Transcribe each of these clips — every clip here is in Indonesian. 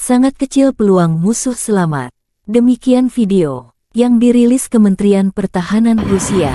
Sangat kecil peluang musuh selamat. Demikian video yang dirilis Kementerian Pertahanan Rusia.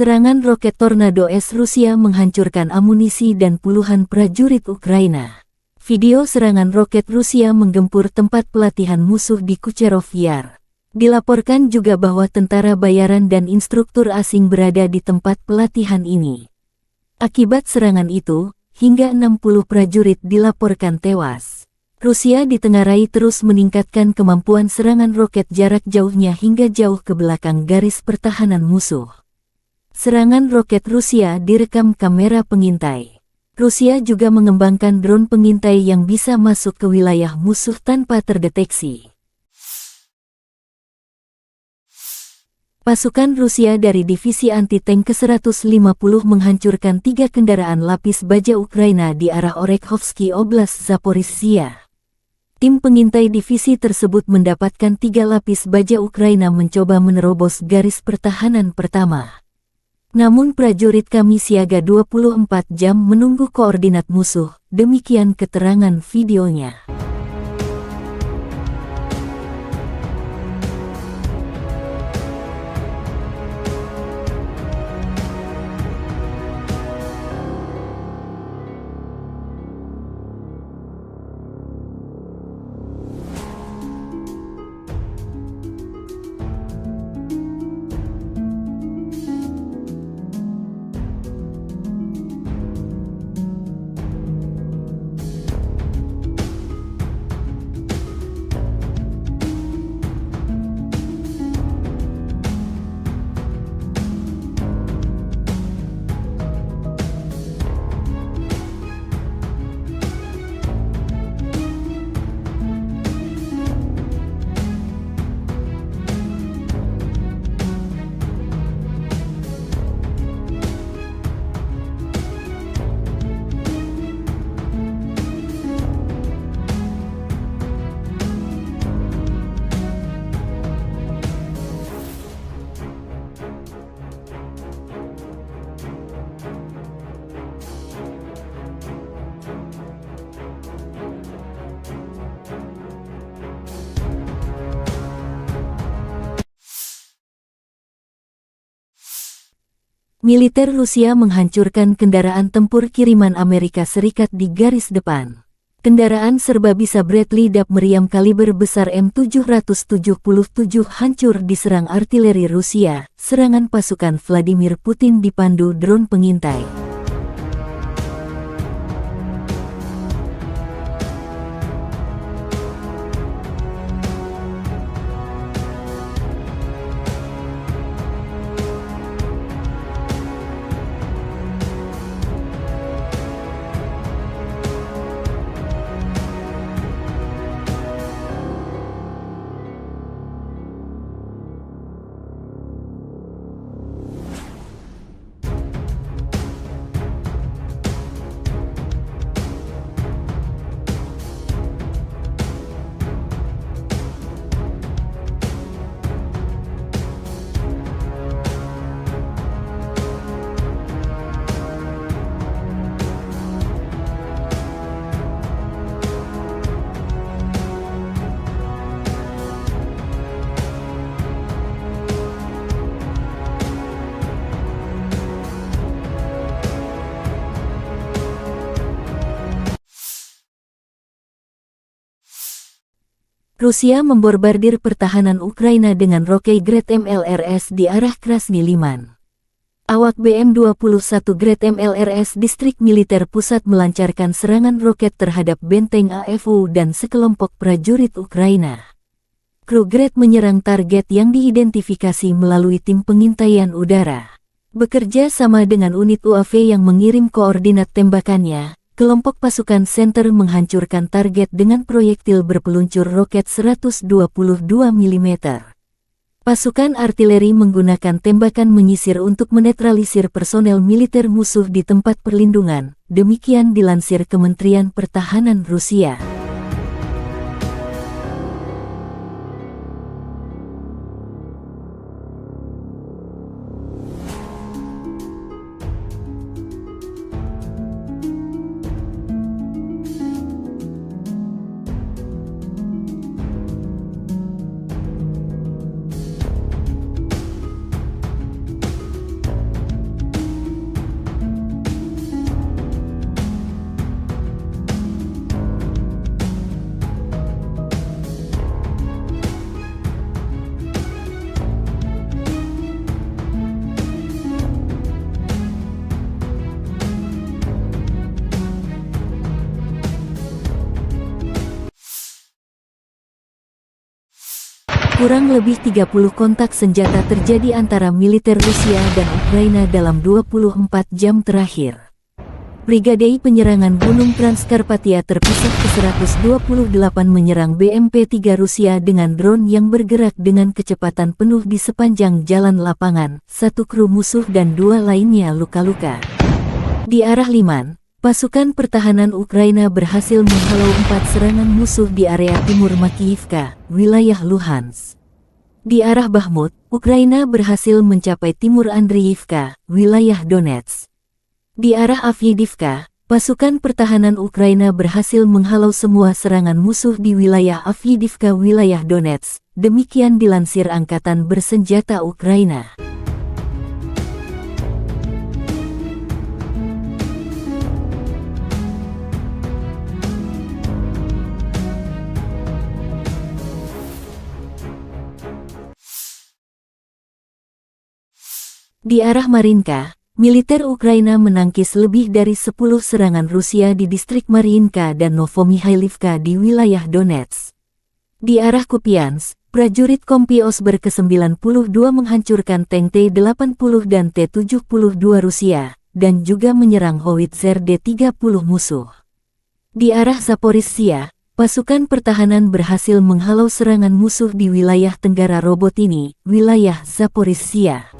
Serangan roket Tornado S Rusia menghancurkan amunisi dan puluhan prajurit Ukraina. Video serangan roket Rusia menggempur tempat pelatihan musuh di Kucherov Yar. Dilaporkan juga bahwa tentara bayaran dan instruktur asing berada di tempat pelatihan ini. Akibat serangan itu, hingga 60 prajurit dilaporkan tewas. Rusia ditengarai terus meningkatkan kemampuan serangan roket jarak jauhnya hingga jauh ke belakang garis pertahanan musuh. Serangan roket Rusia direkam kamera pengintai. Rusia juga mengembangkan drone pengintai yang bisa masuk ke wilayah musuh tanpa terdeteksi. Pasukan Rusia dari Divisi Anti-Tank ke-150 menghancurkan 3 kendaraan lapis baja Ukraina di arah Orekhovsky Oblast Zaporizhzhia. Tim pengintai divisi tersebut mendapatkan 3 lapis baja Ukraina mencoba menerobos garis pertahanan pertama. Namun prajurit kami siaga 24 jam menunggu koordinat musuh, demikian keterangan videonya. Militer Rusia menghancurkan kendaraan tempur kiriman Amerika Serikat di garis depan. Kendaraan serba bisa Bradley DAB meriam kaliber besar M777 hancur diserang artileri Rusia. Serangan pasukan Vladimir Putin dipandu drone pengintai. Rusia membombardir pertahanan Ukraina dengan roket Grad MLRS di arah Krasny Liman. Awak BM-21 Grad MLRS Distrik Militer Pusat melancarkan serangan roket terhadap benteng AFU dan sekelompok prajurit Ukraina. Kru Grad menyerang target yang diidentifikasi melalui tim pengintaian udara. Bekerja sama dengan unit UAV yang mengirim koordinat tembakannya, kelompok pasukan Center menghancurkan target dengan proyektil berpeluncur roket 122 mm. Pasukan artileri menggunakan tembakan menyisir untuk menetralisir personel militer musuh di tempat perlindungan, demikian dilansir Kementerian Pertahanan Rusia. Kurang lebih 30 kontak senjata terjadi antara militer Rusia dan Ukraina dalam 24 jam terakhir. Brigade Penyerangan Gunung Transkarpatia terpisah ke-128 menyerang BMP-3 Rusia dengan drone yang bergerak dengan kecepatan penuh di sepanjang jalan lapangan, 1 kru musuh dan 2 lainnya luka-luka. Di arah Liman, pasukan pertahanan Ukraina berhasil menghalau 4 serangan musuh di area timur Makiyivka, wilayah Luhansk. Di arah Bakhmut, Ukraina berhasil mencapai timur Andriivka, wilayah Donetsk. Di arah Avdiivka, pasukan pertahanan Ukraina berhasil menghalau semua serangan musuh di wilayah Avdiivka, wilayah Donetsk. Demikian dilansir Angkatan Bersenjata Ukraina. Di arah Marinka, militer Ukraina menangkis lebih dari 10 serangan Rusia di distrik Mariinka dan Novomihailivka di wilayah Donetsk. Di arah Kupiansk, prajurit Kompi Osber ke-92 menghancurkan tank T-80 dan T-72 Rusia, dan juga menyerang howitzer D-30 musuh. Di arah Zaporizhzhia, pasukan pertahanan berhasil menghalau serangan musuh di wilayah Tenggara Robotini, wilayah Zaporizhzhia.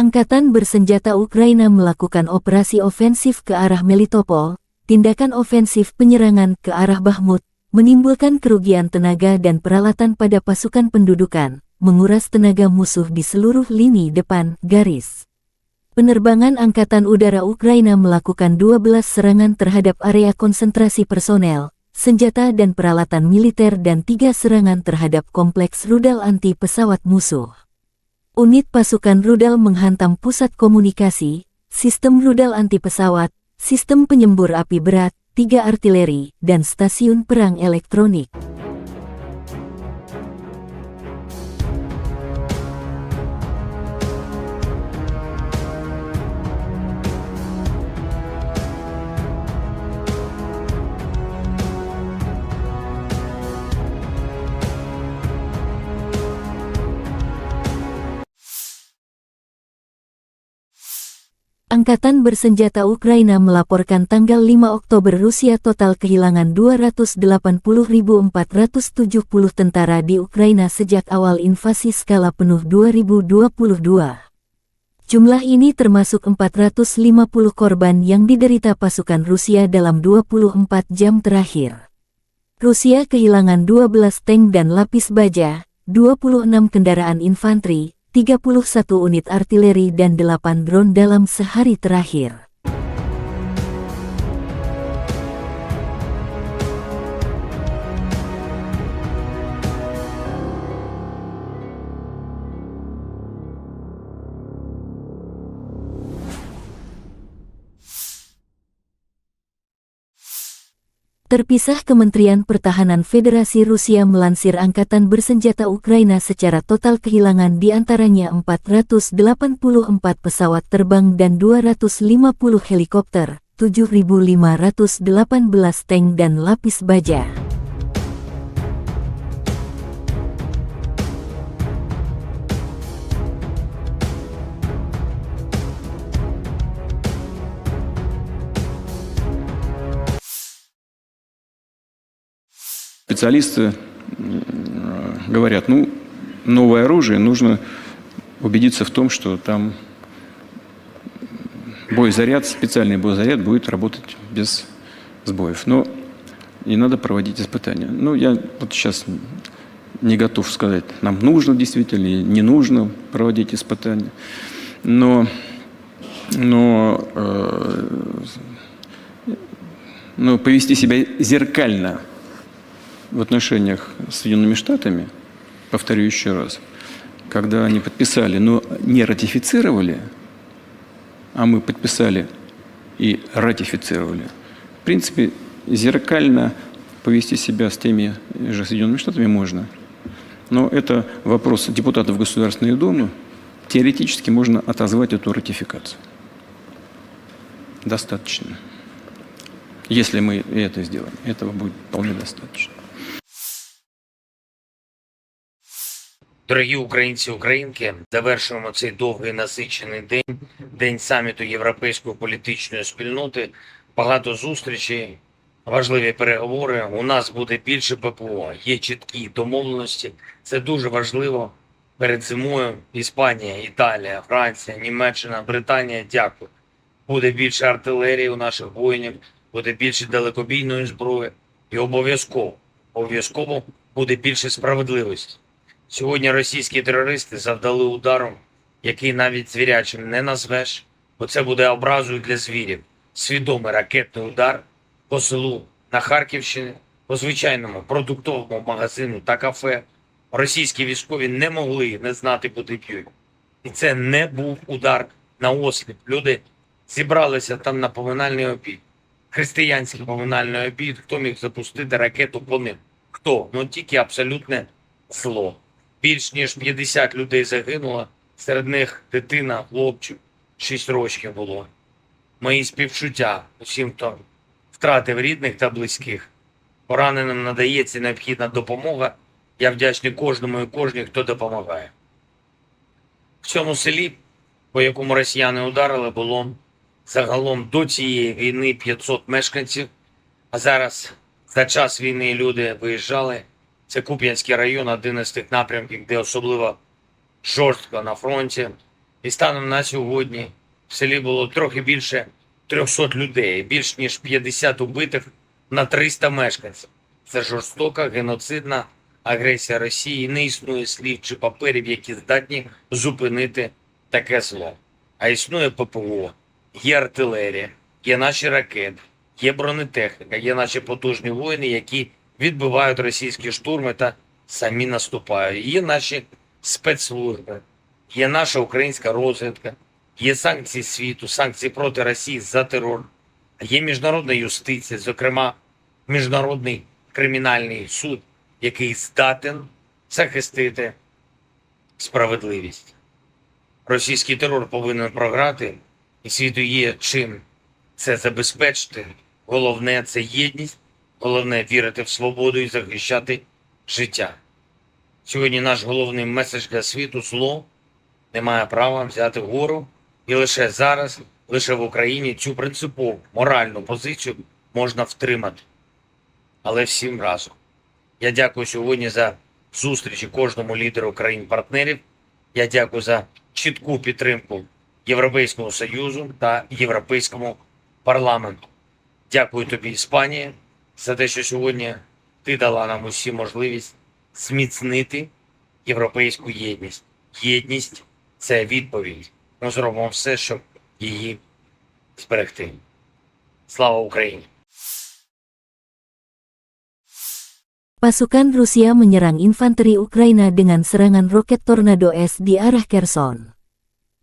Angkatan Bersenjata Ukraina melakukan operasi ofensif ke arah Melitopol, tindakan ofensif penyerangan ke arah Bakhmut, menimbulkan kerugian tenaga dan peralatan pada pasukan pendudukan, menguras tenaga musuh di seluruh lini depan garis. Penerbangan Angkatan Udara Ukraina melakukan 12 serangan terhadap area konsentrasi personel, senjata dan peralatan militer dan 3 serangan terhadap kompleks rudal anti-pesawat musuh. Unit pasukan rudal menghantam pusat komunikasi, sistem rudal anti-pesawat, sistem penyembur api berat, 3 artileri, dan stasiun perang elektronik. Angkatan Bersenjata Ukraina melaporkan tanggal 5 Oktober Rusia total kehilangan 280.470 tentara di Ukraina sejak awal invasi skala penuh 2022. Jumlah ini termasuk 450 korban yang diderita pasukan Rusia dalam 24 jam terakhir. Rusia kehilangan 12 tank dan lapis baja, 26 kendaraan infanteri, 31 unit artileri dan 8 drone dalam sehari terakhir. Terpisah, Kementerian Pertahanan Federasi Rusia melansir Angkatan Bersenjata Ukraina secara total kehilangan diantaranya 484 pesawat terbang dan 250 helikopter, 7.518 tank dan lapis baja. Специалисты говорят, ну, новое оружие, нужно убедиться в том, что там боезаряд, специальный боезаряд будет работать без сбоев. Но и надо проводить испытания. Ну, я вот сейчас не готов сказать, нам нужно действительно или не нужно проводить испытания. Но повести себя зеркально в отношениях с Соединенными Штатами, повторю еще раз, когда они подписали, но не ратифицировали, а мы подписали и ратифицировали, в принципе, зеркально повести себя с теми же Соединенными Штатами можно. Но это вопрос депутатов Государственной Думы. Теоретически можно отозвать эту ратификацию. Достаточно. Если мы это сделаем, этого будет вполне достаточно. Дорогі українці, українки, завершуємо цей довгий насичений день, день саміту Європейської політичної спільноти. Багато зустрічей, важливі переговори. У нас буде більше ППО, є чіткі домовленості. Це дуже важливо. Перед зимою Іспанія, Італія, Франція, Німеччина, Британія, дякую. Буде більше артилерії у наших воїнів, буде більше далекобійної зброї і обов'язково буде більше справедливості. Сьогодні російські терористи завдали удару, який навіть звірячим не назвеш, бо це буде образою для звірів. Свідомий ракетний удар по селу на Харківщині, по звичайному продуктовому магазину та кафе. Російські військові не могли не знати, куди б'ють. І це не був удар на осліп. Люди зібралися там на поминальний обід. Християнський поминальний обід. Хто міг запустити ракету по ним? Хто? Ну тільки абсолютне зло. Більш ніж 50 людей загинуло, серед них дитина, хлопчик, 6 років було. Мої співчуття усім, хто втратив рідних та близьких. Пораненим надається необхідна допомога. Я вдячний кожному і кожній, хто допомагає. В цьому селі, по якому росіяни ударили, було загалом до цієї війни 500 мешканців, а зараз за час війни люди виїжджали. Це Куп'янський район, один із тих напрямків, де особливо жорстко на фронті. І станом на сьогодні в селі було трохи більше 300 людей, більш ніж 50 убитих на 300 мешканців. Це жорстока, геноцидна агресія Росії. Не існує слів чи паперів, які здатні зупинити таке зло. А існує ППО, є артилерія, є наші ракети, є бронетехніка, є наші потужні воїни, які відбивають російські штурми та самі наступають. Є наші спецслужби, є наша українська розвідка, є санкції світу, санкції проти Росії за терор, є міжнародна юстиція, зокрема Міжнародний кримінальний суд, який здатен захистити справедливість. Російський терор повинен програти, і світу є чим це забезпечити. Головне – це єдність. Головне – вірити в свободу і захищати життя. Сьогодні наш головний меседж для світу – зло не має права взяти вгору. І лише зараз, лише в Україні цю принципову, моральну позицію можна втримати. Але всім разом. Я дякую сьогодні за зустрічі кожному лідеру країн-партнерів. Я дякую за чітку підтримку Європейському Союзу та Європейському парламенту. Дякую тобі, Іспанія, за те, що сьогодні ти дала нам усі можливість зміцнити європейську єдність. Єдність – це відповідь. Ми зробимо все, щоб її зберегти. Слава Україні! Pasukan Rusia menyerang infanteri Ukraina dengan serangan roket Tornado S di arah Kherson.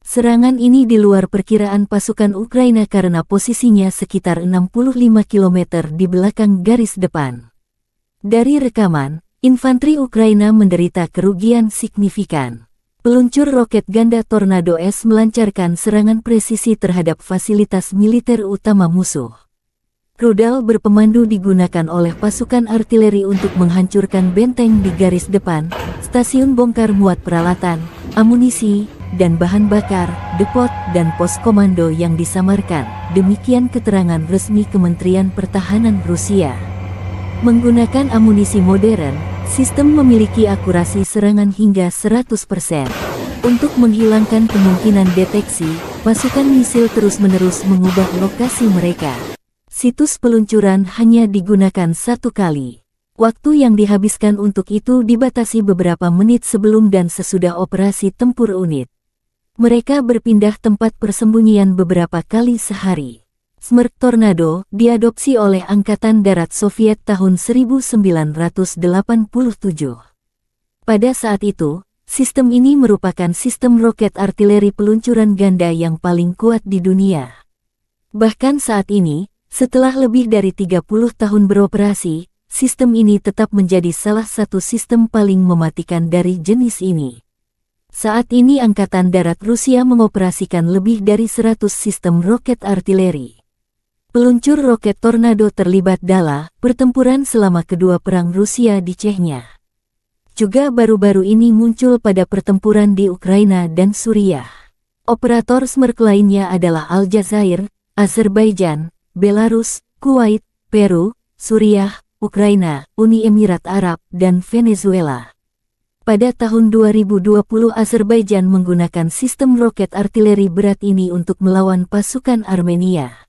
Serangan ini di luar perkiraan pasukan Ukraina karena posisinya sekitar 65 km di belakang garis depan. Dari rekaman, infanteri Ukraina menderita kerugian signifikan. Peluncur roket ganda Tornado S melancarkan serangan presisi terhadap fasilitas militer utama musuh. Rudal berpemandu digunakan oleh pasukan artileri untuk menghancurkan benteng di garis depan, stasiun bongkar muat peralatan, amunisi, dan bahan bakar, depot, dan pos komando yang disamarkan. Demikian keterangan resmi Kementerian Pertahanan Rusia. Menggunakan amunisi modern, sistem memiliki akurasi serangan hingga 100%. Untuk menghilangkan kemungkinan deteksi, pasukan misil terus-menerus mengubah lokasi mereka. Situs peluncuran hanya digunakan satu kali. Waktu yang dihabiskan untuk itu dibatasi beberapa menit sebelum dan sesudah operasi tempur unit. Mereka berpindah tempat persembunyian beberapa kali sehari. Smerk Tornado diadopsi oleh Angkatan Darat Soviet tahun 1987. Pada saat itu, sistem ini merupakan sistem roket artileri peluncuran ganda yang paling kuat di dunia. Bahkan saat ini, setelah lebih dari 30 tahun beroperasi, sistem ini tetap menjadi salah satu sistem paling mematikan dari jenis ini. Saat ini Angkatan Darat Rusia mengoperasikan lebih dari 100 sistem roket artileri. Peluncur roket Tornado terlibat dalam pertempuran selama kedua perang Rusia di Chechnya. Juga baru-baru ini muncul pada pertempuran di Ukraina dan Suriah. Operator Smerk lainnya adalah Aljazair, Azerbaijan, Belarus, Kuwait, Peru, Suriah, Ukraina, Uni Emirat Arab, dan Venezuela. Pada tahun 2020 Azerbaijan menggunakan sistem roket artileri berat ini untuk melawan pasukan Armenia.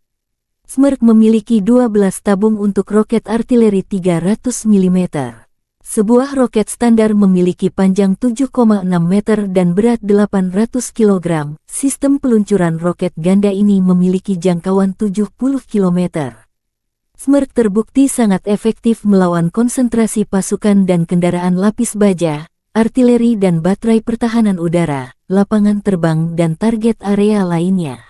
Smerk memiliki 12 tabung untuk roket artileri 300 mm. Sebuah roket standar memiliki panjang 7,6 meter dan berat 800 kg. Sistem peluncuran roket ganda ini memiliki jangkauan 70 km. Smerk terbukti sangat efektif melawan konsentrasi pasukan dan kendaraan lapis baja, artileri dan baterai pertahanan udara, lapangan terbang dan target area lainnya.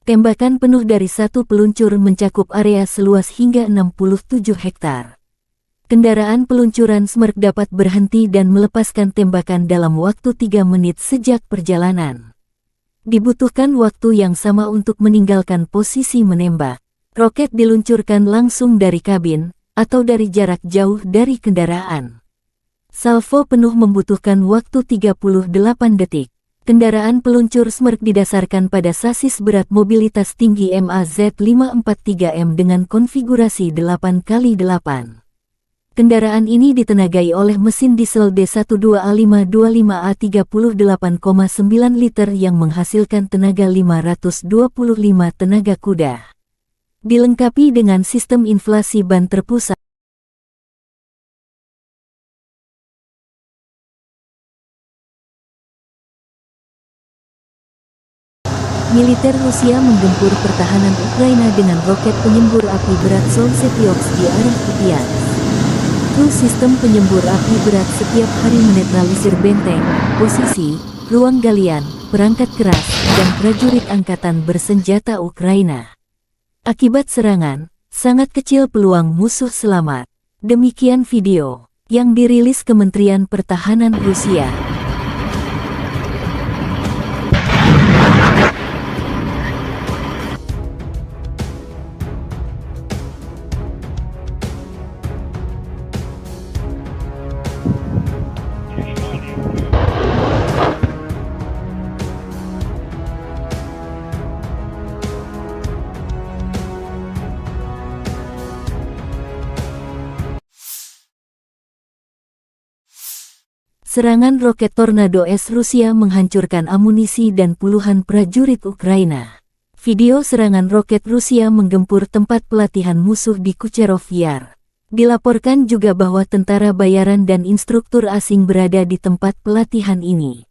Tembakan penuh dari satu peluncur mencakup area seluas hingga 67 hektar. Kendaraan peluncuran Smerk dapat berhenti dan melepaskan tembakan dalam waktu 3 menit sejak perjalanan. Dibutuhkan waktu yang sama untuk meninggalkan posisi menembak. Roket diluncurkan langsung dari kabin, atau dari jarak jauh dari kendaraan. Salvo penuh membutuhkan waktu 38 detik. Kendaraan peluncur Smerk didasarkan pada sasis berat mobilitas tinggi MAZ543M dengan konfigurasi 8x8. Kendaraan ini ditenagai oleh mesin diesel D12A525A 38,9 liter yang menghasilkan tenaga 525 tenaga kuda. Dilengkapi dengan sistem inflasi ban terpusat. Militer Rusia menggempur pertahanan Ukraina dengan roket penyembur api berat Solsyok di arah Kupiansk. Sistem penyembur api berat setiap hari menetralisir benteng, posisi, ruang galian, perangkat keras, dan prajurit angkatan bersenjata Ukraina. Akibat serangan, sangat kecil peluang musuh selamat. Demikian video yang dirilis Kementerian Pertahanan Rusia. Serangan roket Tornado S Rusia menghancurkan amunisi dan puluhan prajurit Ukraina. Video serangan roket Rusia menggempur tempat pelatihan musuh di Kucherov Yar. Dilaporkan juga bahwa tentara bayaran dan instruktur asing berada di tempat pelatihan ini.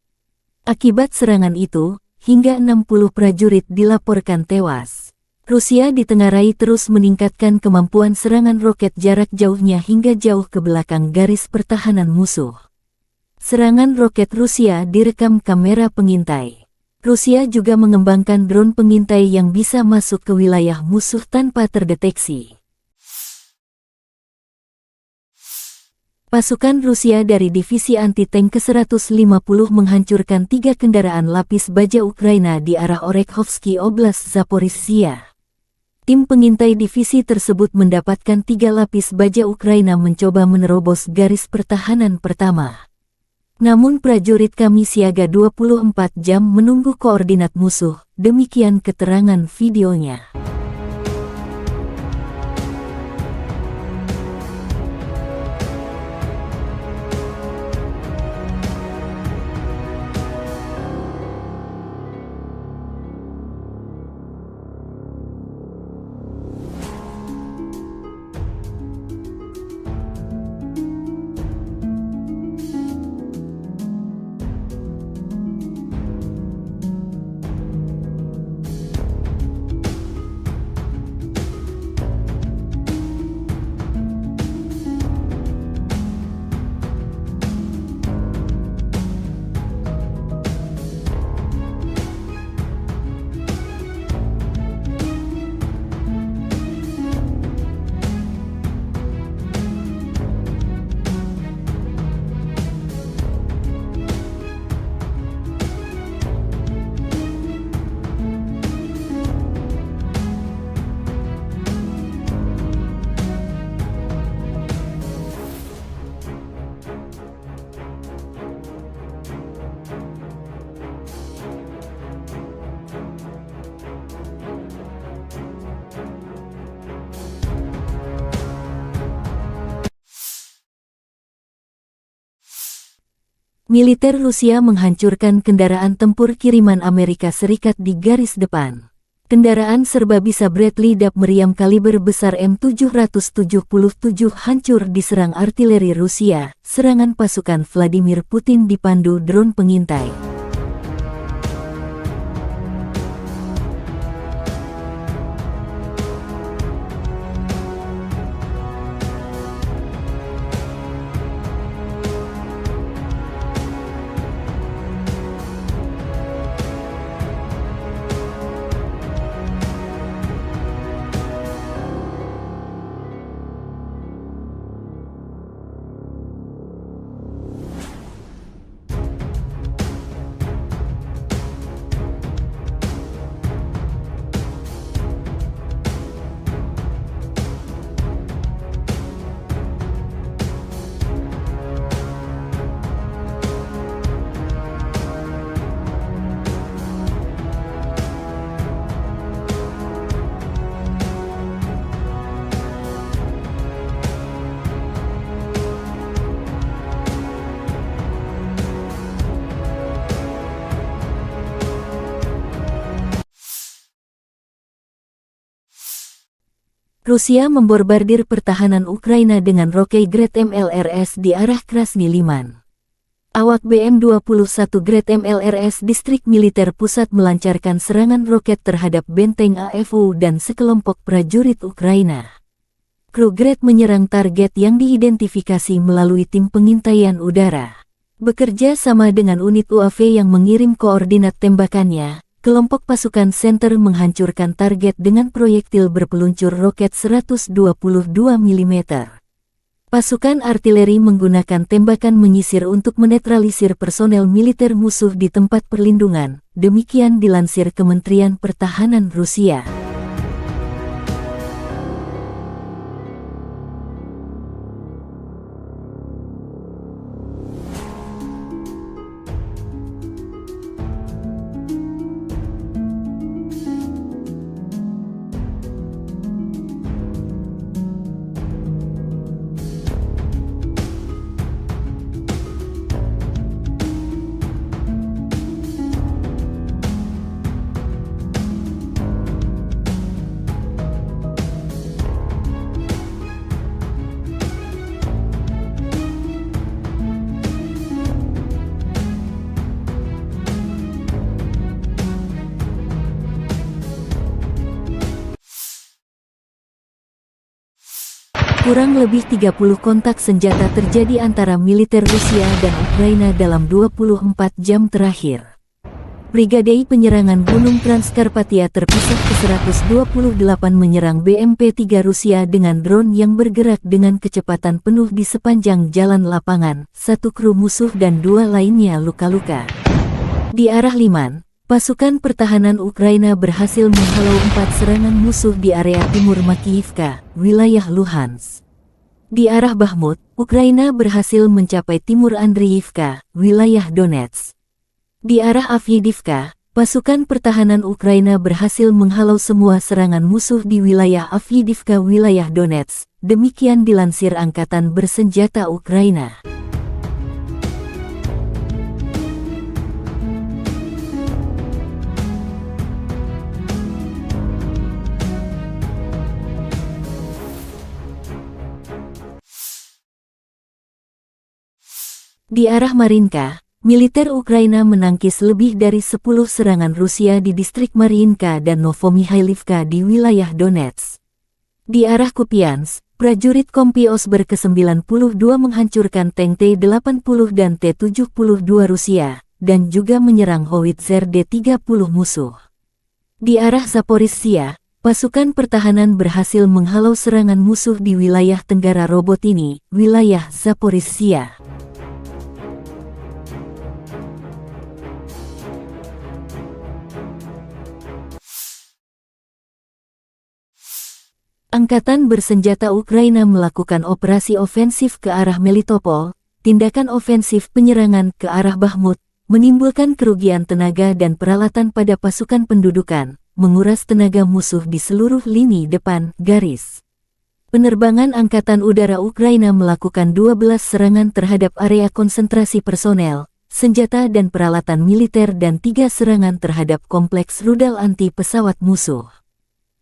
Akibat serangan itu, hingga 60 prajurit dilaporkan tewas. Rusia ditengarai terus meningkatkan kemampuan serangan roket jarak jauhnya hingga jauh ke belakang garis pertahanan musuh. Serangan roket Rusia direkam kamera pengintai. Rusia juga mengembangkan drone pengintai yang bisa masuk ke wilayah musuh tanpa terdeteksi. Pasukan Rusia dari Divisi Anti-Tank ke-150 menghancurkan 3 kendaraan lapis baja Ukraina di arah Orekhovsky Oblast Zaporizhzhia. Tim pengintai divisi tersebut mendapatkan 3 lapis baja Ukraina mencoba menerobos garis pertahanan pertama. Namun prajurit kami siaga 24 jam menunggu koordinat musuh, demikian keterangan videonya. Militer Rusia menghancurkan kendaraan tempur kiriman Amerika Serikat di garis depan. Kendaraan serba bisa Bradley DAB meriam kaliber besar M777 hancur diserang artileri Rusia. Serangan pasukan Vladimir Putin dipandu drone pengintai. Rusia membombardir pertahanan Ukraina dengan roket Grad MLRS di arah Krasny Liman. Awak BM-21 Grad MLRS Distrik Militer Pusat melancarkan serangan roket terhadap benteng AFU dan sekelompok prajurit Ukraina. Kru Grad menyerang target yang diidentifikasi melalui tim pengintaian udara. Bekerja sama dengan unit UAV yang mengirim koordinat tembakannya, kelompok pasukan Center menghancurkan target dengan proyektil berpeluncur roket 122 mm. Pasukan artileri menggunakan tembakan menyisir untuk menetralisir personel militer musuh di tempat perlindungan, demikian dilansir Kementerian Pertahanan Rusia. Kurang lebih 30 kontak senjata terjadi antara militer Rusia dan Ukraina dalam 24 jam terakhir. Brigade Penyerangan Gunung Transkarpatia terpisah ke-128 menyerang BMP-3 Rusia dengan drone yang bergerak dengan kecepatan penuh di sepanjang jalan lapangan, 1 kru musuh dan 2 lainnya luka-luka. Di arah Liman, pasukan pertahanan Ukraina berhasil menghalau 4 serangan musuh di area timur Makiyivka, wilayah Luhansk. Di arah Bakhmut, Ukraina berhasil mencapai timur Andriivka, wilayah Donetsk. Di arah Avdiivka, pasukan pertahanan Ukraina berhasil menghalau semua serangan musuh di wilayah Avdiivka, wilayah Donetsk. Demikian dilansir Angkatan Bersenjata Ukraina. Di arah Marinka, militer Ukraina menangkis lebih dari 10 serangan Rusia di distrik Mariinka dan Novomihailivka di wilayah Donetsk. Di arah Kupiansk, prajurit Kompi Osber ke-92 menghancurkan tank T-80 dan T-72 Rusia, dan juga menyerang howitzer D-30 musuh. Di arah Zaporizhzhia, pasukan pertahanan berhasil menghalau serangan musuh di wilayah Tenggara Robotini, wilayah Zaporizhzhia. Angkatan Bersenjata Ukraina melakukan operasi ofensif ke arah Melitopol, tindakan ofensif penyerangan ke arah Bakhmut, menimbulkan kerugian tenaga dan peralatan pada pasukan pendudukan, menguras tenaga musuh di seluruh lini depan garis. Penerbangan Angkatan Udara Ukraina melakukan 12 serangan terhadap area konsentrasi personel, senjata dan peralatan militer dan 3 serangan terhadap kompleks rudal anti pesawat musuh.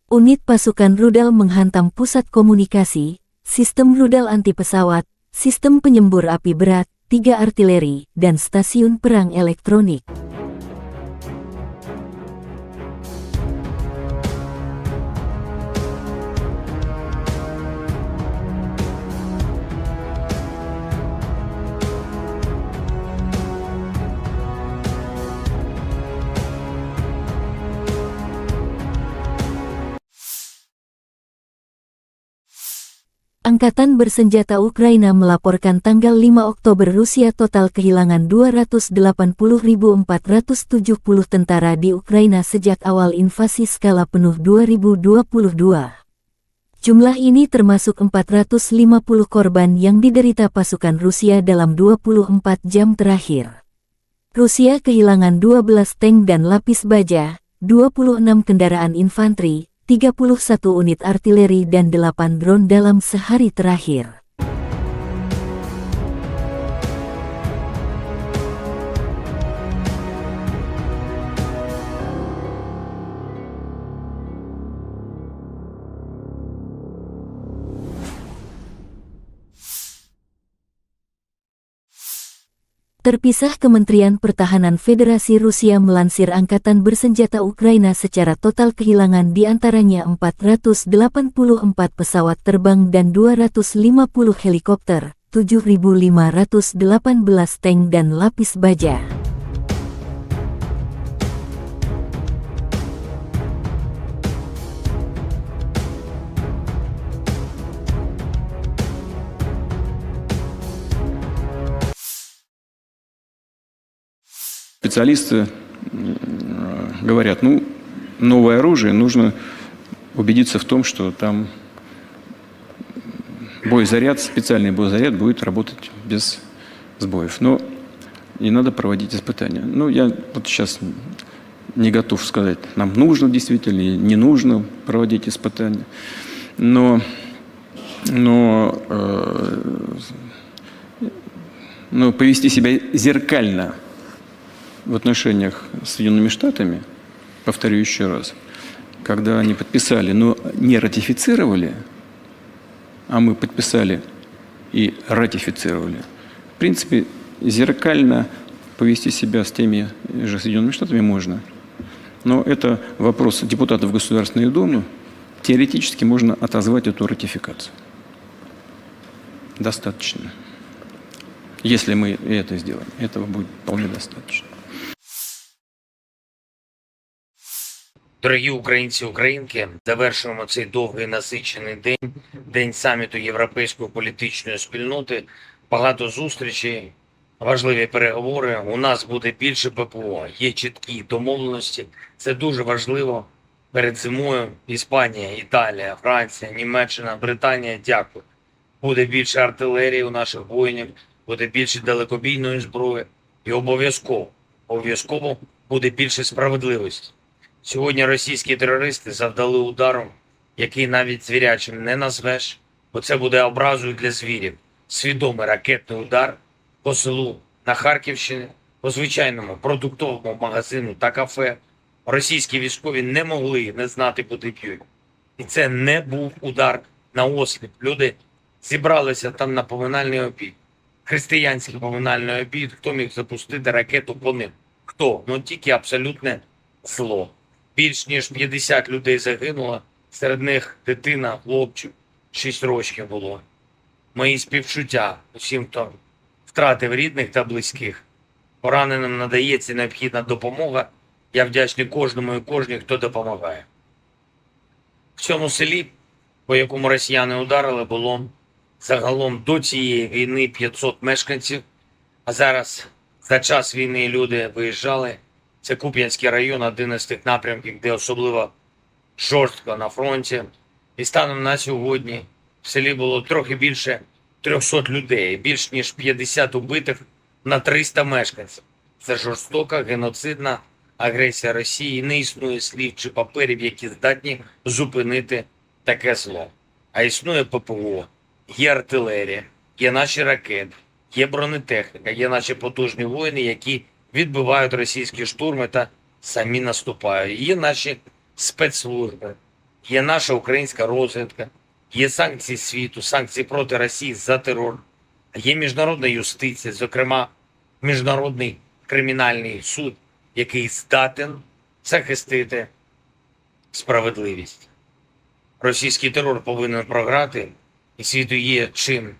Unit pasukan rudal menghantam pusat komunikasi, sistem rudal anti pesawat, sistem penyembur api berat, 3 artileri, dan stasiun perang elektronik. Angkatan bersenjata Ukraina melaporkan tanggal 5 Oktober Rusia total kehilangan 280.470 tentara di Ukraina sejak awal invasi skala penuh 2022. Jumlah ini termasuk 450 korban yang diderita pasukan Rusia dalam 24 jam terakhir. Rusia kehilangan 12 tank dan lapis baja, 26 kendaraan infanteri, 31 unit artileri dan 8 drone dalam sehari terakhir. Terpisah, Kementerian Pertahanan Federasi Rusia melansir Angkatan Bersenjata Ukraina secara total kehilangan diantaranya 484 pesawat terbang dan 250 helikopter, 7.518 tank dan lapis baja. Специалисты говорят, новое оружие, нужно убедиться в том, что там боезаряд, специальный боезаряд будет работать без сбоев. Но не надо проводить испытания. Я вот сейчас не готов сказать, нам нужно действительно или не нужно проводить испытания. Но повести себя зеркально в отношениях с Соединенными Штатами, повторю еще раз, когда они подписали, но не ратифицировали, а мы подписали и ратифицировали, в принципе, зеркально повести себя с теми же Соединенными Штатами можно. Но это вопрос депутатов Государственной Думы. Теоретически можно отозвать эту ратификацию. Достаточно. Если мы это сделаем, этого будет вполне достаточно. Дорогі українці і українки, завершуємо цей довгий насичений день, день саміту Європейської політичної спільноти. Багато зустрічей, важливі переговори. У нас буде більше ППО, є чіткі домовленості. Це дуже важливо. Перед зимою Іспанія, Італія, Франція, Німеччина, Британія, дякую. Буде більше артилерії у наших воїнів, буде більше далекобійної зброї і обов'язково буде більше справедливості. Сьогодні російські терористи завдали удару, який навіть звірячим не назвеш, бо це буде образою для звірів. Свідомий ракетний удар по селу на Харківщині, по звичайному продуктовому магазину та кафе. Російські військові не могли не знати, куди б'ють. І це не був удар на осліп. Люди зібралися там на поминальний обід. Християнський поминальний обід. Хто міг запустити ракету по ним? Хто? Тільки абсолютне зло. Більш ніж 50 людей загинуло, серед них дитина, хлопчик, 6 років було. Мої співчуття усім, хто втратив рідних та близьких. Пораненим надається необхідна допомога. Я вдячний кожному і кожній, хто допомагає. В цьому селі, по якому росіяни ударили, було загалом до цієї війни 500 мешканців, а зараз за час війни люди виїжджали. Це Куп'янський район, один із тих напрямків, де особливо жорстко на фронті. І станом на сьогодні в селі було трохи більше 300 людей, більш ніж 50 убитих на 300 мешканців. Це жорстока, геноцидна агресія Росії. Не існує слів чи паперів, які здатні зупинити таке зло. А існує ППО, є артилерія, є наші ракети, є бронетехніка, є наші потужні воїни, які відбивають російські штурми та самі наступають. Є наші спецслужби, є наша українська розвідка, є санкції світу, санкції проти Росії за терор, є міжнародна юстиція, зокрема Міжнародний кримінальний суд, який здатен захистити справедливість. Російський терор повинен програти, і світу є чим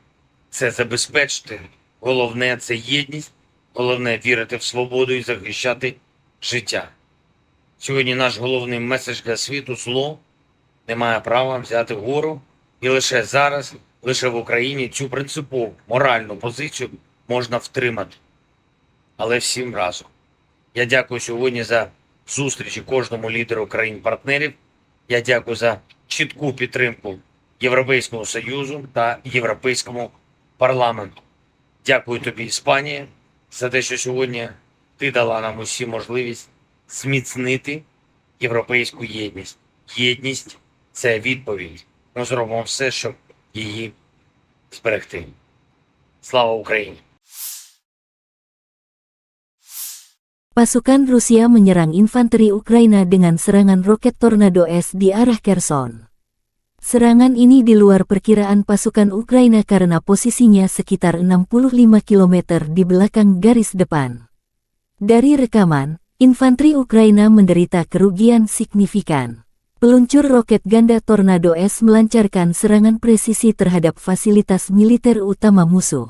це забезпечити. Головне – це єдність, головне – вірити в свободу і захищати життя. Сьогодні наш головний меседж для світу – зло не має права взяти вгору, і лише зараз, лише в Україні цю принципову моральну позицію можна втримати. Але всім разом. Я дякую сьогодні за зустрічі кожному лідеру країн-партнерів. Я дякую за чітку підтримку Європейському Союзу та Європейському парламенту. Дякую тобі, Іспанія, за те, що сьогодні ти дала нам усі можливість зміцнити європейську єдність. Єдність – це відповідь. Ми зробимо все, щоб її зберегти. Слава Україні! Pasukan Rusia menyerang infanteri Ukraina dengan serangan roket Tornado S di arah Kherson. Serangan ini di luar perkiraan pasukan Ukraina karena posisinya sekitar 65 km di belakang garis depan. Dari rekaman, infanteri Ukraina menderita kerugian signifikan. Peluncur roket ganda Tornado S melancarkan serangan presisi terhadap fasilitas militer utama musuh.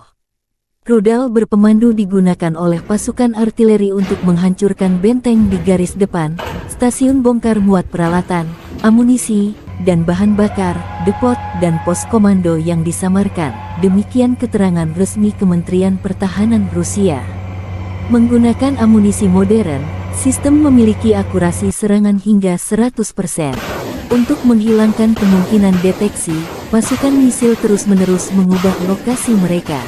Rudal berpemandu digunakan oleh pasukan artileri untuk menghancurkan benteng di garis depan, stasiun bongkar muat peralatan, amunisi, dan bahan bakar, depot, dan pos komando yang disamarkan. Demikian keterangan resmi Kementerian Pertahanan Rusia. Menggunakan amunisi modern, sistem memiliki akurasi serangan hingga 100%. Untuk menghilangkan kemungkinan deteksi, pasukan misil terus-menerus mengubah lokasi mereka.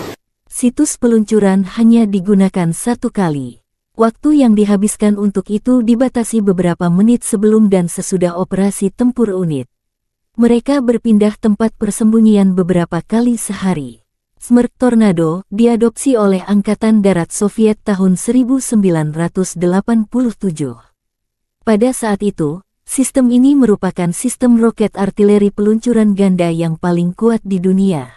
Situs peluncuran hanya digunakan satu kali. Waktu yang dihabiskan untuk itu dibatasi beberapa menit sebelum dan sesudah operasi tempur unit. Mereka berpindah tempat persembunyian beberapa kali sehari. Smerk Tornado diadopsi oleh Angkatan Darat Soviet tahun 1987. Pada saat itu, sistem ini merupakan sistem roket artileri peluncuran ganda yang paling kuat di dunia.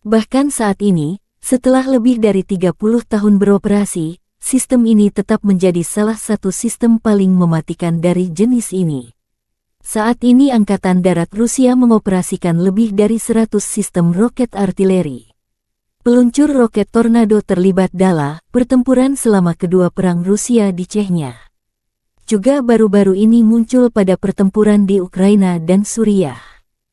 Bahkan saat ini, setelah lebih dari 30 tahun beroperasi, sistem ini tetap menjadi salah satu sistem paling mematikan dari jenis ini. Saat ini Angkatan Darat Rusia mengoperasikan lebih dari 100 sistem roket artileri. Peluncur roket Tornado terlibat dalam pertempuran selama kedua perang Rusia di Chechnya. Juga baru-baru ini muncul pada pertempuran di Ukraina dan Suriah.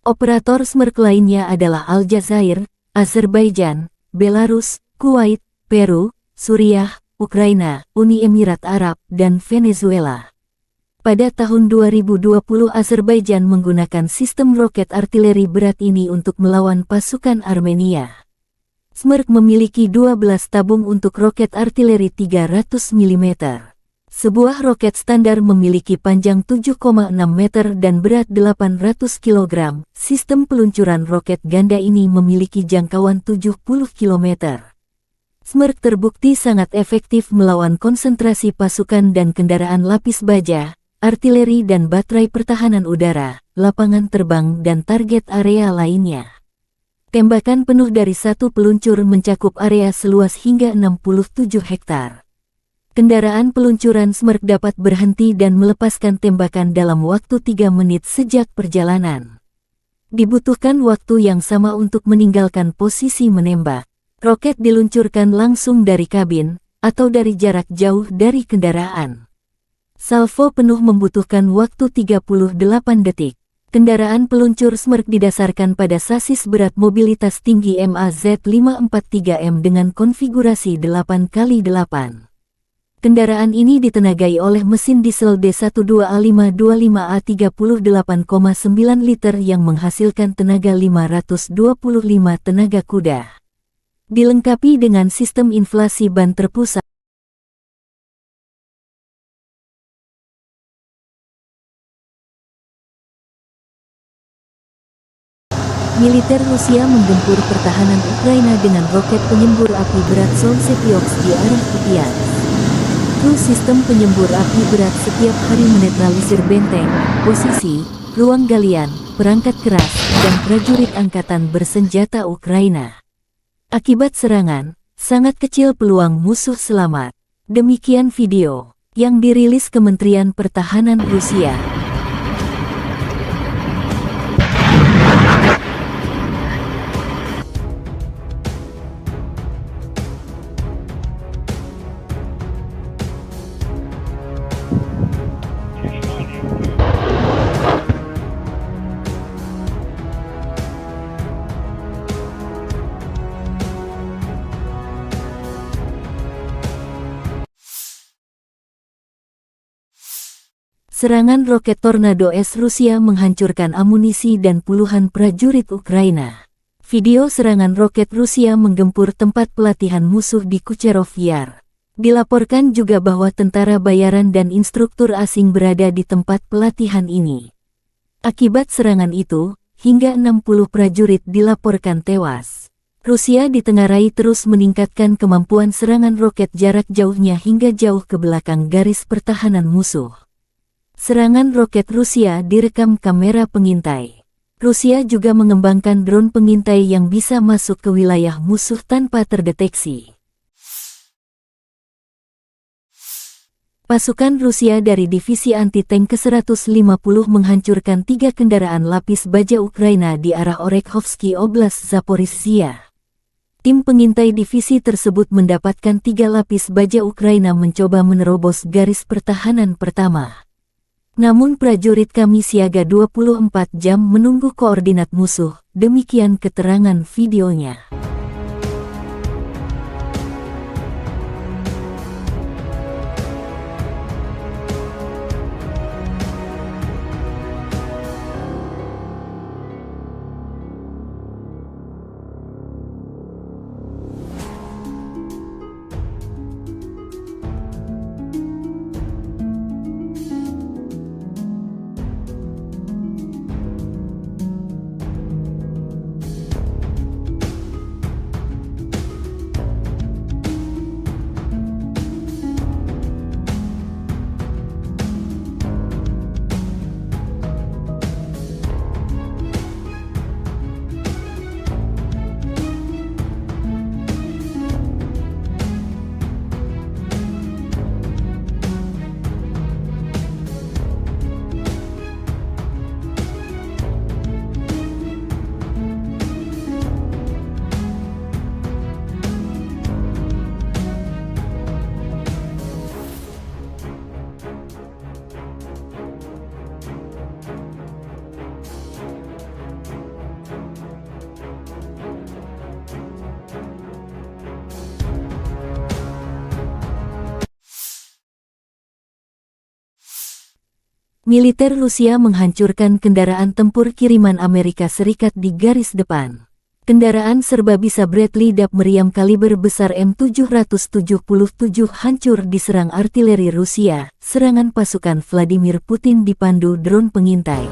Operator Smerk lainnya adalah Aljazair, Azerbaijan, Belarus, Kuwait, Peru, Suriah, Ukraina, Uni Emirat Arab, dan Venezuela. Pada tahun 2020 Azerbaijan menggunakan sistem roket artileri berat ini untuk melawan pasukan Armenia. Smerk memiliki 12 tabung untuk roket artileri 300 mm. Sebuah roket standar memiliki panjang 7,6 meter dan berat 800 kg. Sistem peluncuran roket ganda ini memiliki jangkauan 70 km. Smerk terbukti sangat efektif melawan konsentrasi pasukan dan kendaraan lapis baja, artileri dan baterai pertahanan udara, lapangan terbang dan target area lainnya. Tembakan penuh dari satu peluncur mencakup area seluas hingga 67 hektar. Kendaraan peluncuran Smerk dapat berhenti dan melepaskan tembakan dalam waktu 3 menit sejak perjalanan. Dibutuhkan waktu yang sama untuk meninggalkan posisi menembak. Roket diluncurkan langsung dari kabin, atau dari jarak jauh dari kendaraan. Salvo penuh membutuhkan waktu 38 detik. Kendaraan peluncur Smerk didasarkan pada sasis berat mobilitas tinggi MAZ543M dengan konfigurasi 8x8. Kendaraan ini ditenagai oleh mesin diesel D12A525A 38,9 liter yang menghasilkan tenaga 525 tenaga kuda. Dilengkapi dengan sistem inflasi ban terpusat. Militer Rusia menggempur pertahanan Ukraina dengan roket penyembur api berat Solsyok di arah Kupiansk. Sistem penyembur api berat setiap hari menetralisir benteng, posisi, ruang galian, perangkat keras, dan prajurit angkatan bersenjata Ukraina. Akibat serangan, sangat kecil peluang musuh selamat. Demikian video yang dirilis Kementerian Pertahanan Rusia. Serangan roket Tornado S Rusia menghancurkan amunisi dan puluhan prajurit Ukraina. Video serangan roket Rusia menggempur tempat pelatihan musuh di Kucherov Yar. Dilaporkan juga bahwa tentara bayaran dan instruktur asing berada di tempat pelatihan ini. Akibat serangan itu, hingga 60 prajurit dilaporkan tewas. Rusia ditengarai terus meningkatkan kemampuan serangan roket jarak jauhnya hingga jauh ke belakang garis pertahanan musuh. Serangan roket Rusia direkam kamera pengintai. Rusia juga mengembangkan drone pengintai yang bisa masuk ke wilayah musuh tanpa terdeteksi. Pasukan Rusia dari Divisi Anti-Tank ke-150 menghancurkan 3 kendaraan lapis baja Ukraina di arah Orekhovsky Oblast Zaporizhia. Tim pengintai divisi tersebut mendapatkan 3 lapis baja Ukraina mencoba menerobos garis pertahanan pertama. Namun prajurit kami siaga 24 jam menunggu koordinat musuh, demikian keterangan videonya. Militer Rusia menghancurkan kendaraan tempur kiriman Amerika Serikat di garis depan. Kendaraan serbabisa Bradley DAP meriam kaliber besar M777 hancur diserang artileri Rusia. Serangan pasukan Vladimir Putin dipandu drone pengintai.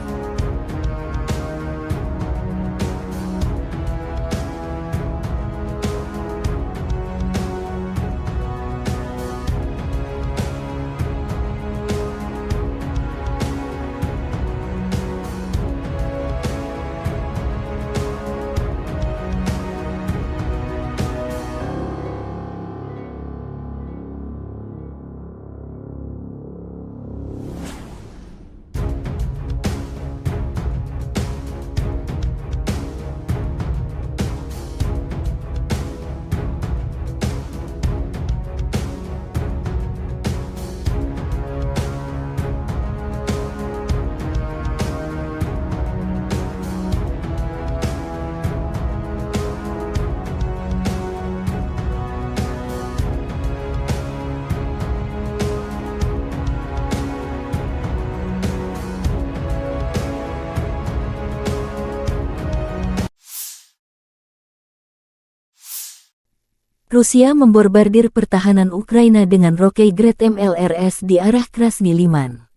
Rusia membombardir pertahanan Ukraina dengan roket Grad MLRS di arah Krasny Liman.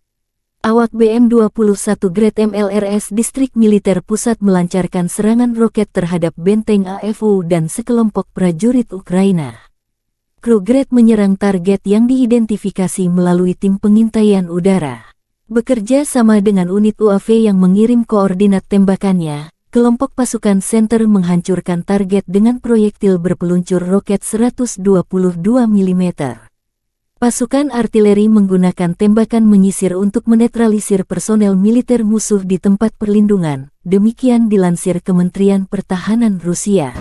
Awak BM-21 Grad MLRS Distrik Militer Pusat melancarkan serangan roket terhadap benteng AFU dan sekelompok prajurit Ukraina. Kru Grad menyerang target yang diidentifikasi melalui tim pengintaian udara. Bekerja sama dengan unit UAV yang mengirim koordinat tembakannya, kelompok pasukan Center menghancurkan target dengan proyektil berpeluncur roket 122 mm. Pasukan artileri menggunakan tembakan menyisir untuk menetralisir personel militer musuh di tempat perlindungan, demikian dilansir Kementerian Pertahanan Rusia.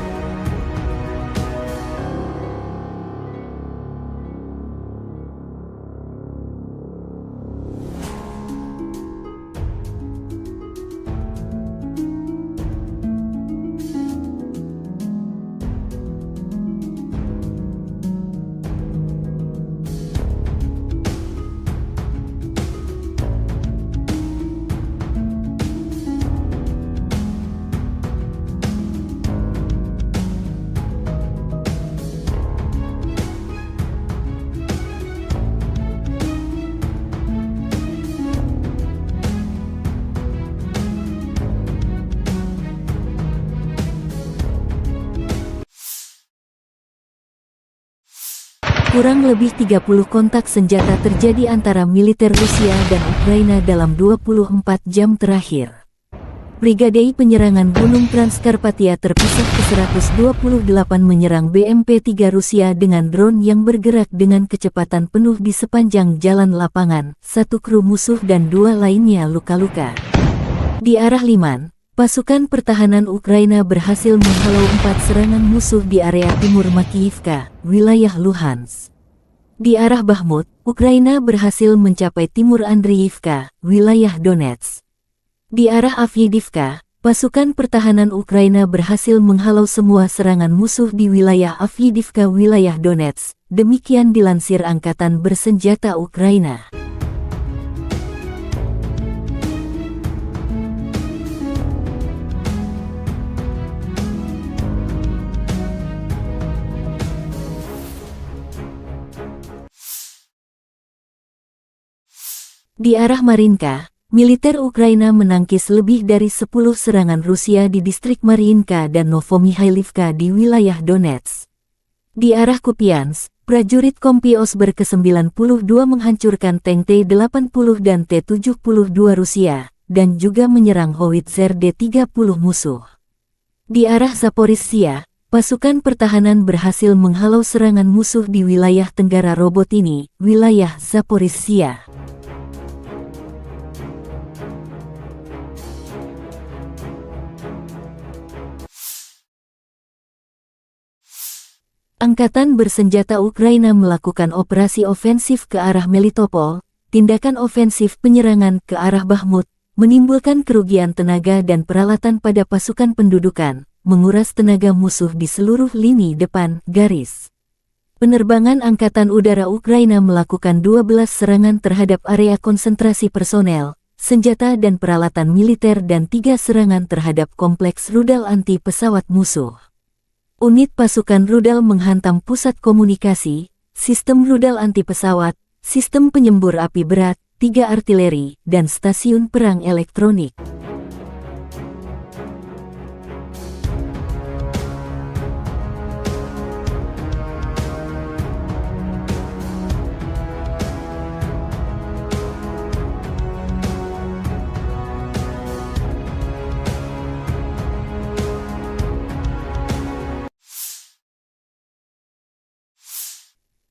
Kurang lebih 30 kontak senjata terjadi antara militer Rusia dan Ukraina dalam 24 jam terakhir. Brigade penyerangan Gunung Transkarpatia terpisah ke-128 menyerang BMP-3 Rusia dengan drone yang bergerak dengan kecepatan penuh di sepanjang jalan lapangan, 1 kru musuh dan 2 lainnya luka-luka. Di arah Liman, pasukan pertahanan Ukraina berhasil menghalau 4 serangan musuh di area timur Makiyivka, wilayah Luhansk. Di arah Bakhmut, Ukraina berhasil mencapai timur Andriivka, wilayah Donetsk. Di arah Avdiivka, pasukan pertahanan Ukraina berhasil menghalau semua serangan musuh di wilayah Avdiivka, wilayah Donetsk. Demikian dilansir Angkatan Bersenjata Ukraina. Di arah Marinka, militer Ukraina menangkis lebih dari 10 serangan Rusia di distrik Mariinka dan Novomihailivka di wilayah Donetsk. Di arah Kupiansk, prajurit Kompi Osber ke-92 menghancurkan tank T-80 dan T-72 Rusia, dan juga menyerang howitzer D-30 musuh. Di arah Zaporizhzhia, pasukan pertahanan berhasil menghalau serangan musuh di wilayah Tenggara Robotini, wilayah Zaporizhzhia. Angkatan bersenjata Ukraina melakukan operasi ofensif ke arah Melitopol, tindakan ofensif penyerangan ke arah Bakhmut, menimbulkan kerugian tenaga dan peralatan pada pasukan pendudukan, menguras tenaga musuh di seluruh lini depan garis. Penerbangan Angkatan Udara Ukraina melakukan 12 serangan terhadap area konsentrasi personel, senjata dan peralatan militer dan 3 serangan terhadap kompleks rudal anti pesawat musuh. Unit pasukan rudal menghantam pusat komunikasi, sistem rudal anti pesawat, sistem penyembur api berat, 3 artileri, dan stasiun perang elektronik.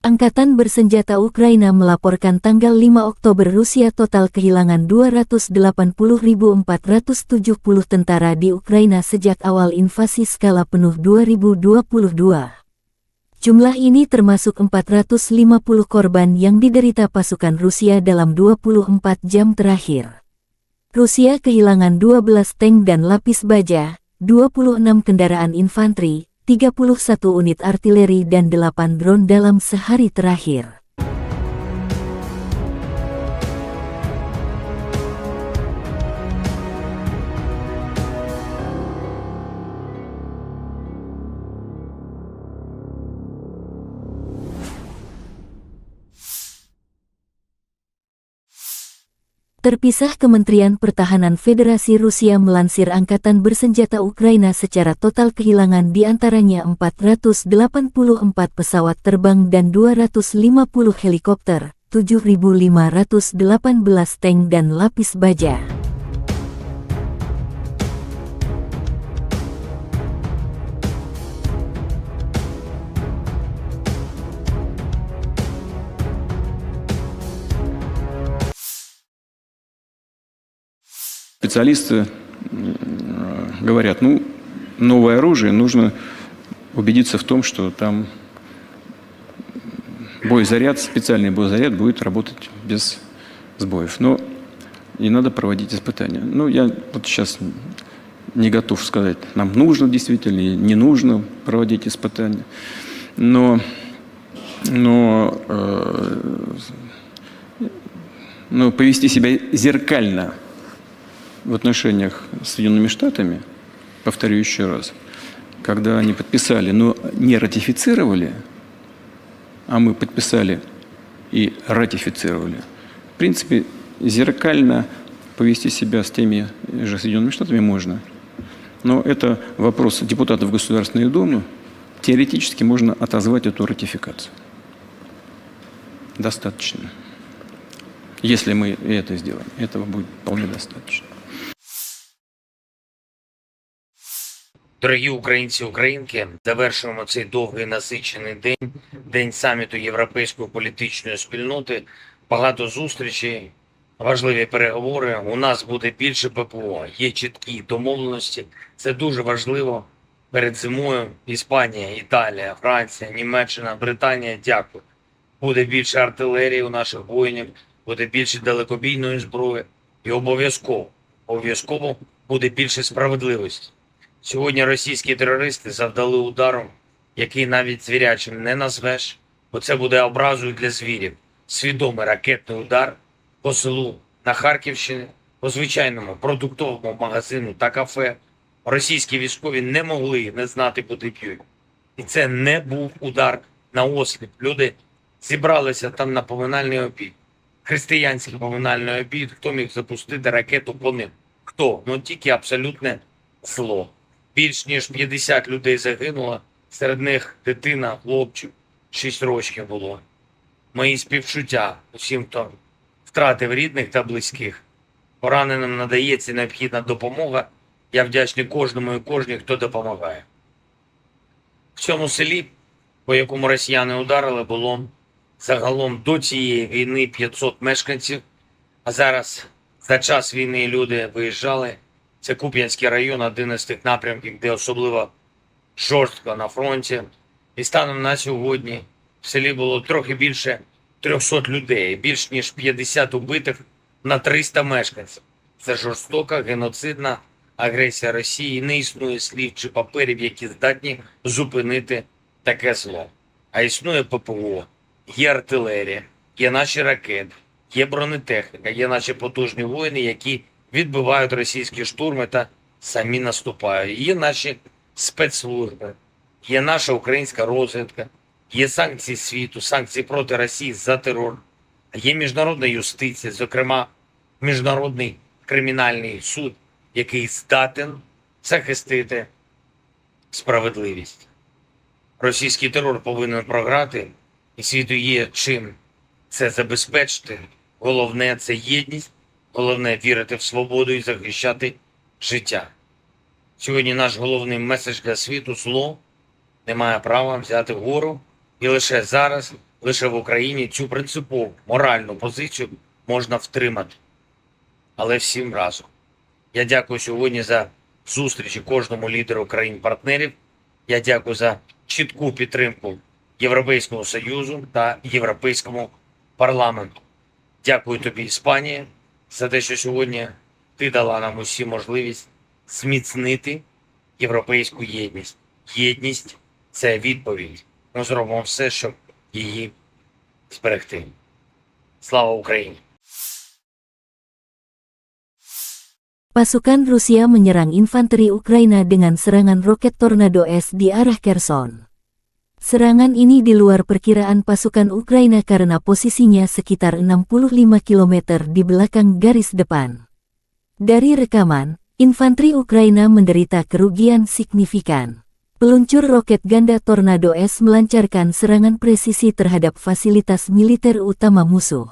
Angkatan bersenjata Ukraina melaporkan tanggal 5 Oktober Rusia total kehilangan 280.470 tentara di Ukraina sejak awal invasi skala penuh 2022. Jumlah ini termasuk 450 korban yang diderita pasukan Rusia dalam 24 jam terakhir. Rusia kehilangan 12 tank dan lapis baja, 26 kendaraan infanteri, 31 unit artileri dan 8 drone dalam sehari terakhir. Terpisah, Kementerian Pertahanan Federasi Rusia melansir Angkatan Bersenjata Ukraina secara total kehilangan diantaranya 484 pesawat terbang dan 250 helikopter, 7.518 tank dan lapis baja. Специалисты говорят, ну, новое оружие, нужно убедиться в том, что там боезаряд, специальный боезаряд будет работать без сбоев. Но и надо проводить испытания. Ну, я вот сейчас не готов сказать, нам нужно действительно или не нужно проводить испытания. Но повести себя зеркально в отношениях с Соединенными Штатами, повторю еще раз, когда они подписали, но не ратифицировали, а мы подписали и ратифицировали, в принципе, зеркально повести себя с теми же Соединенными Штатами можно. Но это вопрос депутатов Государственной Думы. Теоретически можно отозвать эту ратификацию. Достаточно. Если мы это сделаем, этого будет вполне достаточно. Дорогі українці, українки, завершуємо цей довгий насичений день, день саміту Європейської політичної спільноти. Багато зустрічей, важливі переговори. У нас буде більше ППО, є чіткі домовленості. Це дуже важливо. Перед зимою Іспанія, Італія, Франція, Німеччина, Британія, дякую. Буде більше артилерії у наших воїнів, буде більше далекобійної зброї і обов'язково буде більше справедливості. Сьогодні російські терористи завдали удару, який навіть звірячим не назвеш, бо це буде образою для звірів. Свідомий ракетний удар по селу на Харківщині, по звичайному продуктовому магазину та кафе. Російські військові не могли не знати, куди б'ють. І це не був удар на осліп. Люди зібралися там на поминальний обід. Християнський поминальний обід. Хто міг запустити ракету по ним? Хто? Ну тільки абсолютне зло. Більш ніж 50 людей загинуло, серед них дитина, хлопчик, 6 років було. Мої співчуття усім, хто втратив рідних та близьких. Пораненим надається необхідна допомога. Я вдячний кожному і кожній, хто допомагає. В цьому селі, по якому росіяни ударили, було загалом до цієї війни 500 мешканців, а зараз за час війни люди виїжджали. Це Куп'янський район, один із тих напрямків, де особливо жорстко на фронті. І станом на сьогодні в селі було трохи більше 300 людей, більш ніж 50 убитих на 300 мешканців. Це жорстока, геноцидна агресія Росії. Не існує слів чи паперів, які здатні зупинити таке зло. А існує ППО, є артилерія, є наші ракети, є бронетехніка, є наші потужні воїни, які відбивають російські штурми та самі наступають. Є наші спецслужби, є наша українська розвідка, є санкції світу, санкції проти Росії за терор, є міжнародна юстиція, зокрема Міжнародний кримінальний суд, який здатен захистити справедливість. Російський терор повинен програти, і світу є чим це забезпечити. Головне – це єдність. Головне – вірити в свободу і захищати життя. Сьогодні наш головний меседж для світу – зло не має права взяти вгору. І лише зараз, лише в Україні цю принципову моральну позицію можна втримати. Але всім разом. Я дякую сьогодні за зустрічі кожному лідеру країн-партнерів. Я дякую за чітку підтримку Європейського Союзу та Європейському парламенту. Дякую тобі, Іспанія, за те, що сьогодні ти дала нам усі можливість зміцнити європейську єдність. Єдність – це відповідь. Ми зробимо все, щоб її зберегти. Слава Україні! Pasukan Rusia menyerang infanteri Ukraina dengan serangan roket Tornado S di arah Kherson. Serangan ini di luar perkiraan pasukan Ukraina karena posisinya sekitar 65 km di belakang garis depan. Dari rekaman, infanteri Ukraina menderita kerugian signifikan. Peluncur roket ganda Tornado S melancarkan serangan presisi terhadap fasilitas militer utama musuh.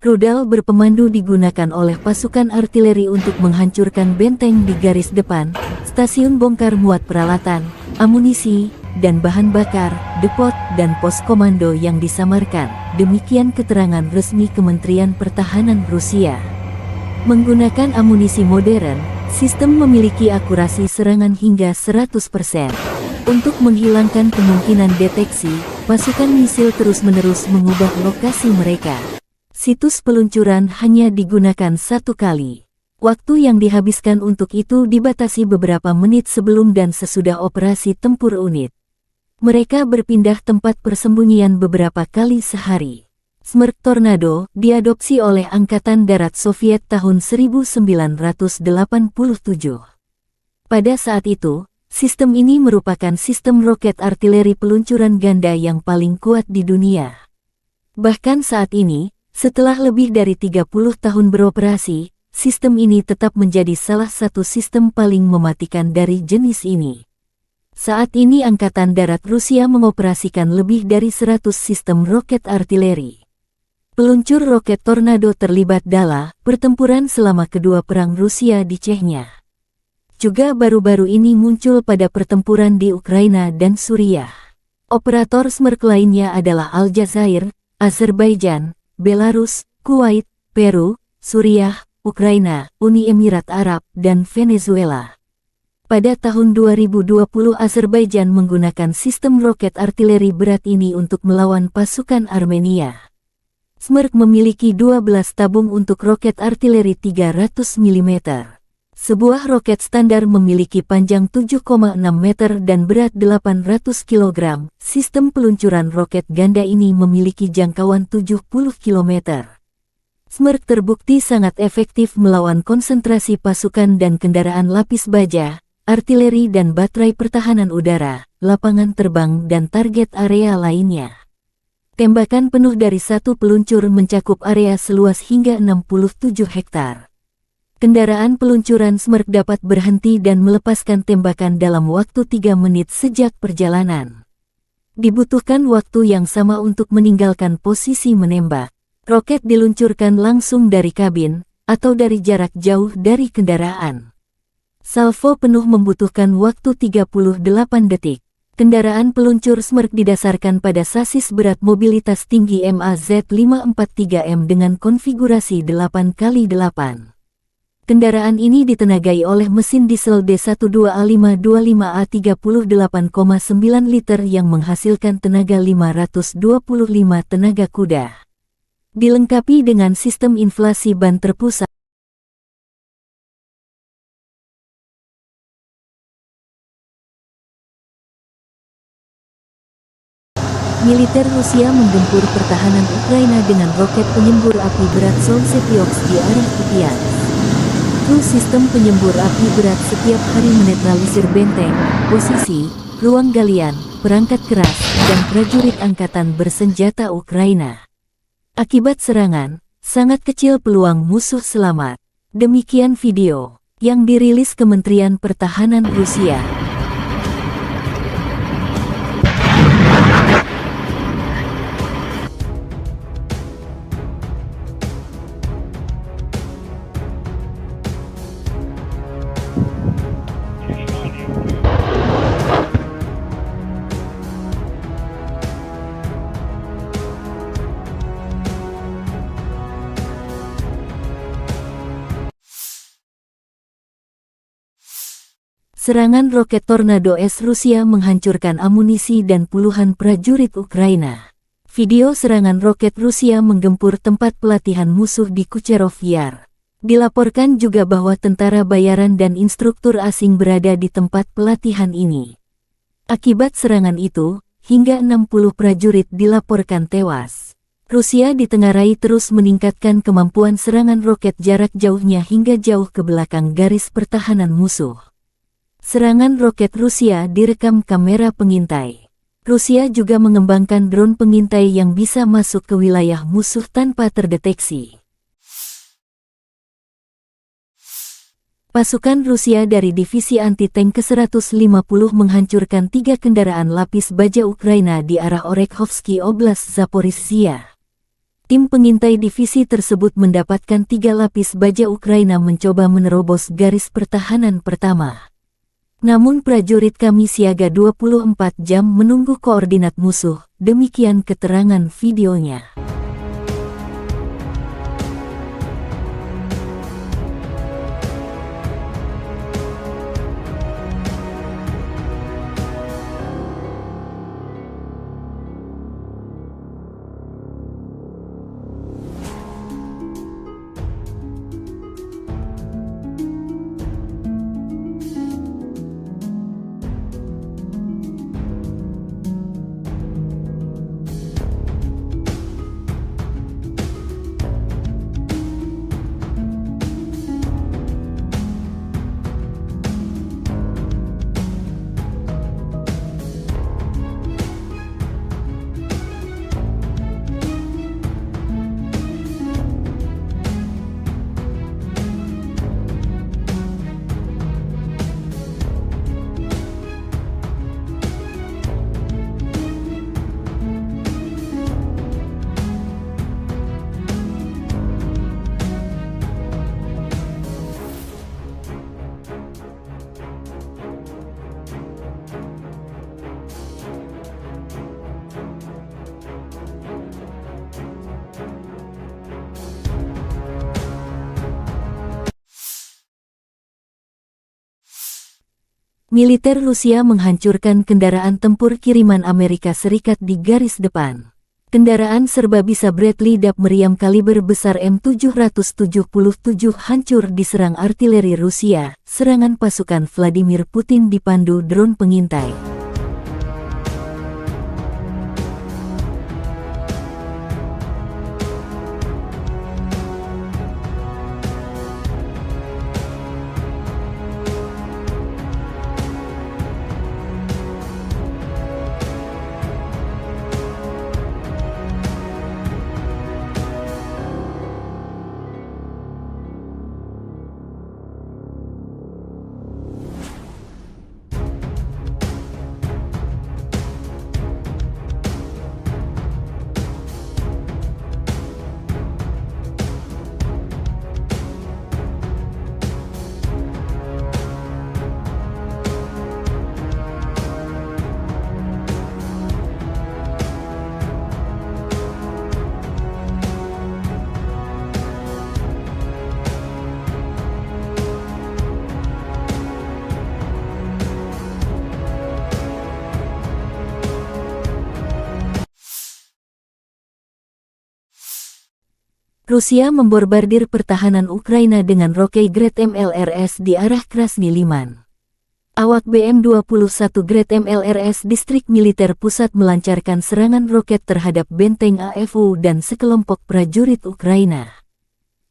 Rudal berpemandu digunakan oleh pasukan artileri untuk menghancurkan benteng di garis depan, stasiun bongkar muat peralatan, amunisi, dan bahan bakar, depot, dan pos komando yang disamarkan. Demikian keterangan resmi Kementerian Pertahanan Rusia. Menggunakan amunisi modern, sistem memiliki akurasi serangan hingga 100%. Untuk menghilangkan kemungkinan deteksi, pasukan misil terus-menerus mengubah lokasi mereka. Situs peluncuran hanya digunakan satu kali. Waktu yang dihabiskan untuk itu dibatasi beberapa menit sebelum dan sesudah operasi tempur unit. Mereka berpindah tempat persembunyian beberapa kali sehari. Smerch Tornado diadopsi oleh Angkatan Darat Soviet tahun 1987. Pada saat itu, sistem ini merupakan sistem roket artileri peluncuran ganda yang paling kuat di dunia. Bahkan saat ini, setelah lebih dari 30 tahun beroperasi, sistem ini tetap menjadi salah satu sistem paling mematikan dari jenis ini. Saat ini Angkatan Darat Rusia mengoperasikan lebih dari 100 sistem roket artileri. Peluncur roket Tornado terlibat dalam pertempuran selama kedua perang Rusia di Chechnya. Juga baru-baru ini muncul pada pertempuran di Ukraina dan Suriah. Operator Smerch lainnya adalah Aljazair, Azerbaijan, Belarus, Kuwait, Peru, Suriah, Ukraina, Uni Emirat Arab, dan Venezuela. Pada tahun 2020 Azerbaijan menggunakan sistem roket artileri berat ini untuk melawan pasukan Armenia. Smerch memiliki 12 tabung untuk roket artileri 300 mm. Sebuah roket standar memiliki panjang 7,6 meter dan berat 800 kg. Sistem peluncuran roket ganda ini memiliki jangkauan 70 km. Smerch terbukti sangat efektif melawan konsentrasi pasukan dan kendaraan lapis baja, artileri dan baterai pertahanan udara, lapangan terbang dan target area lainnya. Tembakan penuh dari satu peluncur mencakup area seluas hingga 67 hektar. Kendaraan peluncuran Smerch dapat berhenti dan melepaskan tembakan dalam waktu 3 menit sejak perjalanan. Dibutuhkan waktu yang sama untuk meninggalkan posisi menembak. Roket diluncurkan langsung dari kabin, atau dari jarak jauh dari kendaraan. Salvo penuh membutuhkan waktu 38 detik. Kendaraan peluncur Smerch didasarkan pada sasis berat mobilitas tinggi MAZ-543M dengan konfigurasi 8x8. Kendaraan ini ditenagai oleh mesin diesel D12A525A 38,9 liter yang menghasilkan tenaga 525 tenaga kuda. Dilengkapi dengan sistem inflasi ban terpusat. Militer Rusia menggempur pertahanan Ukraina dengan roket penyembur api berat Solsytyoks di arah Kupiansk. Sistem penyembur api berat setiap hari menetralisir benteng, posisi, ruang galian, perangkat keras, dan prajurit angkatan bersenjata Ukraina. Akibat serangan, sangat kecil peluang musuh selamat. Demikian video yang dirilis Kementerian Pertahanan Rusia. Serangan roket Tornado S Rusia menghancurkan amunisi dan puluhan prajurit Ukraina. Video serangan roket Rusia menggempur tempat pelatihan musuh di Kucherov Yar. Dilaporkan juga bahwa tentara bayaran dan instruktur asing berada di tempat pelatihan ini. Akibat serangan itu, hingga 60 prajurit dilaporkan tewas. Rusia ditengarai terus meningkatkan kemampuan serangan roket jarak jauhnya hingga jauh ke belakang garis pertahanan musuh. Serangan roket Rusia direkam kamera pengintai. Rusia juga mengembangkan drone pengintai yang bisa masuk ke wilayah musuh tanpa terdeteksi. Pasukan Rusia dari Divisi Anti-Tank ke-150 menghancurkan 3 kendaraan lapis baja Ukraina di arah Orekhovsky Oblast, Zaporizhia. Tim pengintai divisi tersebut mendapatkan 3 lapis baja Ukraina mencoba menerobos garis pertahanan pertama. Namun prajurit kami siaga 24 jam menunggu koordinat musuh, demikian keterangan videonya. Militer Rusia menghancurkan kendaraan tempur kiriman Amerika Serikat di garis depan. Kendaraan serbabisa Bradley DAP meriam kaliber besar M777 hancur diserang artileri Rusia. Serangan pasukan Vladimir Putin dipandu drone pengintai. Rusia membombardir pertahanan Ukraina dengan roket Grad MLRS di arah Krasny Liman. Awak BM-21 Grad MLRS Distrik Militer Pusat melancarkan serangan roket terhadap benteng AFU dan sekelompok prajurit Ukraina.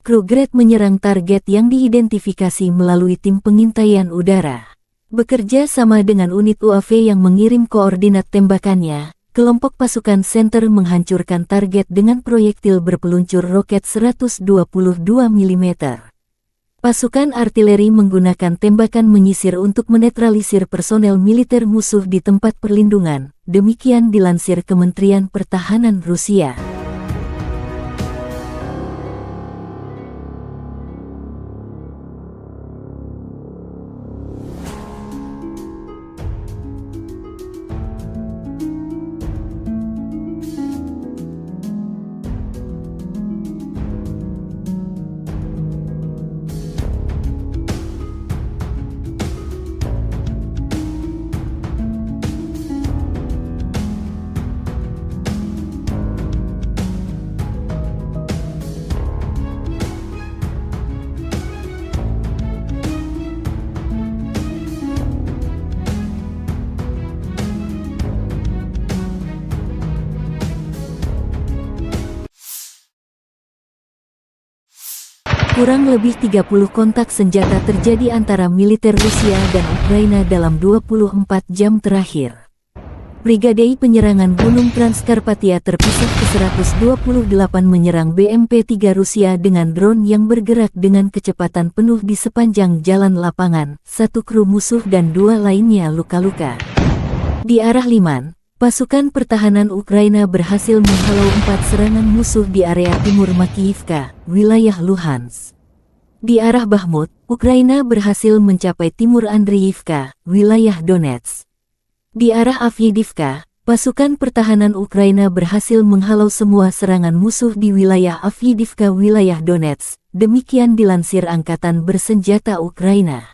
Kru Grad menyerang target yang diidentifikasi melalui tim pengintaian udara. Bekerja sama dengan unit UAV yang mengirim koordinat tembakannya, kelompok pasukan Center menghancurkan target dengan proyektil berpeluncur roket 122 mm. Pasukan artileri menggunakan tembakan menyisir untuk menetralisir personel militer musuh di tempat perlindungan, demikian dilansir Kementerian Pertahanan Rusia. Kurang lebih 30 kontak senjata terjadi antara militer Rusia dan Ukraina dalam 24 jam terakhir. Brigade penyerangan Gunung Transkarpatia terpisah ke-128 menyerang BMP-3 Rusia dengan drone yang bergerak dengan kecepatan penuh di sepanjang jalan lapangan. 1 kru musuh dan 2 lainnya luka-luka. Di arah Liman, pasukan pertahanan Ukraina berhasil menghalau 4 serangan musuh di area timur Makiivka, wilayah Luhansk. Di arah Bakhmut, Ukraina berhasil mencapai timur Andriivka, wilayah Donetsk. Di arah Avdiivka, pasukan pertahanan Ukraina berhasil menghalau semua serangan musuh di wilayah Avdiivka, wilayah Donetsk. Demikian dilansir Angkatan Bersenjata Ukraina.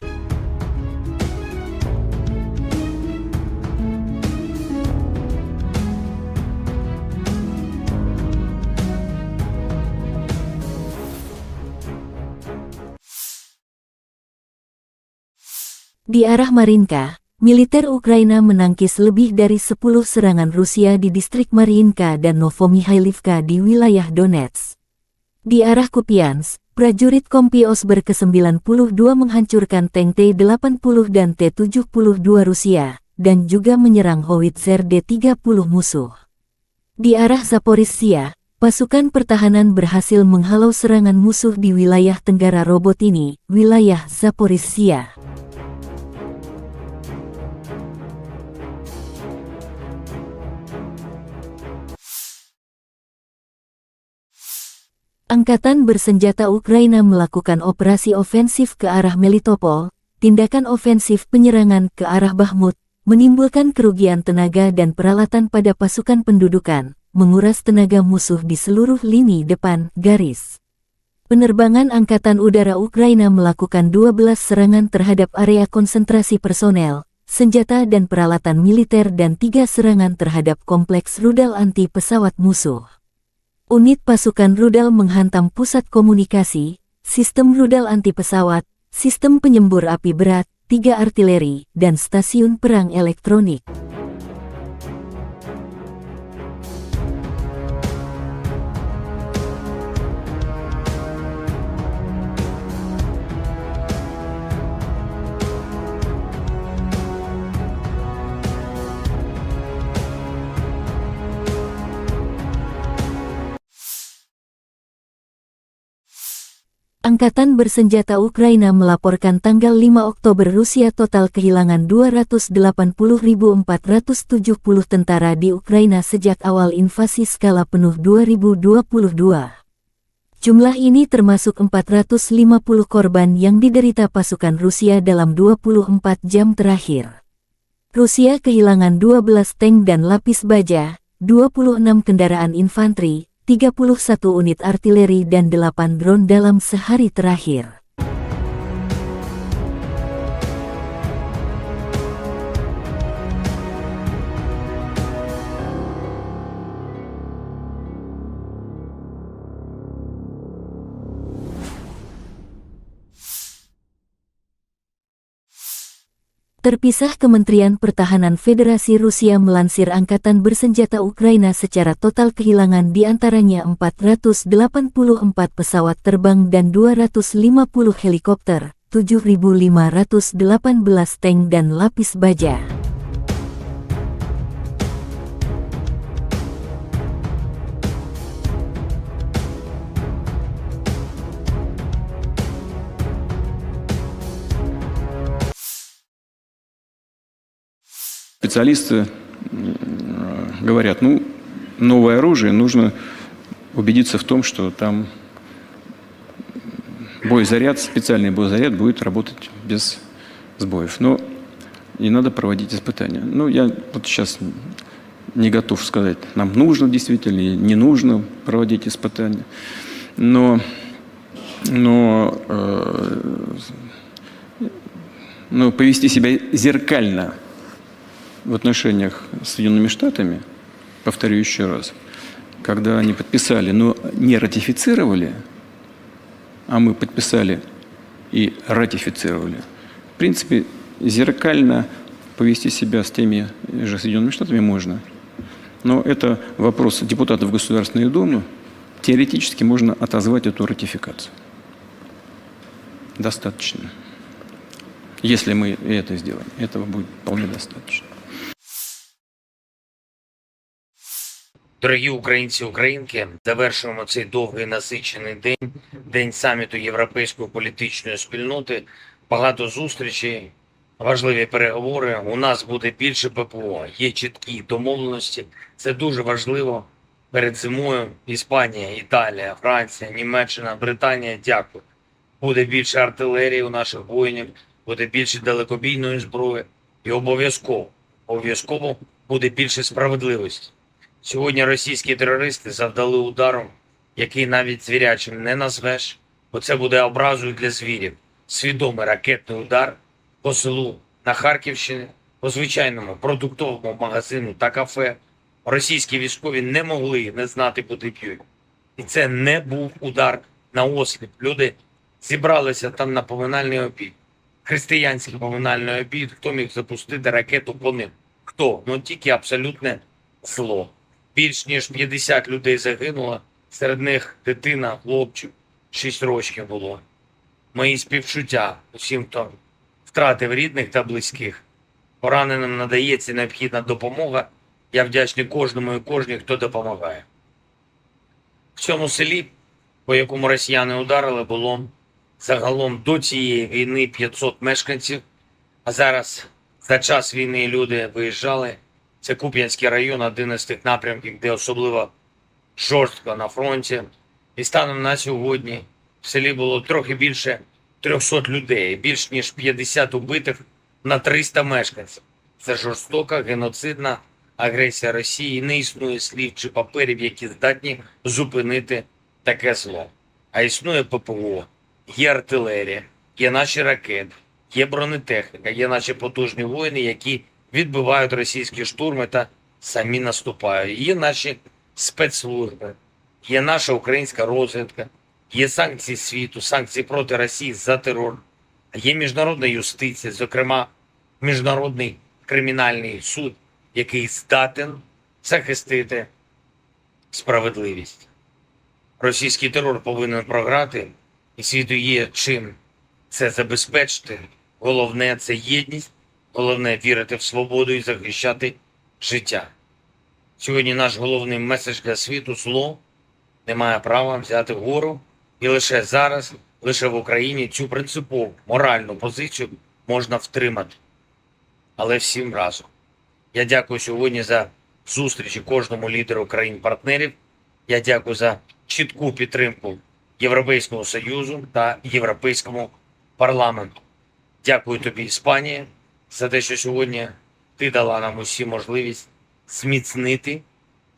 Di arah Marinka, militer Ukraina menangkis lebih dari 10 serangan Rusia di distrik Mariinka dan Novomihailivka di wilayah Donetsk. Di arah Kupiansk, prajurit Kompi Osber ke-92 menghancurkan tank T-80 dan T-72 Rusia, dan juga menyerang howitzer D-30 musuh. Di arah Zaporizhzhia, pasukan pertahanan berhasil menghalau serangan musuh di wilayah Tenggara Robotini, wilayah Zaporizhzhia. Angkatan Bersenjata Ukraina melakukan operasi ofensif ke arah Melitopol. Tindakan ofensif penyerangan ke arah Bakhmut menimbulkan kerugian tenaga dan peralatan pada pasukan pendudukan, menguras tenaga musuh di seluruh lini depan garis. Penerbangan Angkatan Udara Ukraina melakukan 12 serangan terhadap area konsentrasi personel, senjata dan peralatan militer dan 3 serangan terhadap kompleks rudal anti pesawat musuh. Unit pasukan rudal menghantam pusat komunikasi, sistem rudal anti pesawat, sistem penyembur api berat, 3 artileri, dan stasiun perang elektronik. Angkatan Bersenjata Ukraina melaporkan tanggal 5 Oktober Rusia total kehilangan 280.470 tentara di Ukraina sejak awal invasi skala penuh 2022. Jumlah ini termasuk 450 korban yang diderita pasukan Rusia dalam 24 jam terakhir. Rusia kehilangan 12 tank dan lapis baja, 26 kendaraan infanteri, 31 unit artileri dan 8 drone dalam sehari terakhir. Terpisah Kementerian Pertahanan Federasi Rusia melansir Angkatan Bersenjata Ukraina secara total kehilangan diantaranya 484 pesawat terbang dan 250 helikopter, 7.518 tank dan lapis baja. Специалисты говорят, новое оружие, нужно убедиться в том, что там специальный боезаряд будет работать без сбоев. Но и надо проводить испытания. Я вот сейчас не готов сказать, нам нужно действительно или не нужно проводить испытания. Но повести себя зеркально в отношениях с Соединенными Штатами, повторю еще раз, когда они подписали, но не ратифицировали, а мы подписали и ратифицировали, в принципе, зеркально повести себя с теми же Соединенными Штатами можно. Но это вопрос депутатов Государственной Думы. Теоретически можно отозвать эту ратификацию. Достаточно. Если мы это сделаем, этого будет вполне достаточно. Дорогі українці, українки, завершуємо цей довгий насичений день, день саміту Європейської політичної спільноти. Багато зустрічей, важливі переговори. У нас буде більше ППО, є чіткі домовленості. Це дуже важливо. Перед зимою Іспанія, Італія, Франція, Німеччина, Британія – дякую. Буде більше артилерії у наших воїнів, буде більше далекобійної зброї і обов'язково буде більше справедливості. Сьогодні російські терористи завдали удару, який навіть звірячим не назвеш, бо це буде образою для звірів. Свідомий ракетний удар по селу на Харківщині, по звичайному продуктовому магазину та кафе. Російські військові не могли не знати, куди б'ють. І це не був удар на осліп. Люди зібралися там на поминальний обід. Християнський поминальний обід. Хто міг запустити ракету по ним? Хто? Ну тільки абсолютне зло. Більш ніж 50 людей загинуло, серед них дитина, хлопчик, 6 років було. Мої співчуття усім, хто втратив рідних та близьких. Пораненим надається необхідна допомога. Я вдячний кожному і кожній, хто допомагає. В цьому селі, по якому росіяни ударили, було загалом до цієї війни 500 мешканців, а зараз за час війни люди виїжджали. Це Куп'янський район, один із тих напрямків, де особливо жорстко на фронті. І станом на сьогодні в селі було трохи більше 300 людей, більш ніж 50 убитих на 300 мешканців. Це жорстока, геноцидна агресія Росії. Не існує слів чи паперів, які здатні зупинити таке зло. А існує ППО, є артилерія, є наші ракети, є бронетехніка, є наші потужні воїни, які відбивають російські штурми та самі наступають. Є наші спецслужби, є наша українська розвідка, є санкції світу, санкції проти Росії за терор, є міжнародна юстиція, зокрема Міжнародний кримінальний суд, який здатен захистити справедливість. Російський терор повинен програти, і світу є чим це забезпечити. Головне – це єдність. Головне – вірити в свободу і захищати життя. Сьогодні наш головний меседж для світу – зло не має права взяти вгору. І лише зараз, лише в Україні цю принципову моральну позицію можна втримати. Але всім разом. Я дякую сьогодні за зустрічі кожному лідеру країн-партнерів. Я дякую за чітку підтримку Європейського Союзу та Європейському парламенту. Дякую тобі, Іспанія, за те, що сьогодні ти дала нам усі можливість зміцнити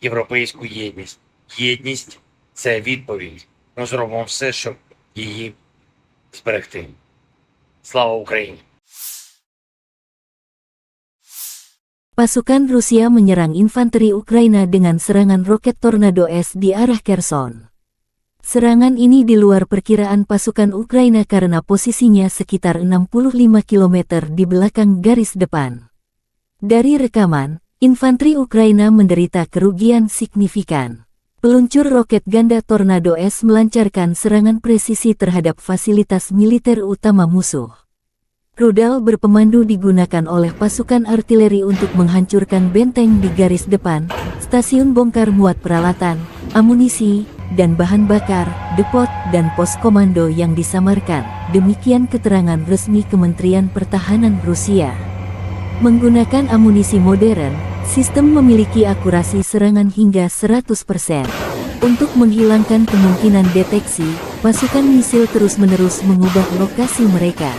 європейську єдність. Єдність – це відповідь. Ми зробимо все, щоб її зберегти. Слава Україні! Pasukan Rusia menyerang infanteri Ukraina dengan serangan roket Tornado S di arah Kherson. Serangan ini di luar perkiraan pasukan Ukraina karena posisinya sekitar 65 km di belakang garis depan. Dari rekaman, infanteri Ukraina menderita kerugian signifikan. Peluncur roket ganda Tornado S melancarkan serangan presisi terhadap fasilitas militer utama musuh. Rudal berpemandu digunakan oleh pasukan artileri untuk menghancurkan benteng di garis depan, stasiun bongkar muat peralatan, amunisi, dan bahan bakar, depot, dan pos komando yang disamarkan. Demikian keterangan resmi Kementerian Pertahanan Rusia. Menggunakan amunisi modern, sistem memiliki akurasi serangan hingga 100%. Untuk menghilangkan kemungkinan deteksi, pasukan misil terus-menerus mengubah lokasi mereka.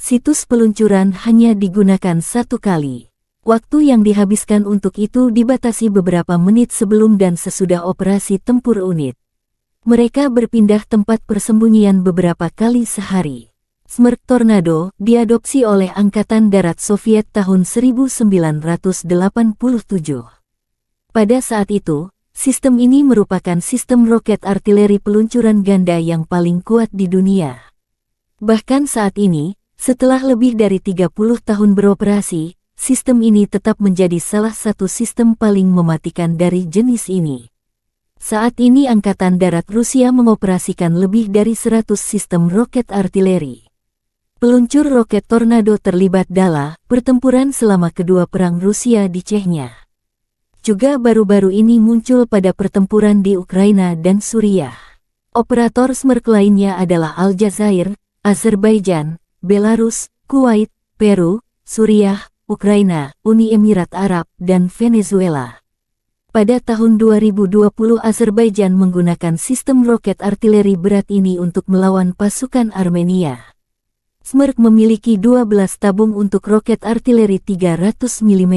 Situs peluncuran hanya digunakan satu kali. Waktu yang dihabiskan untuk itu dibatasi beberapa menit sebelum dan sesudah operasi tempur unit. Mereka berpindah tempat persembunyian beberapa kali sehari. Smerk Tornado diadopsi oleh Angkatan Darat Soviet tahun 1987. Pada saat itu, sistem ini merupakan sistem roket artileri peluncuran ganda yang paling kuat di dunia. Bahkan saat ini, setelah lebih dari 30 tahun beroperasi, sistem ini tetap menjadi salah satu sistem paling mematikan dari jenis ini. Saat ini Angkatan Darat Rusia mengoperasikan lebih dari 100 sistem roket artileri. Peluncur roket Tornado terlibat dalam pertempuran selama kedua perang Rusia di Chechnya. juga baru-baru ini muncul pada pertempuran di Ukraina dan Suriah. Operator Smerk lainnya adalah Aljazair, Azerbaijan, Belarus, Kuwait, Peru, Suriah, Ukraina, Uni Emirat Arab, dan Venezuela. Pada tahun 2020 Azerbaijan menggunakan sistem roket artileri berat ini untuk melawan pasukan Armenia. Smerk memiliki 12 tabung untuk roket artileri 300 mm.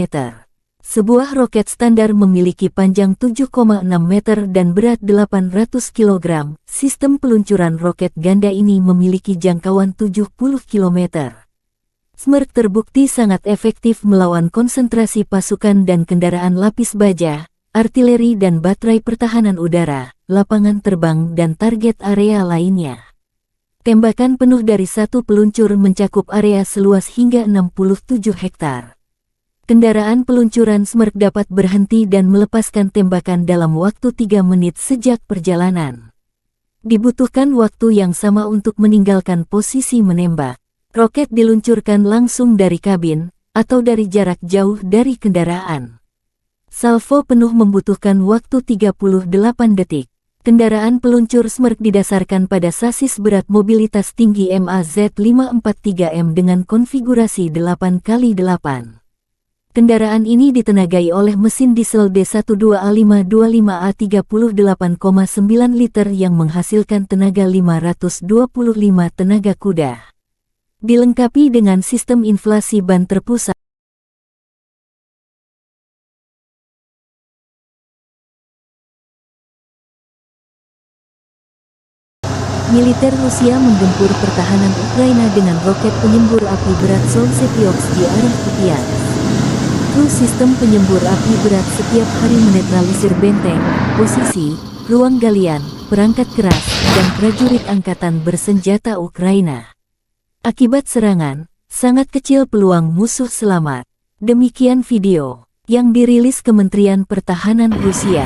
Sebuah roket standar memiliki panjang 7,6 meter dan berat 800 kg. Sistem peluncuran roket ganda ini memiliki jangkauan 70 km. Smerk terbukti sangat efektif melawan konsentrasi pasukan dan kendaraan lapis baja, artileri dan baterai pertahanan udara, lapangan terbang dan target area lainnya. Tembakan penuh dari satu peluncur mencakup area seluas hingga 67 hektar. Kendaraan peluncuran Smerk dapat berhenti dan melepaskan tembakan dalam waktu 3 menit sejak perjalanan. Dibutuhkan waktu yang sama untuk meninggalkan posisi menembak. Roket diluncurkan langsung dari kabin, atau dari jarak jauh dari kendaraan. Salvo penuh membutuhkan waktu 38 detik. Kendaraan peluncur Smerk didasarkan pada sasis berat mobilitas tinggi MAZ543M dengan konfigurasi 8x8. Kendaraan ini ditenagai oleh mesin diesel D12A525A 38,9 liter yang menghasilkan tenaga 525 tenaga kuda. Dilengkapi dengan sistem inflasi ban terpusat. Militer Rusia menggempur pertahanan Ukraina dengan roket penyembur api berat Solsepioks di arah Kupiansk. Kru sistem penyembur api berat setiap hari menetralisir benteng, posisi, ruang galian, perangkat keras, dan prajurit angkatan bersenjata Ukraina. Akibat serangan, sangat kecil peluang musuh selamat. Demikian video yang dirilis Kementerian Pertahanan Rusia.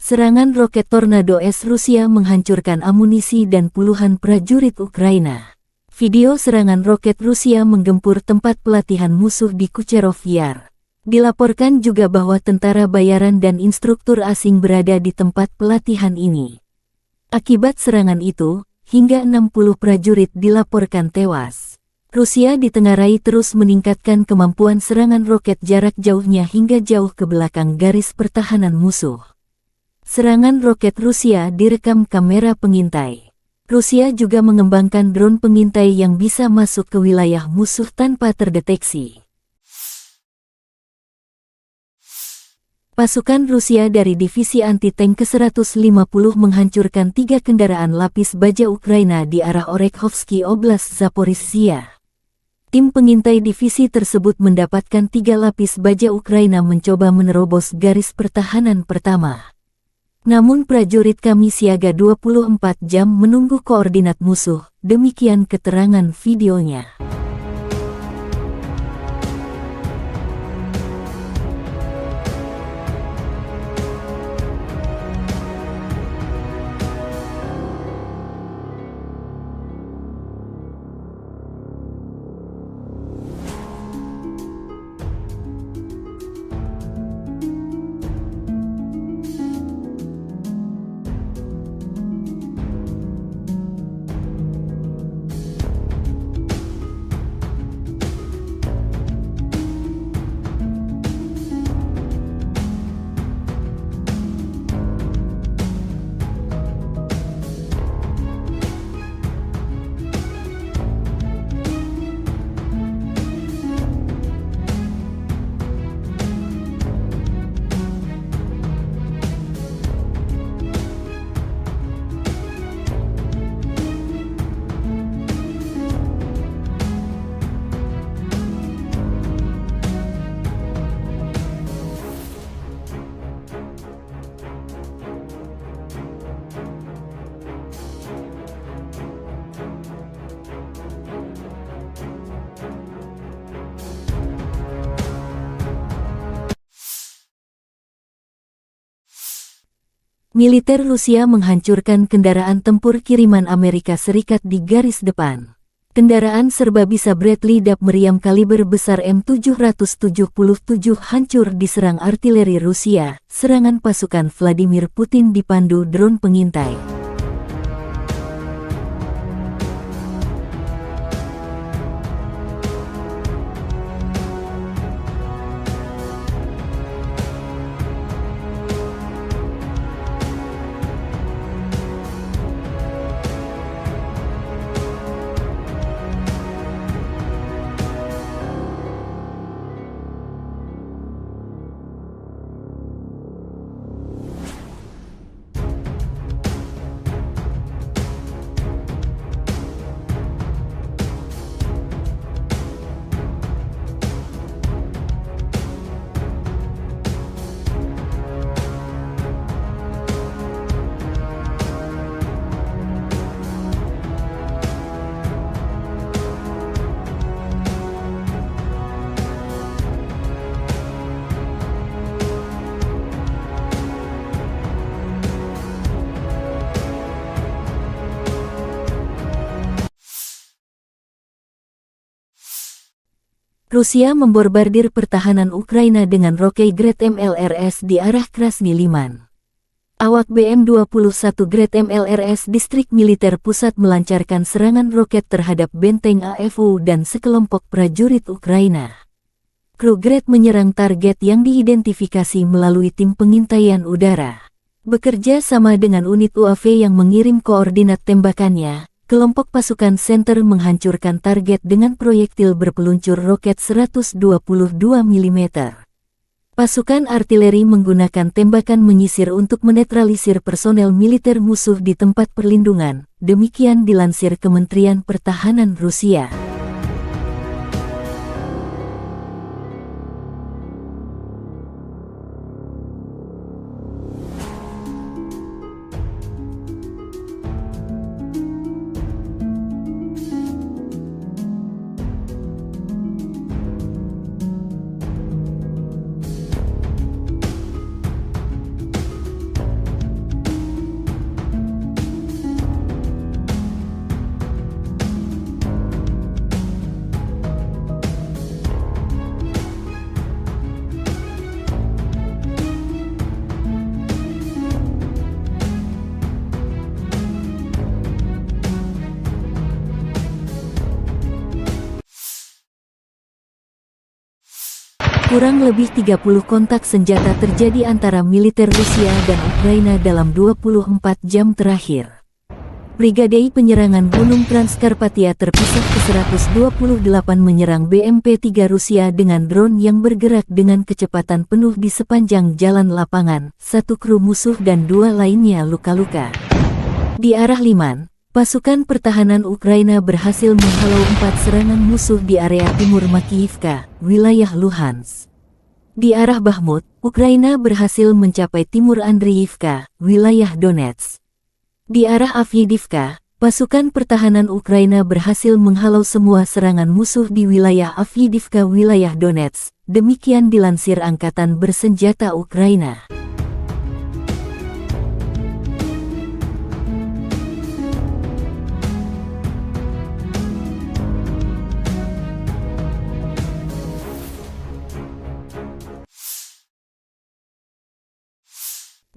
Serangan roket Tornado S Rusia menghancurkan amunisi dan puluhan prajurit Ukraina. Video serangan roket Rusia menggempur tempat pelatihan musuh di Kucherov Yar. Dilaporkan juga bahwa tentara bayaran dan instruktur asing berada di tempat pelatihan ini. Akibat serangan itu, hingga 60 prajurit dilaporkan tewas. Rusia ditengarai terus meningkatkan kemampuan serangan roket jarak jauhnya hingga jauh ke belakang garis pertahanan musuh. Serangan roket Rusia direkam kamera pengintai. Rusia juga mengembangkan drone pengintai yang bisa masuk ke wilayah musuh tanpa terdeteksi. Pasukan Rusia dari Divisi Anti-Tank ke-150 menghancurkan 3 kendaraan lapis baja Ukraina di arah Orekhovsky Oblast Zaporizhia. Tim pengintai divisi tersebut mendapatkan 3 lapis baja Ukraina mencoba menerobos garis pertahanan pertama. Namun prajurit kami siaga 24 jam menunggu koordinat musuh, demikian keterangan videonya. Militer Rusia menghancurkan kendaraan tempur kiriman Amerika Serikat di garis depan. Kendaraan serba bisa Bradley DAB meriam kaliber besar M777 hancur diserang artileri Rusia. Serangan pasukan Vladimir Putin dipandu drone pengintai. Rusia membombardir pertahanan Ukraina dengan roket Grad MLRS di arah Krasny Liman. Awak BM-21 Grad MLRS Distrik Militer Pusat melancarkan serangan roket terhadap benteng AFU dan sekelompok prajurit Ukraina. Kru Grad menyerang target yang diidentifikasi melalui tim pengintaian udara. Bekerja sama dengan unit UAV yang mengirim koordinat tembakannya, kelompok pasukan Center menghancurkan target dengan proyektil berpeluncur roket 122 mm. Pasukan artileri menggunakan tembakan menyisir untuk menetralisir personel militer musuh di tempat perlindungan, demikian dilansir Kementerian Pertahanan Rusia. Kurang lebih 30 kontak senjata terjadi antara militer Rusia dan Ukraina dalam 24 jam terakhir. Brigade Penyerangan Gunung Transkarpatia terpisah ke-128 menyerang BMP-3 Rusia dengan drone yang bergerak dengan kecepatan penuh di sepanjang jalan lapangan. 1 kru musuh dan 2 lainnya luka-luka. Di arah Liman, pasukan pertahanan Ukraina berhasil menghalau 4 serangan musuh di area timur Makiyivka, wilayah Luhansk. Di arah Bakhmut, Ukraina berhasil mencapai timur Andriivka, wilayah Donetsk. Di arah Avdiivka, pasukan pertahanan Ukraina berhasil menghalau semua serangan musuh di wilayah Avdiivka, wilayah Donetsk. Demikian dilansir Angkatan Bersenjata Ukraina.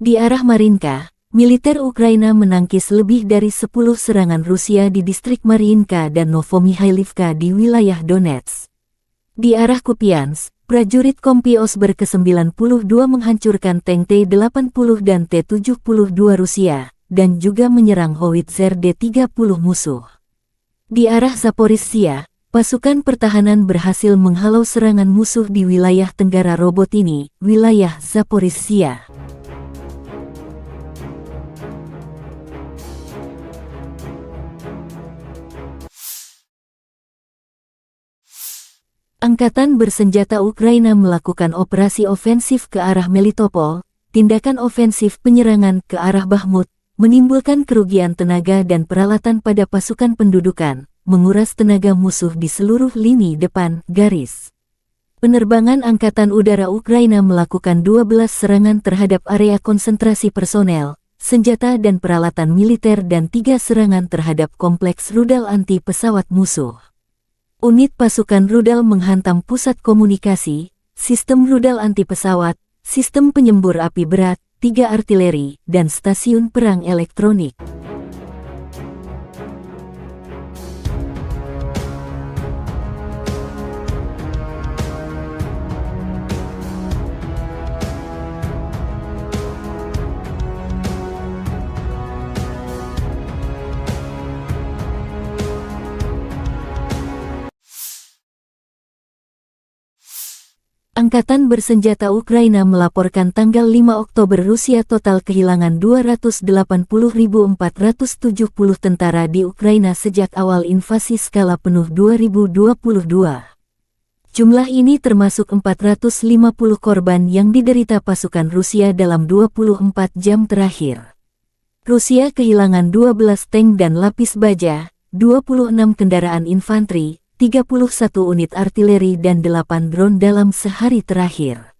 Di arah Marinka, militer Ukraina menangkis lebih dari 10 serangan Rusia di distrik Mariinka dan Novomihailivka di wilayah Donetsk. Di arah Kupiansk, prajurit Kompi Osber ke-92 menghancurkan tank T-80 dan T-72 Rusia, dan juga menyerang howitzer D-30 musuh. Di arah Zaporizhzhia, pasukan pertahanan berhasil menghalau serangan musuh di wilayah Tenggara Robotini, wilayah Zaporizhzhia. Angkatan Bersenjata Ukraina melakukan operasi ofensif ke arah Melitopol. Tindakan ofensif penyerangan ke arah Bakhmut menimbulkan kerugian tenaga dan peralatan pada pasukan pendudukan, menguras tenaga musuh di seluruh lini depan garis. Penerbangan Angkatan Udara Ukraina melakukan 12 serangan terhadap area konsentrasi personel, senjata dan peralatan militer dan 3 serangan terhadap kompleks rudal anti pesawat musuh. Unit pasukan rudal menghantam pusat komunikasi, sistem rudal anti pesawat, sistem penyembur api berat, 3 artileri, dan stasiun perang elektronik. Angkatan bersenjata Ukraina melaporkan tanggal 5 Oktober Rusia total kehilangan 280.470 tentara di Ukraina sejak awal invasi skala penuh 2022. Jumlah ini termasuk 450 korban yang diderita pasukan Rusia dalam 24 jam terakhir. Rusia kehilangan 12 tank dan lapis baja, 26 kendaraan infanteri, 31 unit artileri dan 8 drone dalam sehari terakhir.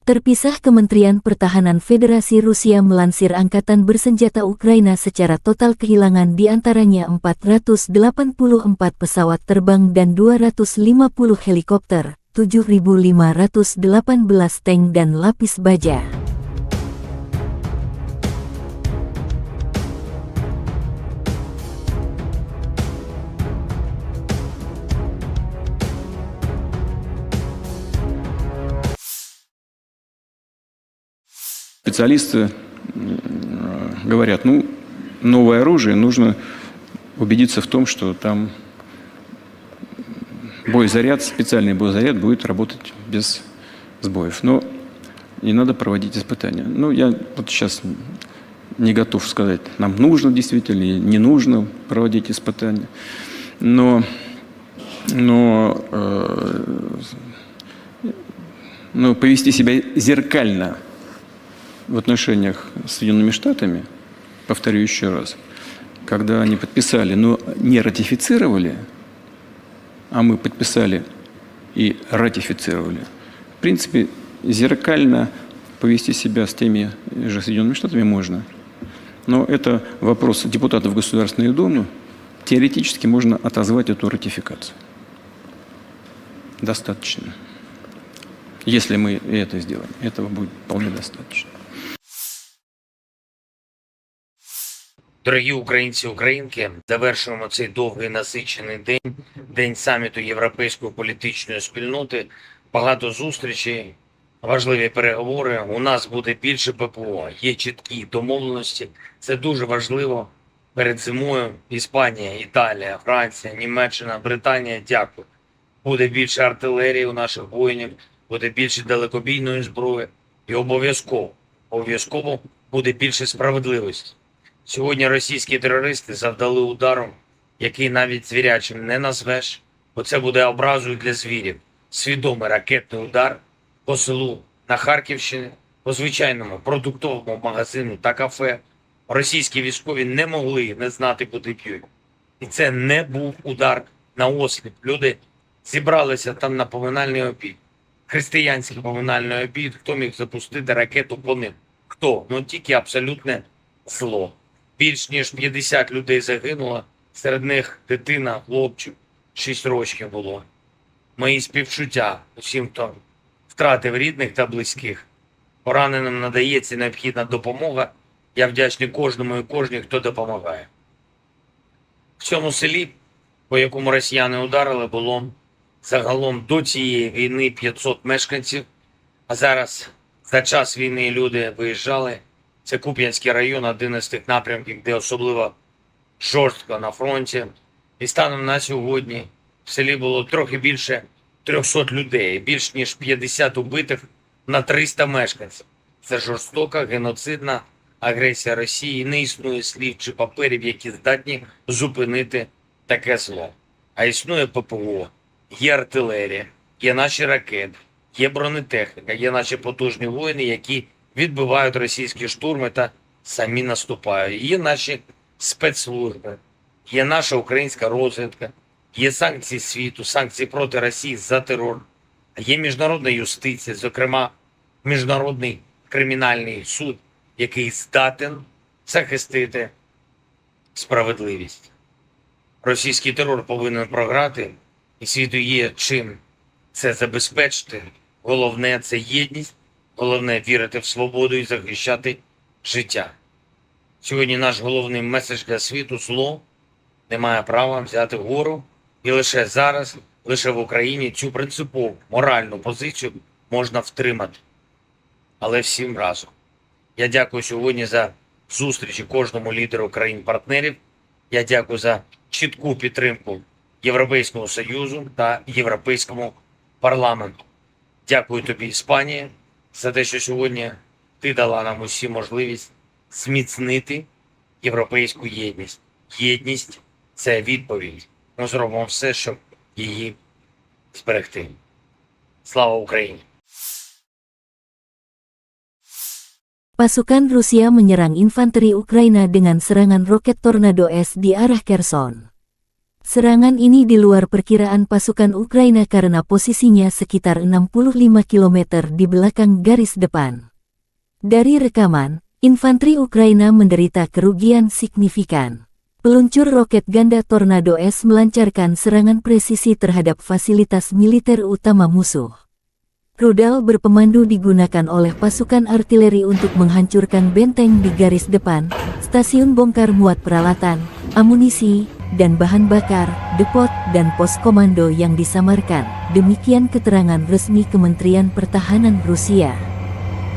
Terpisah, Kementerian Pertahanan Federasi Rusia melansir Angkatan Bersenjata Ukraina secara total kehilangan diantaranya 484 pesawat terbang dan 250 helikopter, 7.518 tank dan lapis baja. Специалисты говорят, новое оружие, нужно убедиться в том, что там боезаряд, специальный боезаряд будет работать без сбоев. Но не надо проводить испытания. Я вот сейчас не готов сказать, нам нужно действительно или не нужно проводить испытания. Но повести себя зеркально в отношениях с Соединенными Штатами, повторю еще раз, когда они подписали, но не ратифицировали, а мы подписали и ратифицировали, в принципе, зеркально повести себя с теми же Соединенными Штатами можно. Но это вопрос депутатов Государственной Думы. Теоретически можно отозвать эту ратификацию. Достаточно. Если мы это сделаем, этого будет вполне достаточно. Дорогі українці, українки, завершуємо цей довгий насичений день, день саміту Європейської політичної спільноти. Багато зустрічей, важливі переговори. У нас буде більше ППО, є чіткі домовленості. Це дуже важливо. Перед зимою Іспанія, Італія, Франція, Німеччина, Британія, дякую. Буде більше артилерії у наших воїнів, буде більше далекобійної зброї і обов'язково буде більше справедливості. Сьогодні російські терористи завдали удару, який навіть звірячим не назвеш, бо це буде образою для звірів. Свідомий ракетний удар по селу на Харківщині, по звичайному продуктовому магазину та кафе. Російські військові не могли не знати, куди б'ють. І це не був удар на осліп. Люди зібралися там на поминальний обід. Християнський поминальний обід. Хто міг запустити ракету по ним? Хто? Тільки абсолютне зло. Більш ніж 50 людей загинуло, серед них дитина, хлопчик, 6 років було. Мої співчуття усім, хто втратив рідних та близьких. Пораненим надається необхідна допомога. Я вдячний кожному і кожній, хто допомагає. В цьому селі, по якому росіяни ударили, було загалом до цієї війни 500 мешканців, а зараз за час війни люди виїжджали. Це Куп'янський район, один із тих напрямків, де особливо жорстко на фронті. І станом на сьогодні в селі було трохи більше 300 людей, більш ніж 50 убитих на 300 мешканців. Це жорстока, геноцидна агресія Росії. Не існує слів чи паперів, які здатні зупинити таке зло. А існує ППО, є артилерія, є наші ракети, є бронетехніка, є наші потужні воїни, які відбивають російські штурми та самі наступають. Є наші спецслужби, є наша українська розвідка, є санкції світу, санкції проти Росії за терор, є міжнародна юстиція, зокрема Міжнародний кримінальний суд, який здатен захистити справедливість. Російський терор повинен програти, і світу є чим це забезпечити. Головне – це єдність, головне – вірити в свободу і захищати життя. Сьогодні наш головний меседж для світу – зло не має права взяти вгору, і лише зараз, лише в Україні цю принципову моральну позицію можна втримати. Але всім разом. Я дякую сьогодні за зустрічі кожному лідеру країн-партнерів. Я дякую за чітку підтримку Європейському Союзу та Європейському парламенту. Дякую тобі, Іспанія, за те, що сьогодні ти дала нам усі можливість зміцнити європейську єдність. Єдність – це відповідь. Ми зробимо все, щоб її зберегти. Слава Україні! Pasukan Rusia menyerang infanteri Ukraina dengan serangan roket Tornado S di arah Kherson. Serangan ini di luar perkiraan pasukan Ukraina karena posisinya sekitar 65 km di belakang garis depan. Dari rekaman, infanteri Ukraina menderita kerugian signifikan. Peluncur roket ganda Tornado S melancarkan serangan presisi terhadap fasilitas militer utama musuh. Rudal berpemandu digunakan oleh pasukan artileri untuk menghancurkan benteng di garis depan, stasiun bongkar muat peralatan, amunisi, dan bahan bakar, depot, dan pos komando yang disamarkan. Demikian keterangan resmi Kementerian Pertahanan Rusia.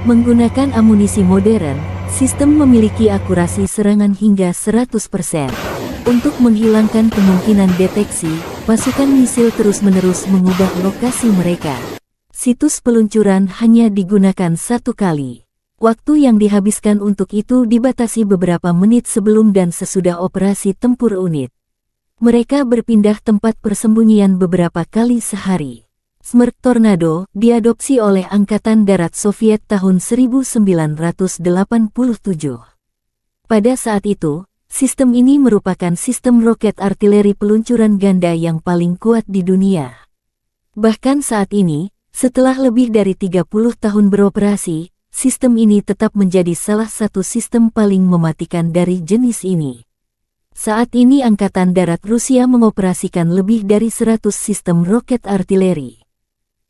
Menggunakan amunisi modern, sistem memiliki akurasi serangan hingga 100%. Untuk menghilangkan kemungkinan deteksi, pasukan misil terus-menerus mengubah lokasi mereka. Situs peluncuran hanya digunakan satu kali. Waktu yang dihabiskan untuk itu dibatasi beberapa menit sebelum dan sesudah operasi tempur unit. Mereka berpindah tempat persembunyian beberapa kali sehari. Smerk Tornado diadopsi oleh Angkatan Darat Soviet tahun 1987. Pada saat itu, sistem ini merupakan sistem roket artileri peluncuran ganda yang paling kuat di dunia. Bahkan saat ini, setelah lebih dari 30 tahun beroperasi, sistem ini tetap menjadi salah satu sistem paling mematikan dari jenis ini. Saat ini Angkatan Darat Rusia mengoperasikan lebih dari 100 sistem roket artileri.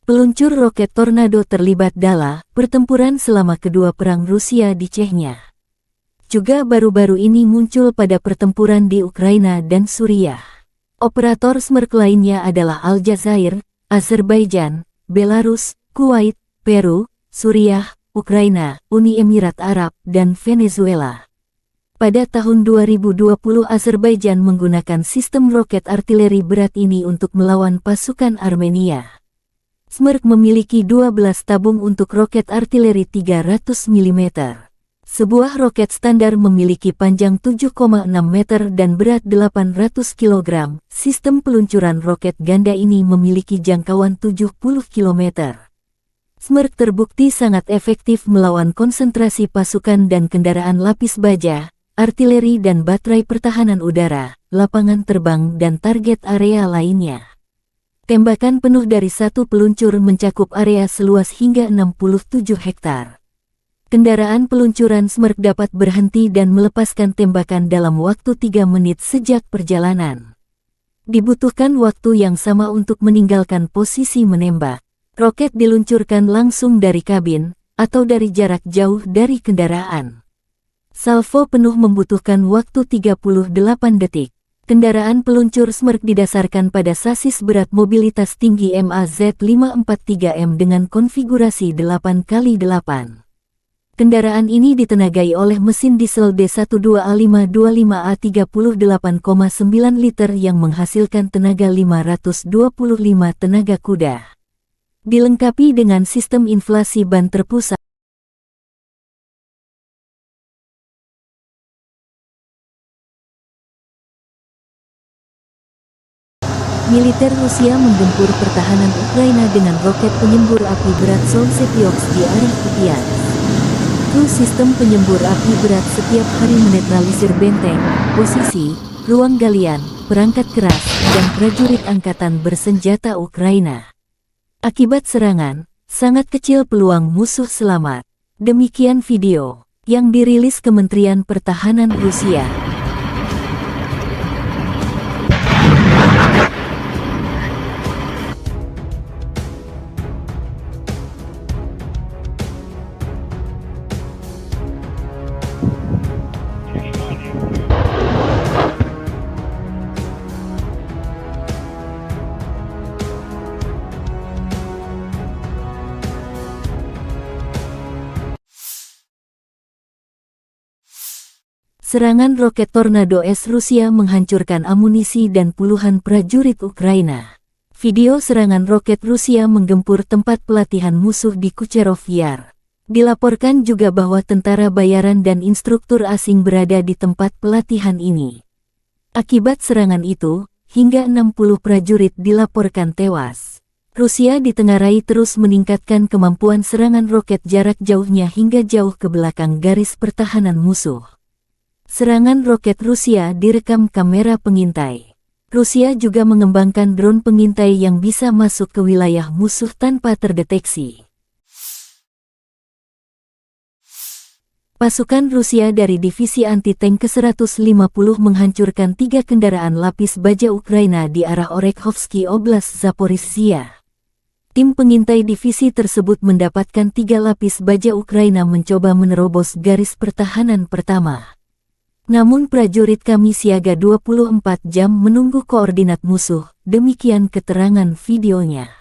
Peluncur roket Tornado terlibat dalam pertempuran selama kedua perang Rusia di Chechnya. Juga baru-baru ini muncul pada pertempuran di Ukraina dan Suriah. Operator Smerk lainnya adalah Aljazair, Azerbaijan, Belarus, Kuwait, Peru, Suriah, Ukraina, Uni Emirat Arab, dan Venezuela. Pada tahun 2020 Azerbaijan menggunakan sistem roket artileri berat ini untuk melawan pasukan Armenia. Smerk memiliki 12 tabung untuk roket artileri 300 mm. Sebuah roket standar memiliki panjang 7,6 meter dan berat 800 kg. Sistem peluncuran roket ganda ini memiliki jangkauan 70 km. Smerk terbukti sangat efektif melawan konsentrasi pasukan dan kendaraan lapis baja, artileri dan baterai pertahanan udara, lapangan terbang dan target area lainnya. Tembakan penuh dari satu peluncur mencakup area seluas hingga 67 hektar. Kendaraan peluncuran Smerk dapat berhenti dan melepaskan tembakan dalam waktu 3 menit sejak perjalanan. Dibutuhkan waktu yang sama untuk meninggalkan posisi menembak. Roket diluncurkan langsung dari kabin, atau dari jarak jauh dari kendaraan. Salvo penuh membutuhkan waktu 38 detik. Kendaraan peluncur Smerk didasarkan pada sasis berat mobilitas tinggi MAZ543M dengan konfigurasi 8x8. Kendaraan ini ditenagai oleh mesin diesel D12A525A 38,9 liter yang menghasilkan tenaga 525 tenaga kuda. Dilengkapi dengan sistem inflasi ban terpusat. Militer Rusia menggempur pertahanan Ukraina dengan roket penyembur api berat Solsyok di arah Kupiansk. Sistem penyembur api berat setiap hari menetralisir benteng, posisi, ruang galian, perangkat keras, dan prajurit angkatan bersenjata Ukraina. Akibat serangan, sangat kecil peluang musuh selamat. Demikian video yang dirilis Kementerian Pertahanan Rusia. Serangan roket Tornado S Rusia menghancurkan amunisi dan puluhan prajurit Ukraina. Video serangan roket Rusia menggempur tempat pelatihan musuh di Kucherov Yar. Dilaporkan juga bahwa tentara bayaran dan instruktur asing berada di tempat pelatihan ini. Akibat serangan itu, hingga 60 prajurit dilaporkan tewas. Rusia ditengarai terus meningkatkan kemampuan serangan roket jarak jauhnya hingga jauh ke belakang garis pertahanan musuh. Serangan roket Rusia direkam kamera pengintai. Rusia juga mengembangkan drone pengintai yang bisa masuk ke wilayah musuh tanpa terdeteksi. Pasukan Rusia dari Divisi Anti-Tank ke-150 menghancurkan 3 kendaraan lapis baja Ukraina di arah Orekhovsky Oblast Zaporizhia. Tim pengintai divisi tersebut mendapatkan 3 lapis baja Ukraina mencoba menerobos garis pertahanan pertama. Namun prajurit kami siaga 24 jam menunggu koordinat musuh, demikian keterangan videonya.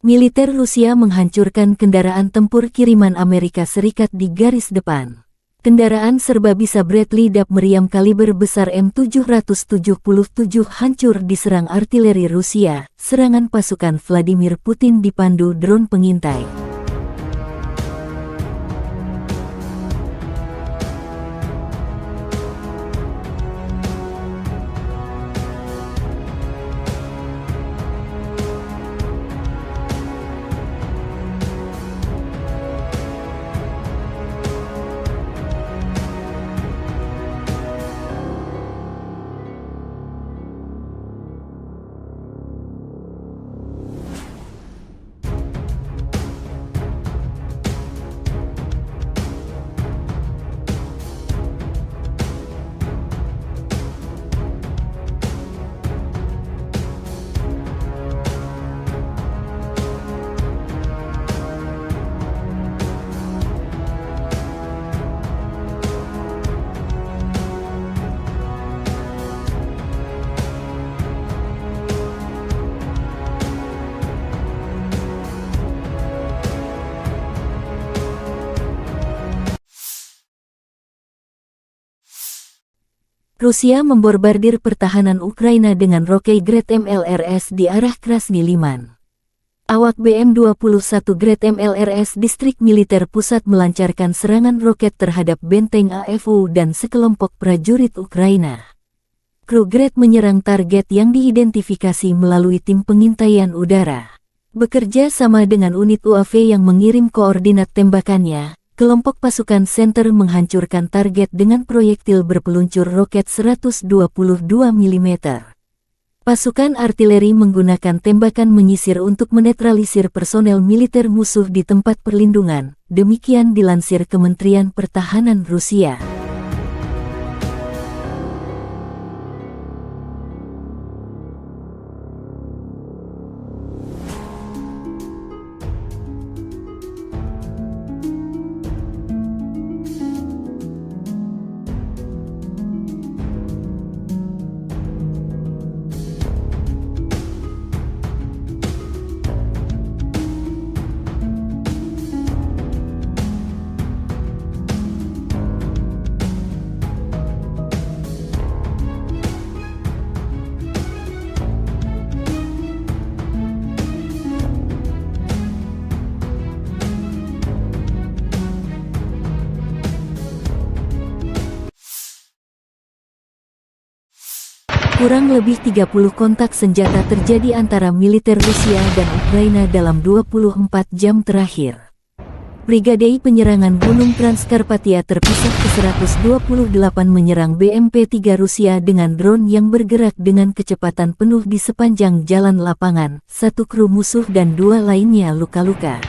Militer Rusia menghancurkan kendaraan tempur kiriman Amerika Serikat di garis depan. Kendaraan serba bisa Bradley DAP meriam kaliber besar M777 hancur diserang artileri Rusia. Serangan pasukan Vladimir Putin dipandu drone pengintai. Rusia membombardir pertahanan Ukraina dengan roket Grad MLRS di arah Krasny Liman. Awak BM-21 Grad MLRS Distrik Militer Pusat melancarkan serangan roket terhadap benteng AFU dan sekelompok prajurit Ukraina. Kru Grad menyerang target yang diidentifikasi melalui tim pengintaian udara. Bekerja sama dengan unit UAV yang mengirim koordinat tembakannya, kelompok pasukan Center menghancurkan target dengan proyektil berpeluncur roket 122 mm. Pasukan artileri menggunakan tembakan menyisir untuk menetralisir personel militer musuh di tempat perlindungan, demikian dilansir Kementerian Pertahanan Rusia. Kurang lebih 30 kontak senjata terjadi antara militer Rusia dan Ukraina dalam 24 jam terakhir. Brigade penyerangan Gunung Transkarpatia terpisah ke-128 menyerang BMP-3 Rusia dengan drone yang bergerak dengan kecepatan penuh di sepanjang jalan lapangan, 1 kru musuh dan 2 lainnya luka-luka.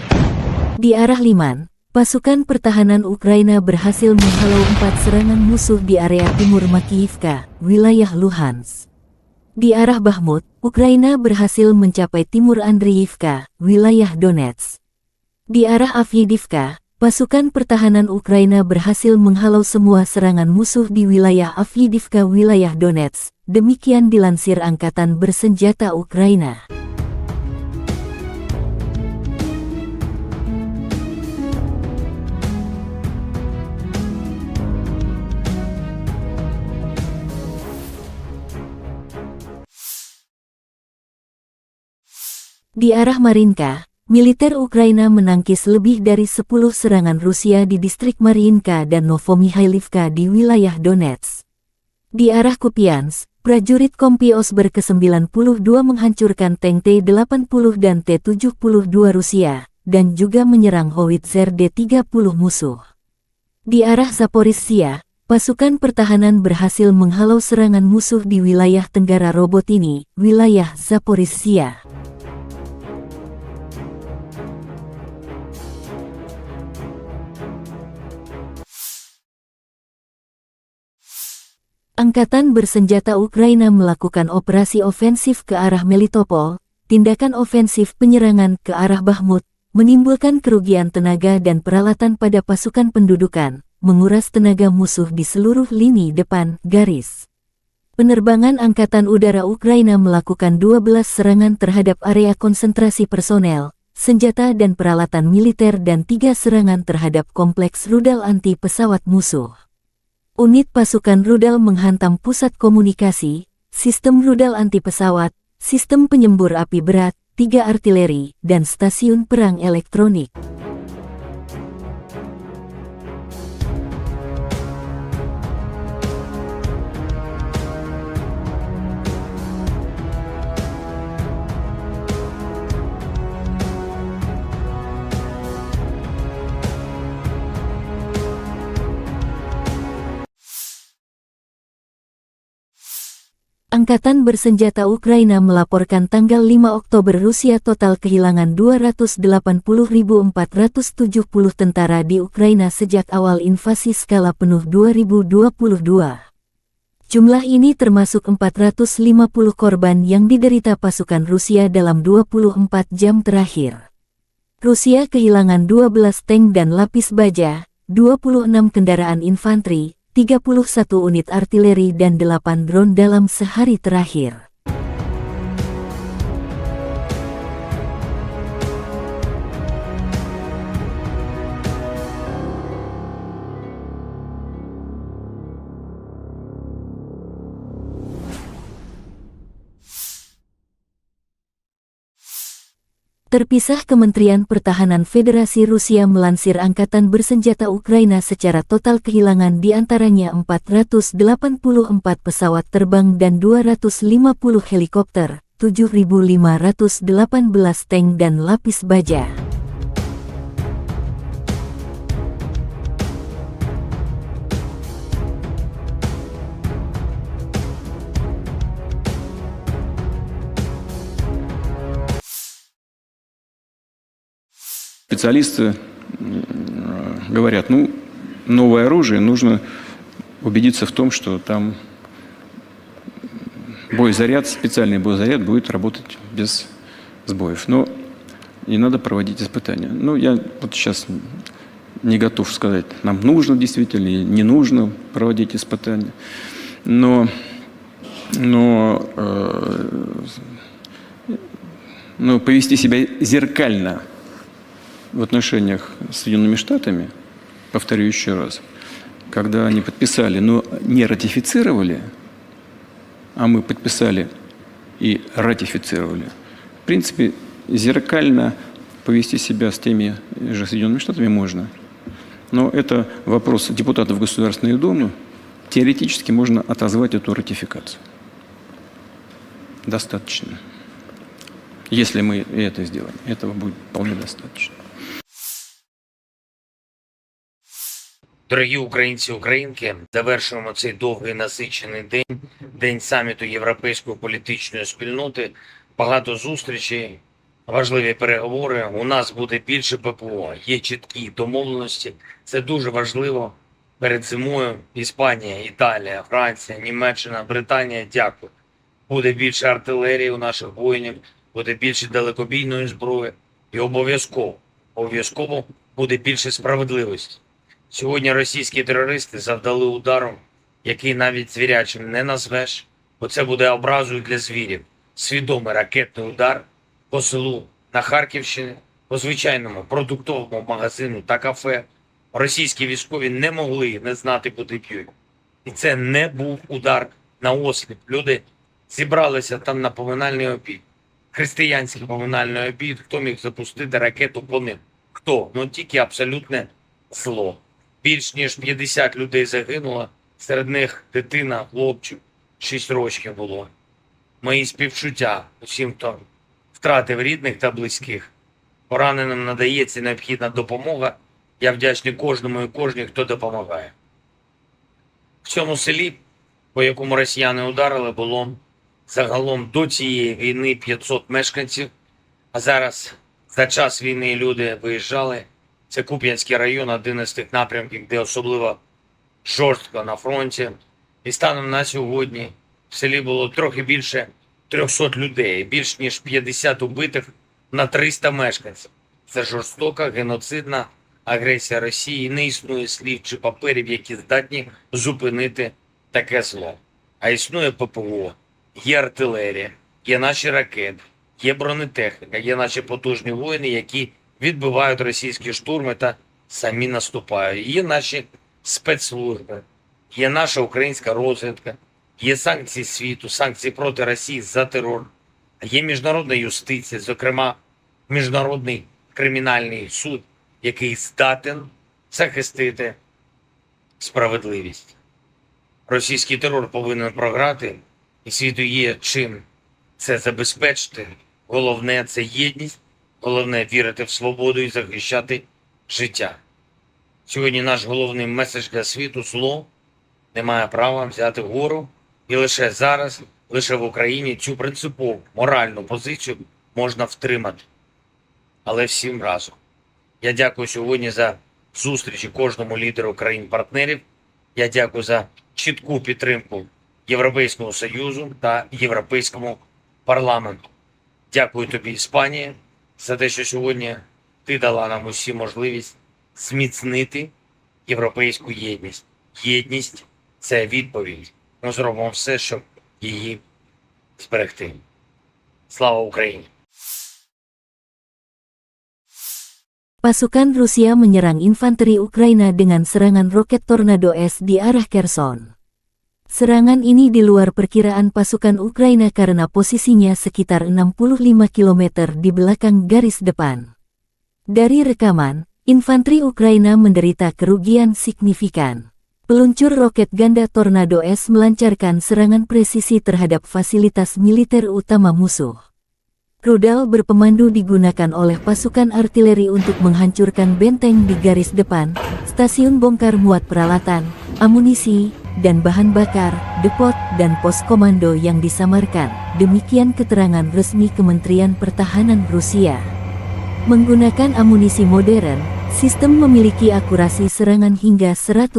Di arah Liman, pasukan pertahanan Ukraina berhasil menghalau 4 serangan musuh di area timur Makiyivka, wilayah Luhansk. Di arah Bakhmut, Ukraina berhasil mencapai timur Andriivka, wilayah Donetsk. Di arah Avdiivka, pasukan pertahanan Ukraina berhasil menghalau semua serangan musuh di wilayah Avdiivka, wilayah Donetsk. Demikian dilansir Angkatan Bersenjata Ukraina. Di arah Marinka, militer Ukraina menangkis lebih dari 10 serangan Rusia di distrik Mariinka dan Novomihailivka di wilayah Donetsk. Di arah Kupiansk, prajurit Kompi Osber ke-92 menghancurkan tank T-80 dan T-72 Rusia, dan juga menyerang howitzer D-30 musuh. Di arah Zaporizhzhia, pasukan pertahanan berhasil menghalau serangan musuh di wilayah Tenggara Robotini, wilayah Zaporizhzhia. Angkatan bersenjata Ukraina melakukan operasi ofensif ke arah Melitopol, tindakan ofensif penyerangan ke arah Bakhmut, menimbulkan kerugian tenaga dan peralatan pada pasukan pendudukan, menguras tenaga musuh di seluruh lini depan garis. Penerbangan Angkatan Udara Ukraina melakukan 12 serangan terhadap area konsentrasi personel, senjata dan peralatan militer dan 3 serangan terhadap kompleks rudal anti pesawat musuh. Unit pasukan rudal menghantam pusat komunikasi, sistem rudal anti pesawat, sistem penyembur api berat, 3 artileri, dan stasiun perang elektronik. Angkatan bersenjata Ukraina melaporkan tanggal 5 Oktober Rusia total kehilangan 280.470 tentara di Ukraina sejak awal invasi skala penuh 2022. Jumlah ini termasuk 450 korban yang diderita pasukan Rusia dalam 24 jam terakhir. Rusia kehilangan 12 tank dan lapis baja, 26 kendaraan infanteri, 31 unit artileri dan 8 drone dalam sehari terakhir. Terpisah, Kementerian Pertahanan Federasi Rusia melansir angkatan bersenjata Ukraina secara total kehilangan diantaranya 484 pesawat terbang dan 250 helikopter, 7.518 tank dan lapis baja. Специалисты говорят, ну, новое оружие, нужно убедиться в том, что там боезаряд, специальный боезаряд будет работать без сбоев. Но и надо проводить испытания. Ну, я вот сейчас не готов сказать, нам нужно действительно или не нужно проводить испытания. Но повести себя зеркально в отношениях с Соединенными Штатами, повторю еще раз, когда они подписали, но не ратифицировали, а мы подписали и ратифицировали, в принципе, зеркально повести себя с теми же Соединенными Штатами можно. Но это вопрос депутатов Государственной Думы. Теоретически можно отозвать эту ратификацию. Достаточно. Если мы это сделаем, этого будет вполне достаточно. Дорогі українці і українки, завершуємо цей довгий насичений день, день саміту Європейської політичної спільноти. Багато зустрічей, важливі переговори. У нас буде більше ППО, є чіткі домовленості. Це дуже важливо. Перед зимою Іспанія, Італія, Франція, Німеччина, Британія, дякую. Буде більше артилерії у наших воїнів, буде більше далекобійної зброї і обов'язково буде більше справедливості. Сьогодні російські терористи завдали удару, який навіть звірячим не назвеш, бо це буде образою для звірів. Свідомий ракетний удар по селу на Харківщині, по звичайному продуктовому магазину та кафе. Російські військові не могли не знати, куди б'ють. І це не був удар на осліп. Люди зібралися там на поминальний обід. Християнський поминальний обід. Хто міг запустити ракету по ним? Хто? Ну тільки абсолютне зло. Більш ніж 50 людей загинуло, серед них дитина, хлопчик, 6 років було. Мої співчуття усім, хто втратив рідних та близьких. Пораненим надається необхідна допомога. Я вдячний кожному і кожній, хто допомагає. В цьому селі, по якому росіяни ударили, було загалом до цієї війни 500 мешканців, а зараз за час війни люди виїжджали. Це Куп'янський район, один із тих напрямків, де особливо жорстко на фронті. І станом на сьогодні в селі було трохи більше 300 людей, більш ніж 50 убитих на 300 мешканців. Це жорстока, геноцидна агресія Росії. Не існує слів чи паперів, які здатні зупинити таке зло. А існує ППО, є артилерія, є наші ракети, є бронетехніка, є наші потужні воїни, які відбивають російські штурми та самі наступають. Є наші спецслужби, є наша українська розвідка, є санкції світу, санкції проти Росії за терор, є міжнародна юстиція, зокрема Міжнародний кримінальний суд, який здатен захистити справедливість. Російський терор повинен програти, і світу є чим це забезпечити. Головне – це єдність. Головне – вірити в свободу і захищати життя. Сьогодні наш головний меседж для світу – зло не має права взяти вгору. І лише зараз, лише в Україні цю принципову моральну позицію можна втримати. Але всім разом. Я дякую сьогодні за зустрічі кожному лідеру країн-партнерів. Я дякую за чітку підтримку Європейського Союзу та Європейському парламенту. Дякую тобі, Іспанія, за те, що сьогодні ти дала нам усі можливість зміцнити європейську єдність. Єдність – це відповідь. Ми зробимо все, щоб її зберегти. Слава Україні! Pasukan Rusia menyerang infanteri Ukraina dengan serangan roket Tornado S di arah Kherson. Serangan ini di luar perkiraan pasukan Ukraina karena posisinya sekitar 65 km di belakang garis depan. Dari rekaman, infanteri Ukraina menderita kerugian signifikan. Peluncur roket ganda Tornado S melancarkan serangan presisi terhadap fasilitas militer utama musuh. Rudal berpemandu digunakan oleh pasukan artileri untuk menghancurkan benteng di garis depan, stasiun bongkar muat peralatan, amunisi, dan bahan bakar, depot, dan pos komando yang disamarkan. Demikian keterangan resmi Kementerian Pertahanan Rusia. Menggunakan amunisi modern, sistem memiliki akurasi serangan hingga 100%.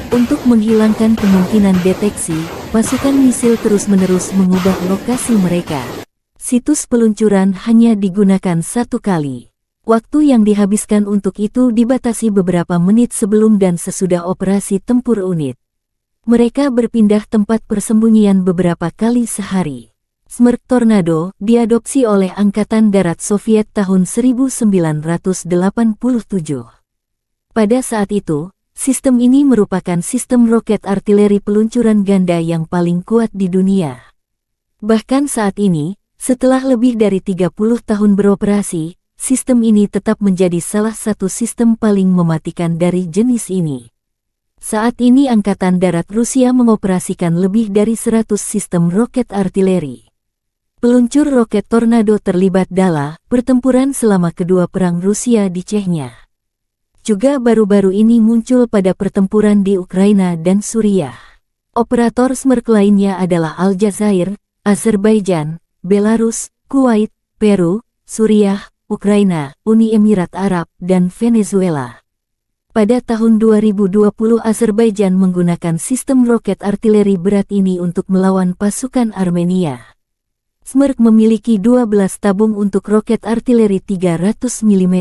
Untuk menghilangkan kemungkinan deteksi, pasukan misil terus-menerus mengubah lokasi mereka. Situs peluncuran hanya digunakan satu kali. Waktu yang dihabiskan untuk itu dibatasi beberapa menit sebelum dan sesudah operasi tempur unit. Mereka berpindah tempat persembunyian beberapa kali sehari. Smerch Tornado diadopsi oleh Angkatan Darat Soviet tahun 1987. Pada saat itu, sistem ini merupakan sistem roket artileri peluncuran ganda yang paling kuat di dunia. Bahkan saat ini, setelah lebih dari 30 tahun beroperasi, sistem ini tetap menjadi salah satu sistem paling mematikan dari jenis ini. Saat ini Angkatan Darat Rusia mengoperasikan lebih dari 100 sistem roket artileri. Peluncur roket Tornado terlibat dalam pertempuran selama kedua perang Rusia di Chechnya. Juga baru-baru ini muncul pada pertempuran di Ukraina dan Suriah. Operator Smerch lainnya adalah Aljazair, Azerbaijan, Belarus, Kuwait, Peru, Suriah, Ukraina, Uni Emirat Arab, dan Venezuela. Pada tahun 2020 Azerbaijan menggunakan sistem roket artileri berat ini untuk melawan pasukan Armenia. Smerch memiliki 12 tabung untuk roket artileri 300 mm.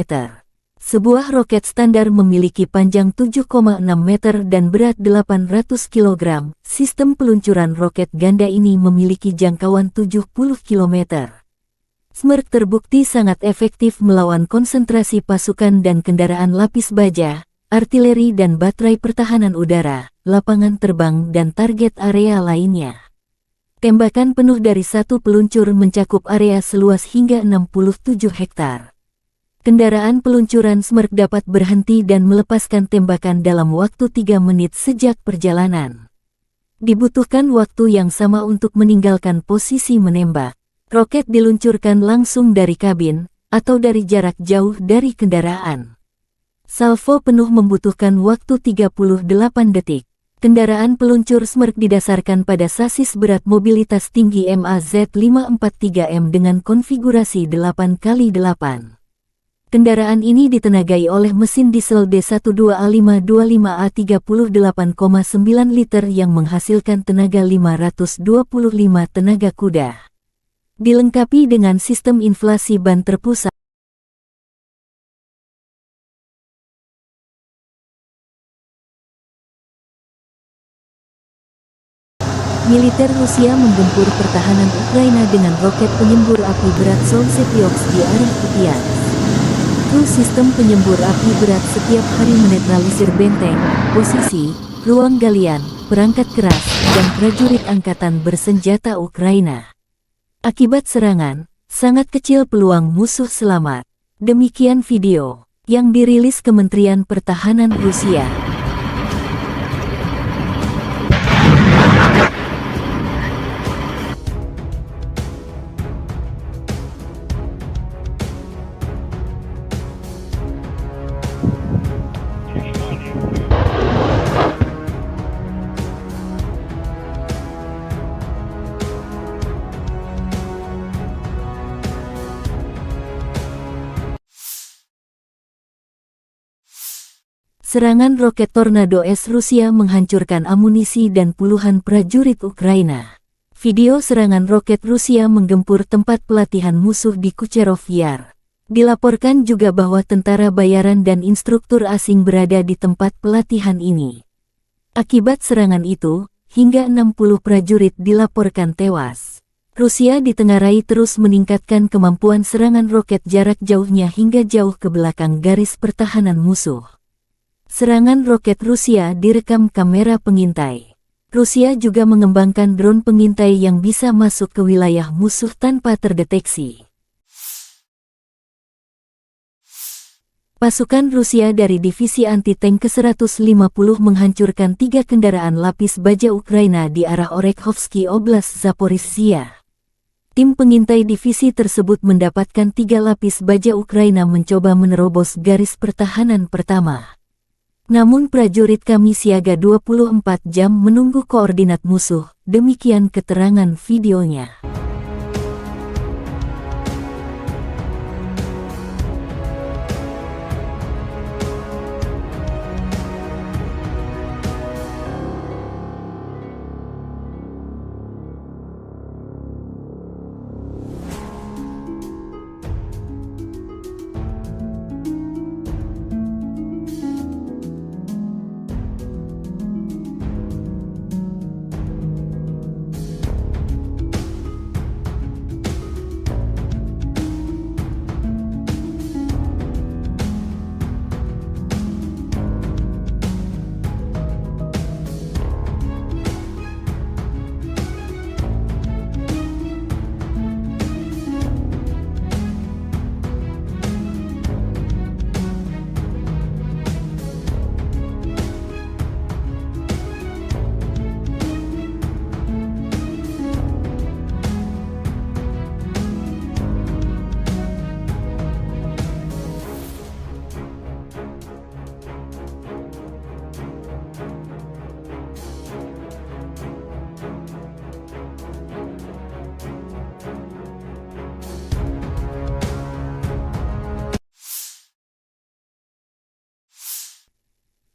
Sebuah roket standar memiliki panjang 7,6 meter dan berat 800 kg. Sistem peluncuran roket ganda ini memiliki jangkauan 70 km. Smerch terbukti sangat efektif melawan konsentrasi pasukan dan kendaraan lapis baja, artileri dan baterai pertahanan udara, lapangan terbang dan target area lainnya. Tembakan penuh dari satu peluncur mencakup area seluas hingga 67 hektar. Kendaraan peluncuran Smerch dapat berhenti dan melepaskan tembakan dalam waktu 3 menit sejak perjalanan. Dibutuhkan waktu yang sama untuk meninggalkan posisi menembak. Roket diluncurkan langsung dari kabin, atau dari jarak jauh dari kendaraan. Salvo penuh membutuhkan waktu 38 detik. Kendaraan peluncur Smerch didasarkan pada sasis berat mobilitas tinggi MAZ-543M dengan konfigurasi 8x8. Kendaraan ini ditenagai oleh mesin diesel D12A525A 38,9 liter yang menghasilkan tenaga 525 tenaga kuda. Dilengkapi dengan sistem inflasi ban terpusat. Militer Rusia menggempur pertahanan Ukraina dengan roket penyembur api berat Solsytyoks di arah Kupiansk. Kru sistem penyembur api berat setiap hari menetralisir benteng, posisi, ruang galian, perangkat keras, dan prajurit angkatan bersenjata Ukraina. Akibat serangan, sangat kecil peluang musuh selamat. Demikian video yang dirilis Kementerian Pertahanan Rusia. Serangan roket Tornado S Rusia menghancurkan amunisi dan puluhan prajurit Ukraina. Video serangan roket Rusia menggempur tempat pelatihan musuh di Kucherov Yar. Dilaporkan juga bahwa tentara bayaran dan instruktur asing berada di tempat pelatihan ini. Akibat serangan itu, hingga 60 prajurit dilaporkan tewas. Rusia ditengarai terus meningkatkan kemampuan serangan roket jarak jauhnya hingga jauh ke belakang garis pertahanan musuh. Serangan roket Rusia direkam kamera pengintai. Rusia juga mengembangkan drone pengintai yang bisa masuk ke wilayah musuh tanpa terdeteksi. Pasukan Rusia dari Divisi Anti-Tank ke-150 menghancurkan 3 kendaraan lapis baja Ukraina di arah Orekhovsky Oblast, Zaporizhzhia. Tim pengintai divisi tersebut mendapatkan 3 lapis baja Ukraina mencoba menerobos garis pertahanan pertama. Namun prajurit kami siaga 24 jam menunggu koordinat musuh, demikian keterangan videonya.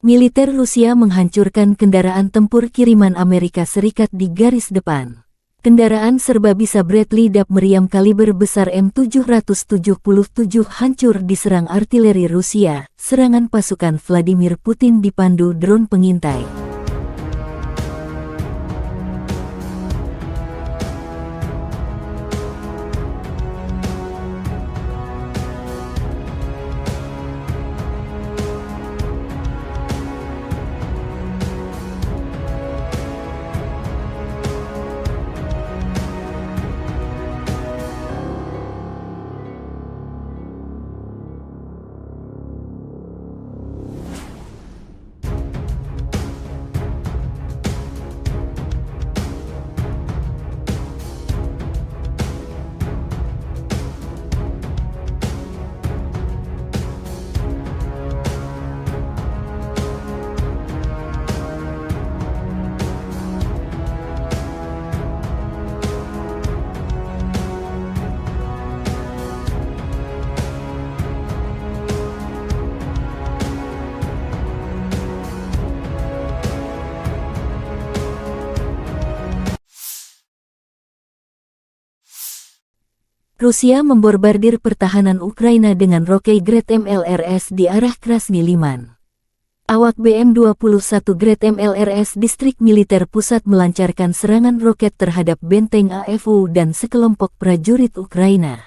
Militer Rusia menghancurkan kendaraan tempur kiriman Amerika Serikat di garis depan. Kendaraan serbabisa Bradley DAP meriam kaliber besar M777 hancur diserang artileri Rusia. Serangan pasukan Vladimir Putin dipandu drone pengintai. Rusia memborbardir pertahanan Ukraina dengan Rocket Grad MLRS di arah Krasny Liman. Awak BM-21 Grad MLRS Distrik Militer Pusat melancarkan serangan roket terhadap benteng AFU dan sekelompok prajurit Ukraina.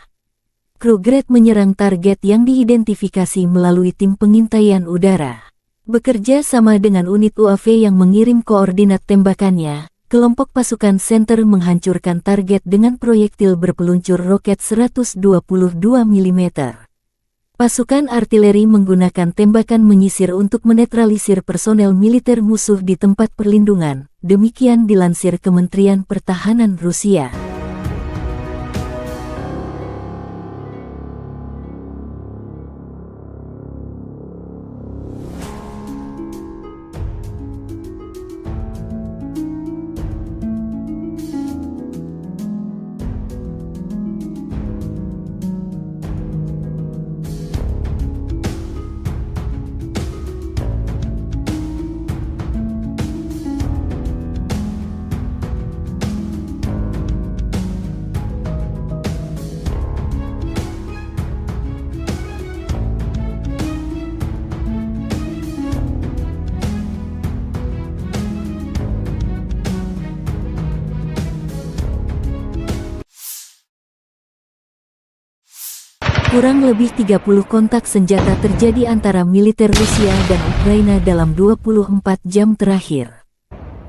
Kru Grad menyerang target yang diidentifikasi melalui tim pengintaian udara. Bekerja sama dengan unit UAV yang mengirim koordinat tembakannya, kelompok pasukan Center menghancurkan target dengan proyektil berpeluncur roket 122 mm. Pasukan artileri menggunakan tembakan menyisir untuk menetralisir personel militer musuh di tempat perlindungan, demikian dilansir Kementerian Pertahanan Rusia. Kurang lebih 30 kontak senjata terjadi antara militer Rusia dan Ukraina dalam 24 jam terakhir.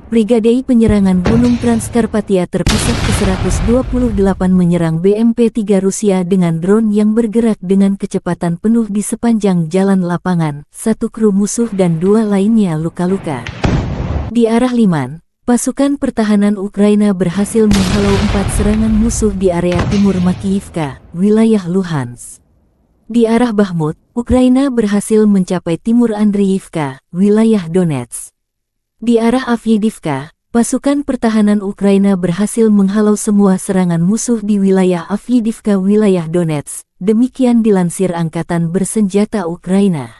Brigade penyerangan Gunung Transkarpatia terpisah ke-128 menyerang BMP-3 Rusia dengan drone yang bergerak dengan kecepatan penuh di sepanjang jalan lapangan. 1 kru musuh dan 2 lainnya luka-luka. Di arah Liman, pasukan pertahanan Ukraina berhasil menghalau 4 serangan musuh di area timur Makiyivka, wilayah Luhansk. Di arah Bakhmut, Ukraina berhasil mencapai timur Andriivka, wilayah Donetsk. Di arah Avdiivka, pasukan pertahanan Ukraina berhasil menghalau semua serangan musuh di wilayah Avdiivka, wilayah Donetsk. Demikian dilansir Angkatan Bersenjata Ukraina.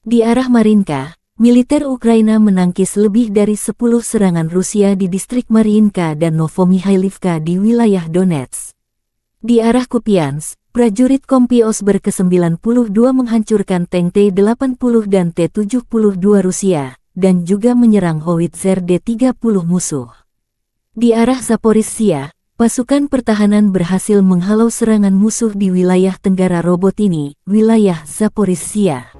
Di arah Marinka, militer Ukraina menangkis lebih dari 10 serangan Rusia di distrik Mariinka dan Novomihailivka di wilayah Donetsk. Di arah Kupiansk, prajurit Kompi Osber ke-92 menghancurkan tank T-80 dan T-72 Rusia, dan juga menyerang howitzer D-30 musuh. Di arah Zaporizhia, pasukan pertahanan berhasil menghalau serangan musuh di wilayah Tenggara Robotini, wilayah Zaporizhia.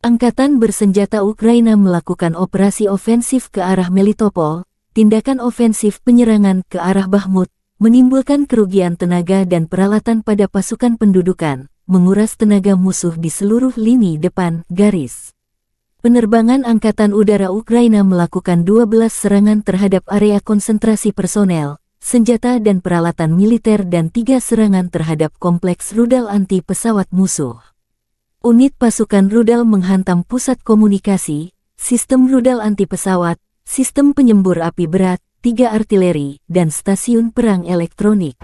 Angkatan bersenjata Ukraina melakukan operasi ofensif ke arah Melitopol. Tindakan ofensif penyerangan ke arah Bakhmut menimbulkan kerugian tenaga dan peralatan pada pasukan pendudukan, menguras tenaga musuh di seluruh lini depan garis. Penerbangan Angkatan Udara Ukraina melakukan 12 serangan terhadap area konsentrasi personel, senjata dan peralatan militer dan 3 serangan terhadap kompleks rudal anti pesawat musuh. Unit pasukan rudal menghantam pusat komunikasi, sistem rudal anti pesawat, sistem penyembur api berat, 3 artileri, dan stasiun perang elektronik.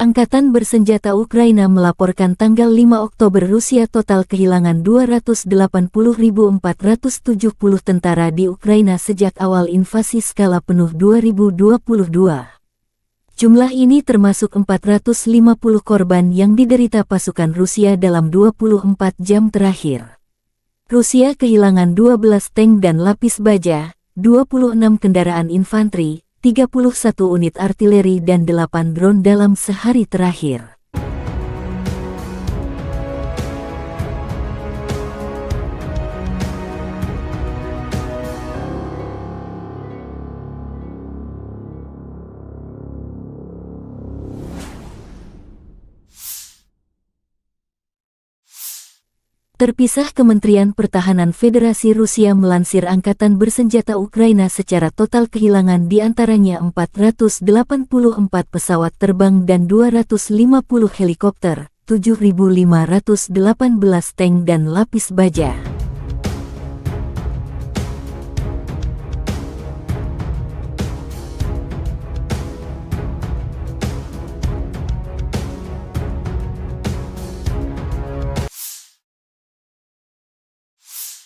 Angkatan bersenjata Ukraina melaporkan tanggal 5 Oktober Rusia total kehilangan 280.470 tentara di Ukraina sejak awal invasi skala penuh 2022. Jumlah ini termasuk 450 korban yang diderita pasukan Rusia dalam 24 jam terakhir. Rusia kehilangan 12 tank dan lapis baja, 26 kendaraan infanteri, 31 unit artileri dan 8 drone dalam sehari terakhir. Terpisah Kementerian Pertahanan Federasi Rusia melansir Angkatan Bersenjata Ukraina secara total kehilangan diantaranya 484 pesawat terbang dan 250 helikopter, 7.518 tank dan lapis baja.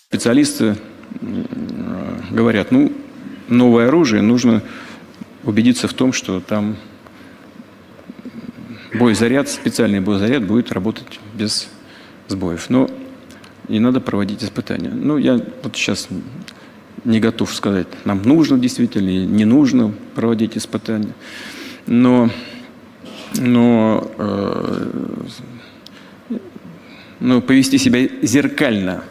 Специалисты говорят, новое оружие, нужно убедиться в том, что там боезаряд, специальный боезаряд будет работать без сбоев. Но не надо проводить испытания. Я вот сейчас не готов сказать, нам нужно действительно или не нужно проводить испытания. Но повести себя зеркально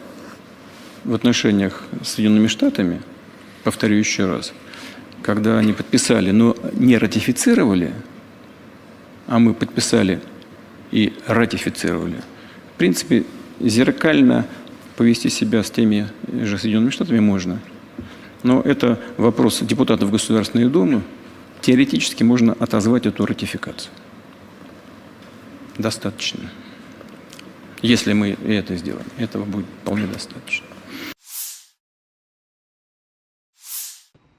в отношениях с Соединенными Штатами, повторю еще раз, когда они подписали, но не ратифицировали, а мы подписали и ратифицировали, в принципе, зеркально повести себя с теми же Соединенными Штатами можно. Но это вопрос депутатов Государственной Думы. Теоретически можно отозвать эту ратификацию. Достаточно. Если мы это сделаем, этого будет вполне достаточно.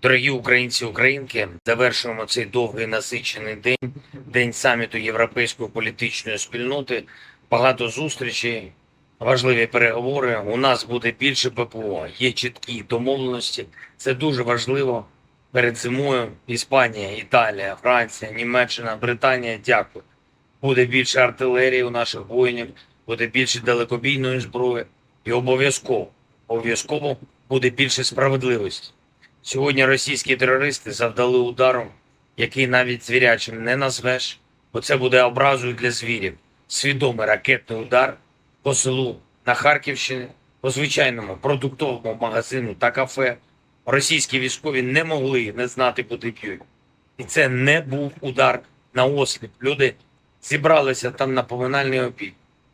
Дорогі українці і українки, завершуємо цей довгий насичений день, день саміту Європейської політичної спільноти. Багато зустрічей, важливі переговори. У нас буде більше ППО, є чіткі домовленості. Це дуже важливо. Перед зимою Іспанія, Італія, Франція, Німеччина, Британія, дякую. Буде більше артилерії у наших воїнів, буде більше далекобійної зброї і обов'язково буде більше справедливості. Сьогодні російські терористи завдали удару, який навіть звірячим не назвеш, бо це буде образою для звірів. Свідомий ракетний удар по селу на Харківщині, по звичайному продуктовому магазину та кафе. Російські військові не могли не знати, куди б'ють. І це не був удар на осліп. Люди зібралися там на поминальний обід.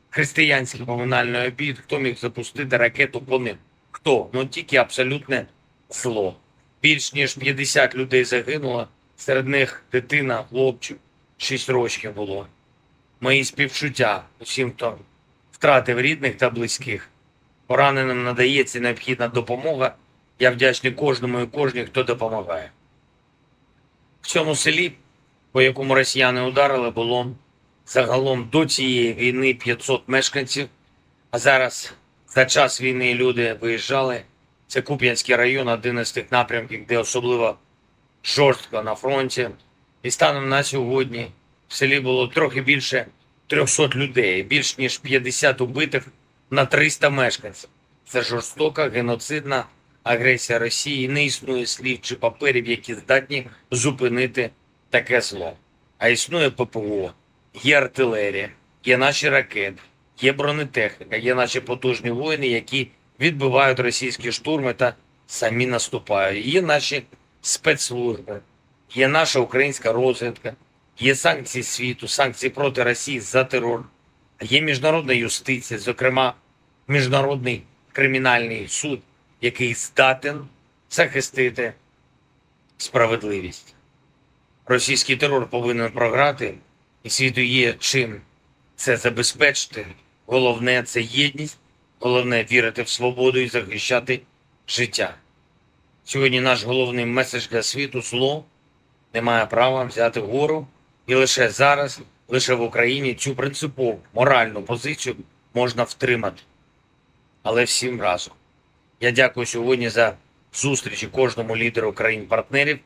Християнський поминальний обід. Хто міг запустити ракету по ним? Хто? Ну тільки абсолютне зло. Більш ніж 50 людей загинуло, серед них дитина, хлопчик, 6 років було. Мої співчуття усім, хто втратив рідних та близьких. Пораненим надається необхідна допомога. Я вдячний кожному і кожній, хто допомагає. В цьому селі, по якому росіяни ударили, було загалом до цієї війни 500 мешканців, а зараз за час війни люди виїжджали. Це Куп'янський район, один із тих напрямків, де особливо жорстко на фронті. І станом на сьогодні в селі було трохи більше 300 людей, більш ніж 50 убитих на 300 мешканців. Це жорстока, геноцидна агресія Росії. Не існує слів чи паперів, які здатні зупинити таке зло. А існує ППО, є артилерія, є наші ракети, є бронетехніка, є наші потужні воїни, які відбивають російські штурми та самі наступають. Є наші спецслужби, є наша українська розвідка, є санкції світу, санкції проти Росії за терор, є міжнародна юстиція, зокрема Міжнародний кримінальний суд, який здатен захистити справедливість. Російський терор повинен програти, і світу є чим це забезпечити. Головне – це єдність. Головне – вірити в свободу і захищати життя. Сьогодні наш головний меседж для світу – зло не має права взяти вгору. І лише зараз, лише в Україні цю принципову, моральну позицію можна втримати. Але всім разом. Я дякую сьогодні за зустрічі кожному лідеру країн-партнерів.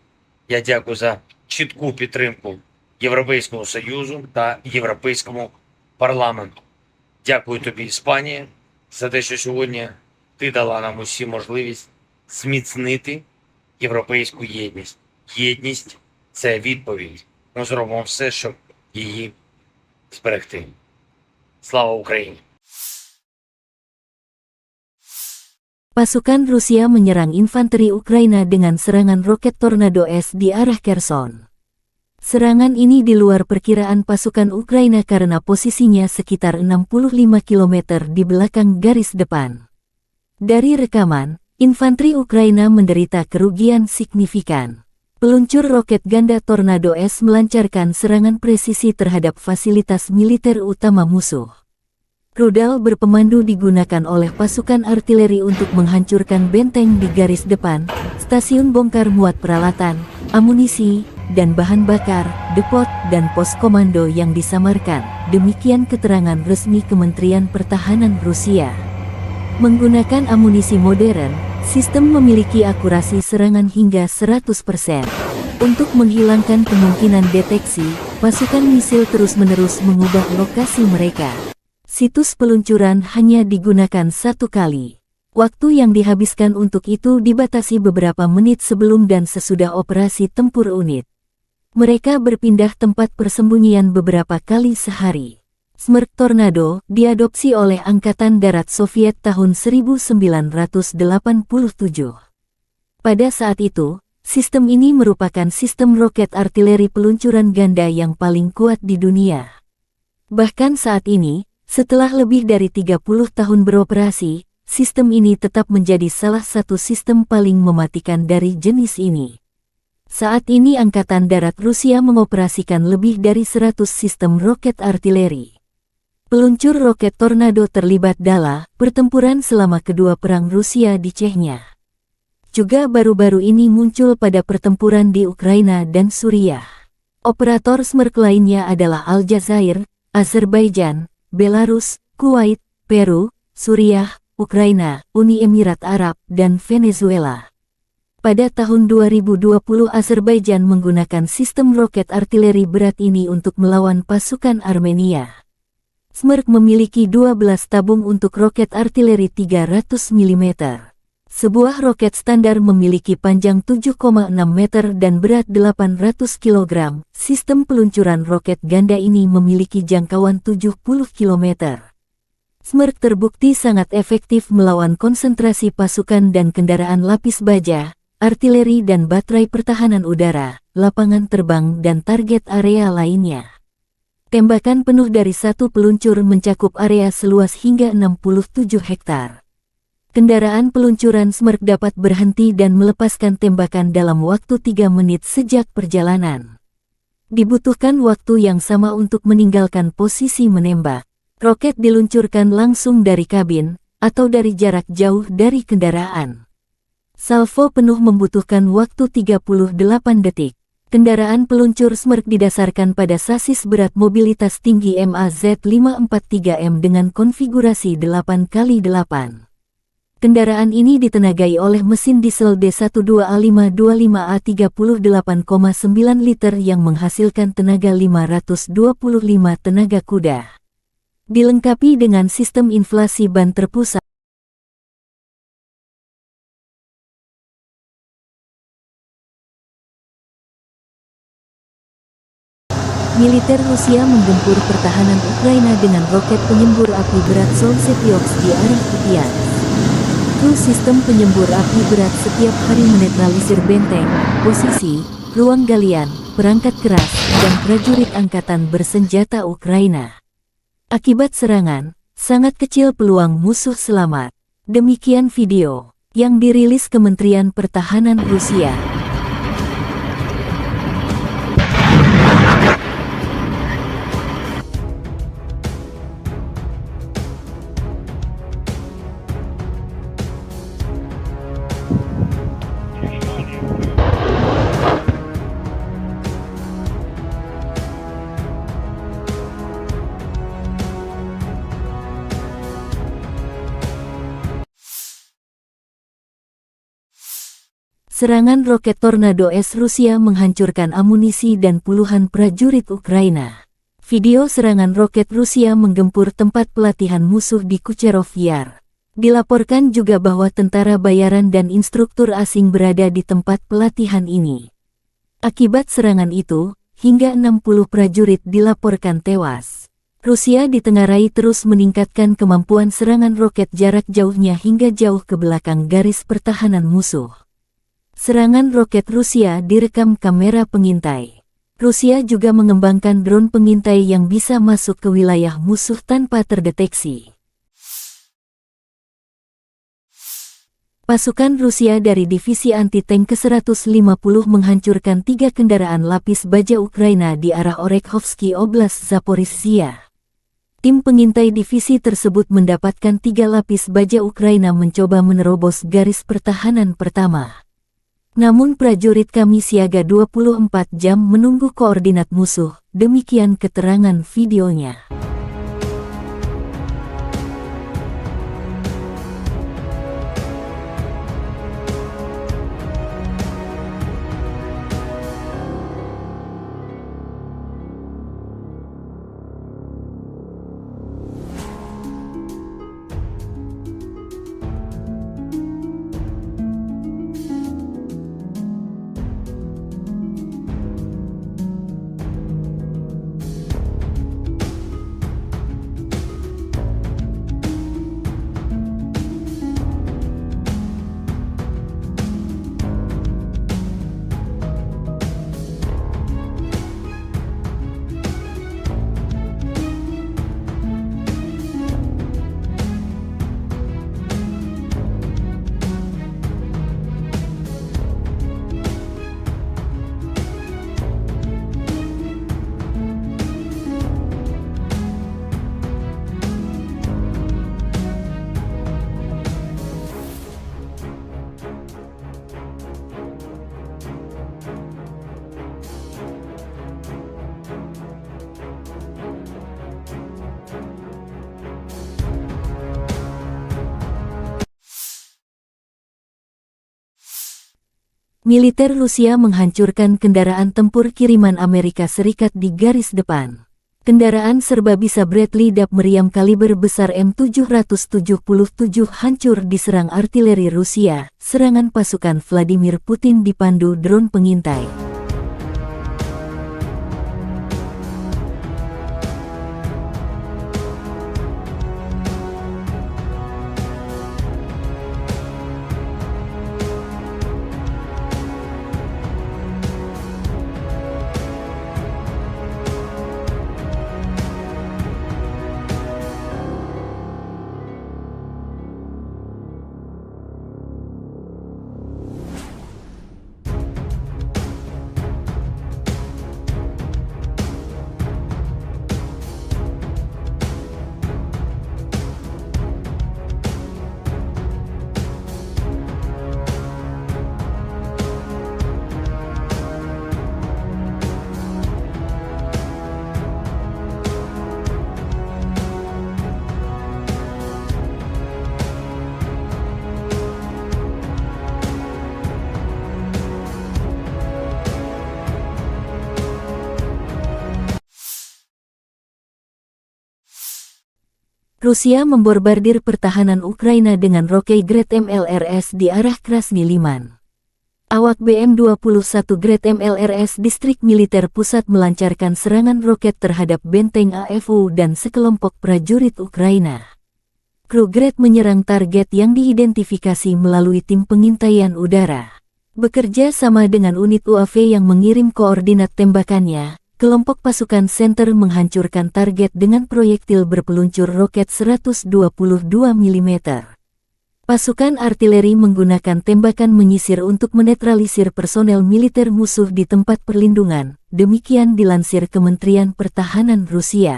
Я дякую за чітку підтримку Європейського Союзу та Європейському парламенту. Дякую тобі, Іспанія, за те, що сьогодні ти дала нам усі можливість зміцнити європейську єдність. Єдність – це відповідь. Ми зробимо все, щоб її зберегти. Слава Україні! Pasukan Rusia menyerang infanteri Ukraina dengan serangan roket Tornado S di arah Kherson. Serangan ini di luar perkiraan pasukan Ukraina karena posisinya sekitar 65 km di belakang garis depan. Dari rekaman, infanteri Ukraina menderita kerugian signifikan. Peluncur roket ganda Tornado S melancarkan serangan presisi terhadap fasilitas militer utama musuh. Rudal berpemandu digunakan oleh pasukan artileri untuk menghancurkan benteng di garis depan, stasiun bongkar muat peralatan, amunisi, dan bahan bakar, depot, dan pos komando yang disamarkan. Demikian keterangan resmi Kementerian Pertahanan Rusia. Menggunakan amunisi modern, sistem memiliki akurasi serangan hingga 100%. Untuk menghilangkan kemungkinan deteksi, pasukan misil terus-menerus mengubah lokasi mereka. Situs peluncuran hanya digunakan satu kali. Waktu yang dihabiskan untuk itu dibatasi beberapa menit sebelum dan sesudah operasi tempur unit. Mereka berpindah tempat persembunyian beberapa kali sehari. Smerk Tornado diadopsi oleh Angkatan Darat Soviet tahun 1987. Pada saat itu, sistem ini merupakan sistem roket artileri peluncuran ganda yang paling kuat di dunia. Bahkan saat ini, setelah lebih dari 30 tahun beroperasi, sistem ini tetap menjadi salah satu sistem paling mematikan dari jenis ini. Saat ini Angkatan Darat Rusia mengoperasikan lebih dari 100 sistem roket artileri. Peluncur roket Tornado terlibat dalam pertempuran selama kedua perang Rusia di Chechnya. juga baru-baru ini muncul pada pertempuran di Ukraina dan Suriah. Operator Smerk lainnya adalah Aljazair, Azerbaijan, Belarus, Kuwait, Peru, Suriah, Ukraina, Uni Emirat Arab, dan Venezuela. Pada tahun 2020 Azerbaijan menggunakan sistem roket artileri berat ini untuk melawan pasukan Armenia. Smerk memiliki 12 tabung untuk roket artileri 300 mm. Sebuah roket standar memiliki panjang 7,6 meter dan berat 800 kg. Sistem peluncuran roket ganda ini memiliki jangkauan 70 km. Smerk terbukti sangat efektif melawan konsentrasi pasukan dan kendaraan lapis baja, artileri dan baterai pertahanan udara, lapangan terbang dan target area lainnya. Tembakan penuh dari satu peluncur mencakup area seluas hingga 67 hektar. Kendaraan peluncuran Smerk dapat berhenti dan melepaskan tembakan dalam waktu 3 menit sejak perjalanan. Dibutuhkan waktu yang sama untuk meninggalkan posisi menembak. Roket diluncurkan langsung dari kabin, atau dari jarak jauh dari kendaraan. Salvo penuh membutuhkan waktu 38 detik. Kendaraan peluncur Smerk didasarkan pada sasis berat mobilitas tinggi MAZ543M dengan konfigurasi 8x8. Kendaraan ini ditenagai oleh mesin diesel D12A525A 38,9 liter yang menghasilkan tenaga 525 tenaga kuda. Dilengkapi dengan sistem inflasi ban terpusat. Militer Rusia menggempur pertahanan Ukraina dengan roket penyembur api berat Solsyekioks di arah Kupiansk. Kru sistem penyembur api berat setiap hari menetralisir benteng, posisi, ruang galian, perangkat keras, dan prajurit angkatan bersenjata Ukraina. Akibat serangan, sangat kecil peluang musuh selamat. Demikian video yang dirilis Kementerian Pertahanan Rusia. Serangan roket Tornado S Rusia menghancurkan amunisi dan puluhan prajurit Ukraina. Video serangan roket Rusia menggempur tempat pelatihan musuh di Kucherov Yar. Dilaporkan juga bahwa tentara bayaran dan instruktur asing berada di tempat pelatihan ini. Akibat serangan itu, hingga 60 prajurit dilaporkan tewas. Rusia ditengarai terus meningkatkan kemampuan serangan roket jarak jauhnya hingga jauh ke belakang garis pertahanan musuh. Serangan roket Rusia direkam kamera pengintai. Rusia juga mengembangkan drone pengintai yang bisa masuk ke wilayah musuh tanpa terdeteksi. Pasukan Rusia dari Divisi Anti-Tank ke-150 menghancurkan 3 kendaraan lapis baja Ukraina di arah Orekhovsky Oblast Zaporizhia. Tim pengintai divisi tersebut mendapatkan 3 lapis baja Ukraina mencoba menerobos garis pertahanan pertama. Namun prajurit kami siaga 24 jam menunggu koordinat musuh, demikian keterangan videonya. Militer Rusia menghancurkan kendaraan tempur kiriman Amerika Serikat di garis depan. Kendaraan serba bisa Bradley DAP meriam kaliber besar M777 hancur diserang artileri Rusia. Serangan pasukan Vladimir Putin dipandu drone pengintai. Rusia membombardir pertahanan Ukraina dengan roket Grad MLRS di arah Krasny Liman. Awak BM-21 Grad MLRS Distrik Militer Pusat melancarkan serangan roket terhadap benteng AFU dan sekelompok prajurit Ukraina. Kru Grad menyerang target yang diidentifikasi melalui tim pengintaian udara. Bekerja sama dengan unit UAV yang mengirim koordinat tembakannya, kelompok pasukan Center menghancurkan target dengan proyektil berpeluncur roket 122 mm. Pasukan artileri menggunakan tembakan menyisir untuk menetralisir personel militer musuh di tempat perlindungan, demikian dilansir Kementerian Pertahanan Rusia.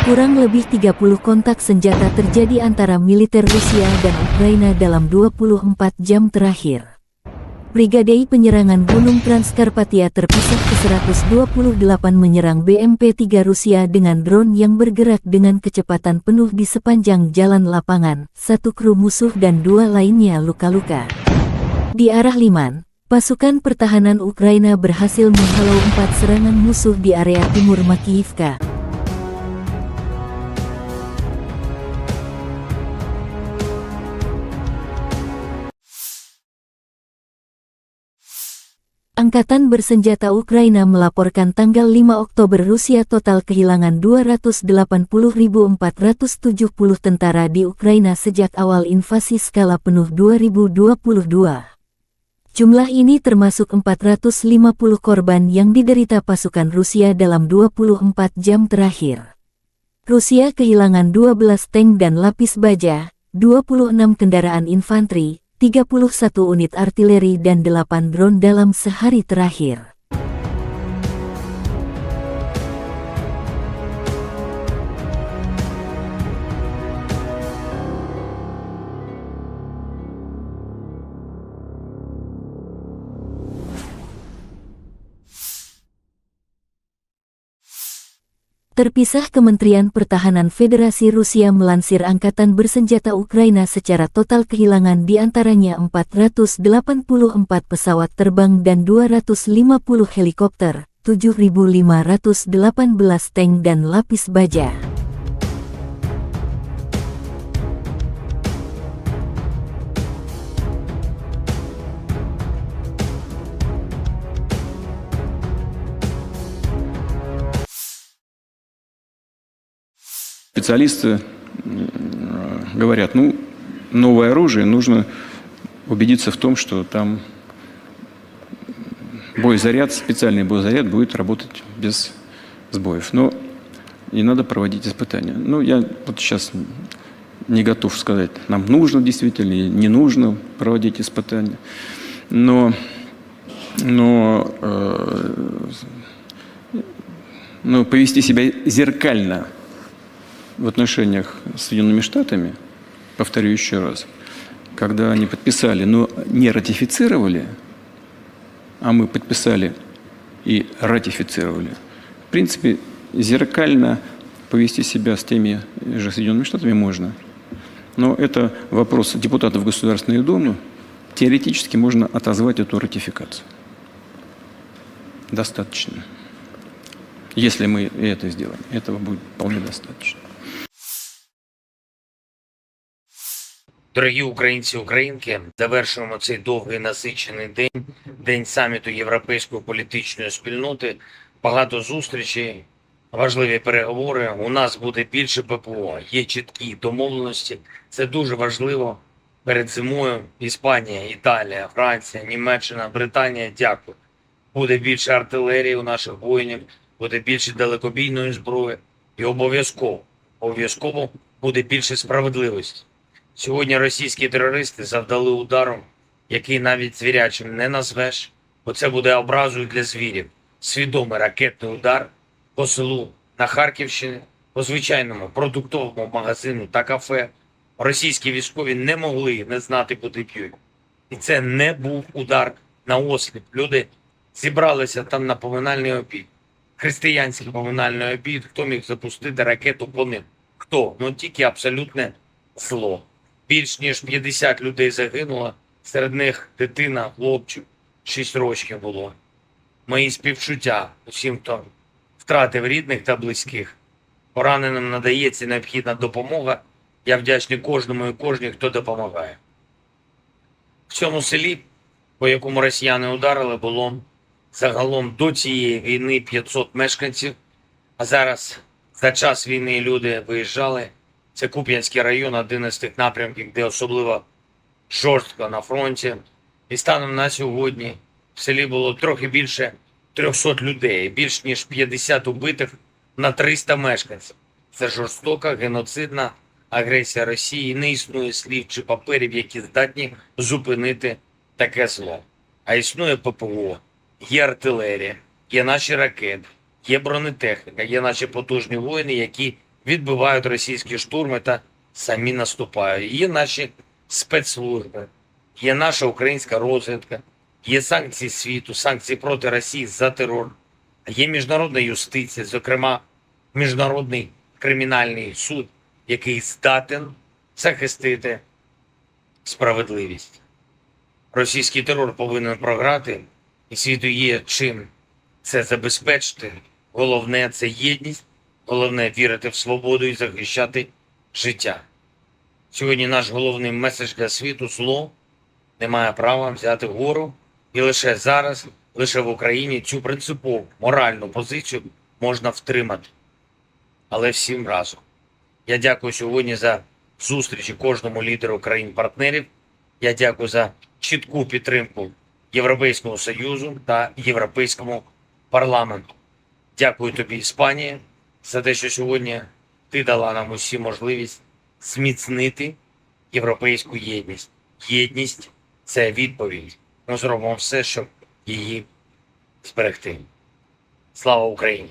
Kurang lebih 30 kontak senjata terjadi antara militer Rusia dan Ukraina dalam 24 jam terakhir. Brigade penyerangan Gunung Transkarpatia terpisah ke-128 menyerang BMP-3 Rusia dengan drone yang bergerak dengan kecepatan penuh di sepanjang jalan lapangan. 1 kru musuh dan 2 lainnya luka-luka. Di arah Liman, pasukan pertahanan Ukraina berhasil menghalau 4 serangan musuh di area timur Makiivka. Angkatan bersenjata Ukraina melaporkan tanggal 5 Oktober Rusia total kehilangan 280.470 tentara di Ukraina sejak awal invasi skala penuh 2022. Jumlah ini termasuk 450 korban yang diderita pasukan Rusia dalam 24 jam terakhir. Rusia kehilangan 12 tank dan lapis baja, 26 kendaraan infanteri, 31 unit artileri dan 8 drone dalam sehari terakhir. Terpisah, Kementerian Pertahanan Federasi Rusia melansir Angkatan Bersenjata Ukraina secara total kehilangan diantaranya 484 pesawat terbang dan 250 helikopter, 7.518 tank dan lapis baja. Специалисты говорят, новое оружие, нужно убедиться в том, что там боезаряд, специальный боезаряд будет работать без сбоев. Но и надо проводить испытания. Ну, я вот сейчас не готов сказать, нам нужно действительно или не нужно проводить испытания. Но повести себя зеркально в отношениях с Соединенными Штатами, повторю еще раз, когда они подписали, но не ратифицировали, а мы подписали и ратифицировали. В принципе, зеркально повести себя с теми же Соединенными Штатами можно. Но это вопрос депутатов Государственной Думы. Теоретически можно отозвать эту ратификацию. Достаточно. Если мы это сделаем, этого будет вполне достаточно. Дорогі українці, українки, завершуємо цей довгий насичений день, день саміту Європейської політичної спільноти. Багато зустрічей, важливі переговори. У нас буде більше ППО, є чіткі домовленості. Це дуже важливо. Перед зимою Іспанія, Італія, Франція, Німеччина, Британія, дякую. Буде більше артилерії у наших воїнів, буде більше далекобійної зброї і обов'язково буде більше справедливості. Сьогодні російські терористи завдали удару, який навіть звірячим не назвеш, бо це буде образою для звірів. Свідомий ракетний удар по селу на Харківщині, по звичайному продуктовому магазину та кафе. Російські військові не могли не знати, куди б'ють. І це не був удар на осліп. Люди зібралися там на поминальний обід. Християнський поминальний обід. Хто міг запустити ракету по ним? Хто? Ну тільки абсолютне зло. Більш ніж 50 людей загинуло, серед них дитина, хлопчик, 6 років було. Мої співчуття усім, хто втратив рідних та близьких. Пораненим надається необхідна допомога. Я вдячний кожному і кожній, хто допомагає. В цьому селі, по якому росіяни ударили, було загалом до цієї війни 500 мешканців, а зараз за час війни люди виїжджали. Це Куп'янський район, один із тих напрямків, де особливо жорстко на фронті. І станом на сьогодні в селі було трохи більше 300 людей, більш ніж 50 убитих на 300 мешканців. Це жорстока, геноцидна агресія Росії. Не існує слів чи паперів, які здатні зупинити таке зло. А існує ППО, є артилерія, є наші ракети, є бронетехніка, є наші потужні воїни, які відбивають російські штурми та самі наступають. Є наші спецслужби, є наша українська розвідка, є санкції світу, санкції проти Росії за терор, є міжнародна юстиція, зокрема Міжнародний кримінальний суд, який здатен захистити справедливість. Російський терор повинен програти, і світу є чим це забезпечити. Головне – це єдність, головне – вірити в свободу і захищати життя. Сьогодні наш головний меседж для світу – зло не має права взяти вгору, і лише зараз, лише в Україні цю принципову моральну позицію можна втримати. Але всім разом. Я дякую сьогодні за зустрічі кожному лідеру країн-партнерів. Я дякую за чітку підтримку Європейського Союзу та Європейському парламенту. Дякую тобі, Іспанія, за те, що сьогодні ти дала нам усі можливість зміцнити європейську єдність. Єдність – це відповідь. Ми зробимо все, щоб її зберегти. Слава Україні!